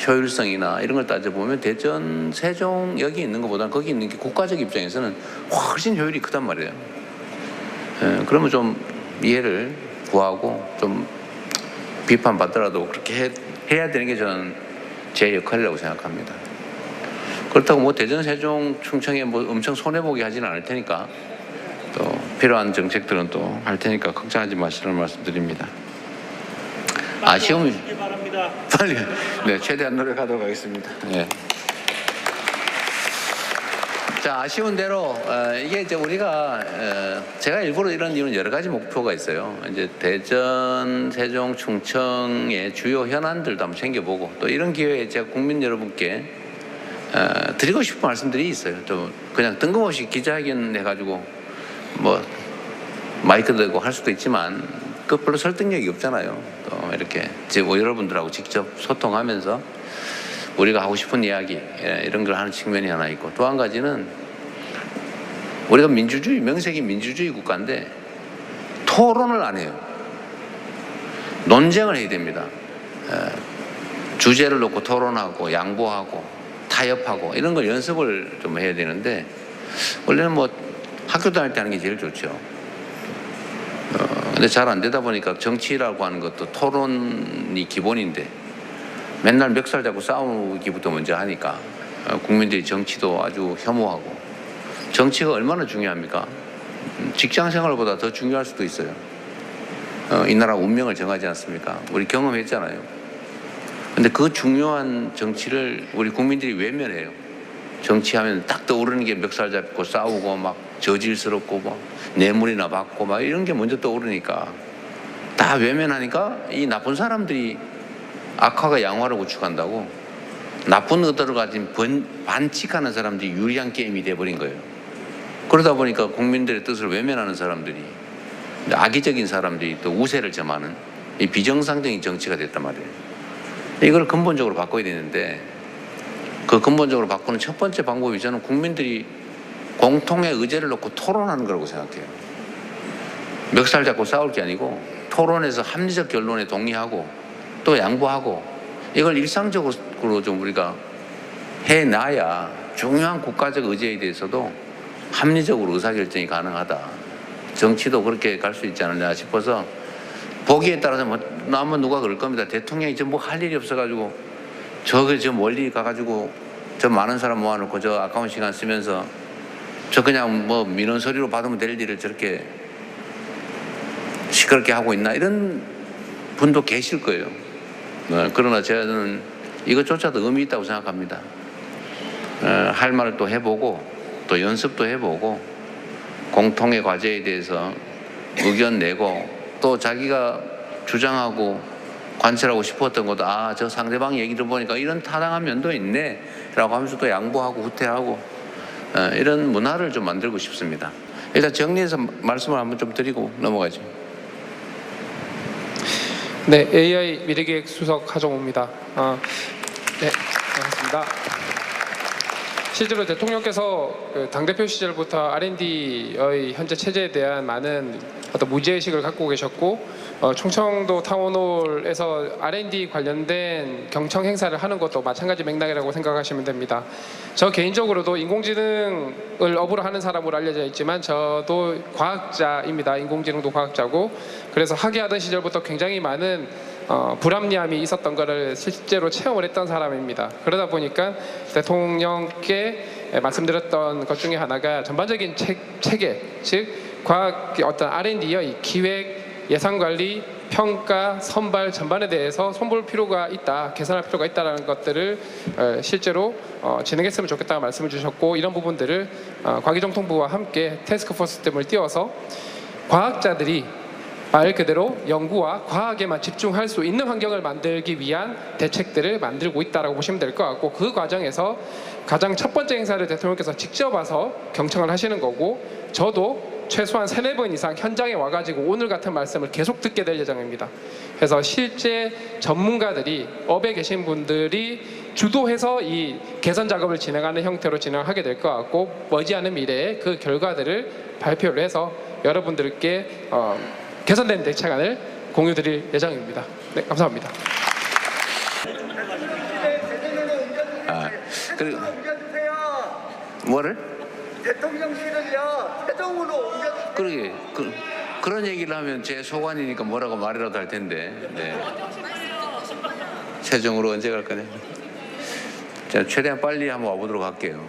효율성이나 이런 걸 따져보면 대전, 세종 여기 있는 것보다는 거기 있는 게 국가적 입장에서는 훨씬 효율이 크단 말이에요. 그러면 좀 이해를 구하고 좀 비판받더라도 그렇게 해야 되는 게 저는 제 역할이라고 생각합니다. 그렇다고 뭐 대전, 세종, 충청에 뭐 엄청 손해보게 하지는 않을 테니까 또 필요한 정책들은 또 할 테니까 걱정하지 마시라는 말씀드립니다. 아쉬움이 빨리 최대한 노력하도록 하겠습니다. 자, 아쉬운 대로 이게 이제 우리가 제가 일부러 이런 이유는 여러 가지 목표가 있어요. 이제 대전, 세종, 충청의 주요 현안들도 한번 챙겨보고 또 이런 기회에 제가 국민 여러분께 드리고 싶은 말씀들이 있어요. 또 그냥 뜬금없이 기자회견 해가지고 뭐 마이크 들고 할 수도 있지만 그 별로 설득력이 없잖아요. 또 이렇게 여러분들하고 직접 소통하면서 우리가 하고 싶은 이야기 이런 걸 하는 측면이 하나 있고, 또 한 가지는 우리가 민주주의, 명색이 민주주의 국가인데 토론을 안 해요. 논쟁을 해야 됩니다. 주제를 놓고 토론하고 양보하고 타협하고 이런 걸 연습을 좀 해야 되는데, 원래는 뭐 학교 다닐 때 하는 게 제일 좋죠. 근데 잘 안 되다 보니까 정치라고 하는 것도 토론이 기본인데 맨날 멱살 잡고 싸우기부터 먼저 하니까 국민들이 정치도 아주 혐오하고, 정치가 얼마나 중요합니까? 직장 생활보다 더 중요할 수도 있어요. 이 나라 운명을 정하지 않습니까? 우리 경험했잖아요. 근데 그 중요한 정치를 우리 국민들이 외면해요. 정치하면 딱 떠오르는 게 멱살 잡고 싸우고 막 저질스럽고 막 뇌물이나 받고 막 이런 게 먼저 떠오르니까 다 외면하니까 이 나쁜 사람들이 악화가 양화를 구축한다고 나쁜 의도를 가진 반칙하는 사람들이 유리한 게임이 돼버린 거예요. 그러다 보니까 국민들의 뜻을 외면하는 사람들이, 악의적인 사람들이 또 우세를 점하는 이 비정상적인 정치가 됐단 말이에요. 이걸 근본적으로 바꿔야 되는데, 그 근본적으로 바꾸는 첫 번째 방법이 저는 국민들이 공통의 의제를 놓고 토론하는 거라고 생각해요. 멱살 잡고 싸울 게 아니고 토론해서 합리적 결론에 동의하고 또 양보하고, 이걸 일상적으로 좀 우리가 해놔야 중요한 국가적 의제에 대해서도 합리적으로 의사결정이 가능하다. 정치도 그렇게 갈 수 있지 않느냐 싶어서, 보기에 따라서 아마 누가 그럴 겁니다. 대통령이 뭐 할 일이 없어가지고 저 멀리 가가지고 저 많은 사람 모아놓고 저 아까운 시간 쓰면서 저 그냥 뭐 민원 서류로 받으면 될 일을 저렇게 시끄럽게 하고 있나, 이런 분도 계실 거예요. 그러나 저는 이것조차도 의미 있다고 생각합니다. 할 말을 또 해보고 또 연습도 해보고 공통의 과제에 대해서 의견 내고, 또 자기가 주장하고 관철하고 싶었던 것도 저 상대방 얘기를 보니까 이런 타당한 면도 있네 라고 하면서 또 양보하고 후퇴하고 이런 문화를 좀 만들고 싶습니다. 일단 정리해서 말씀을 한번 좀 드리고 넘어가죠. 네, AI 미래기획 수석 하정우입니다. 네, 반갑습니다. 실제로 대통령께서 당대표 시절부터 R&D의 현재 체제에 대한 많은 어떤 문제의식을 갖고 계셨고, 충청도 타운홀에서 R&D 관련된 경청 행사를 하는 것도 마찬가지 맥락이라고 생각하시면 됩니다. 저 개인적으로도 인공지능을 업으로 하는 사람으로 알려져 있지만 저도 과학자입니다. 인공지능도 과학자고, 그래서 학예하던 시절부터 굉장히 많은 불합리함이 있었던 것을 실제로 체험을 했던 사람입니다. 그러다 보니까 대통령께 말씀드렸던 것 중에 하나가 전반적인 체계, 즉 과학 어떤 R&D의 기획, 예산관리, 평가, 선발 전반에 대해서 손볼 필요가 있다, 개선할 필요가 있다는 것들을 실제로 진행했으면 좋겠다고 말씀을 주셨고, 이런 부분들을 과기정통부와 함께 태스크포스 등을 띄워서 과학자들이 말 그대로 연구와 과학에만 집중할 수 있는 환경을 만들기 위한 대책들을 만들고 있다고 보시면 될 것 같고, 그 과정에서 가장 첫 번째 행사를 대통령께서 직접 와서 경청을 하시는 거고, 저도 최소한 3-4번 이상 현장에 와가지고 오늘 같은 말씀을 계속 듣게 될 예정입니다. 그래서 실제 전문가들이, 업에 계신 분들이 주도해서 이 개선 작업을 진행하는 형태로 진행하게 될 것 같고, 머지않은 미래에 그 결과들을 발표를 해서 여러분들께 개선된 대책안을 공유드릴 예정입니다. 네, 감사합니다. 그리고 뭐를? 대통령실을요 최종으로 옮겨주세요. 그러게 그런 얘기를 하면 제 소관이니까 뭐라고 말이라도 할 텐데. 네. 최종으로 언제 갈 거냐? 자, 최대한 빨리 한번 와보도록 할게요.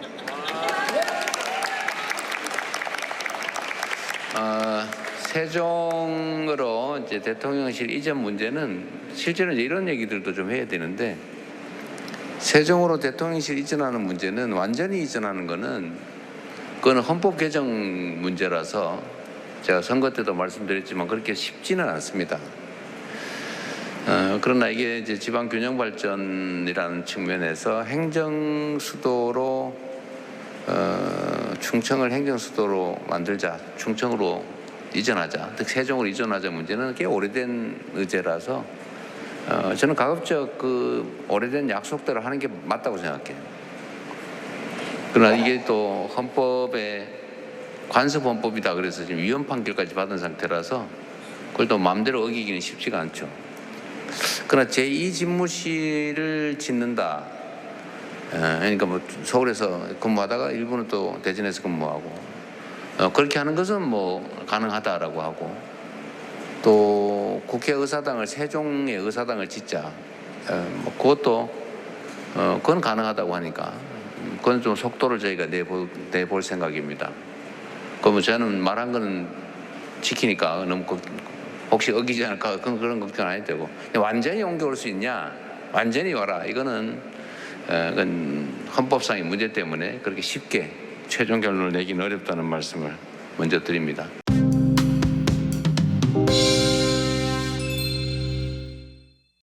세종으로 이제 대통령실 이전 문제는 실제로 이제 이런 얘기들도 좀 해야 되는데, 세종으로 대통령실 이전하는 문제는, 완전히 이전하는 거는 그거는 헌법 개정 문제라서 제가 선거 때도 말씀드렸지만 그렇게 쉽지는 않습니다. 그러나 이게 이제 지방 균형 발전이라는 측면에서 행정 수도로 충청을 행정 수도로 만들자, 충청으로 이전하자, 즉 세종으로 이전하자 문제는 꽤 오래된 의제라서 저는 가급적 그 오래된 약속대로 하는 게 맞다고 생각해요. 그러나 이게 또 헌법에 관습 헌법이다 그래서 지금 위헌 판결까지 받은 상태라서 그걸 또 마음대로 어기기는 쉽지가 않죠. 그러나 제2집무실을 짓는다. 그러니까 뭐 서울에서 근무하다가 일부는 또 대전에서 근무하고 그렇게 하는 것은 뭐 가능하다라고 하고 또 국회의사당을 세종의 의사당을 짓자. 뭐 그것도 그건 가능하다고 하니까 그건 좀 속도를 저희가 내볼 생각입니다. 그러면 저는 말한 거는 지키니까 너무 혹시 어기지 않을까 그런 걱정 안 해도 되고 완전히 옮겨올 수 있냐? 완전히 와라. 이거는 그건 헌법상의 문제 때문에 그렇게 쉽게 최종 결론을 내기는 어렵다는 말씀을 먼저 드립니다.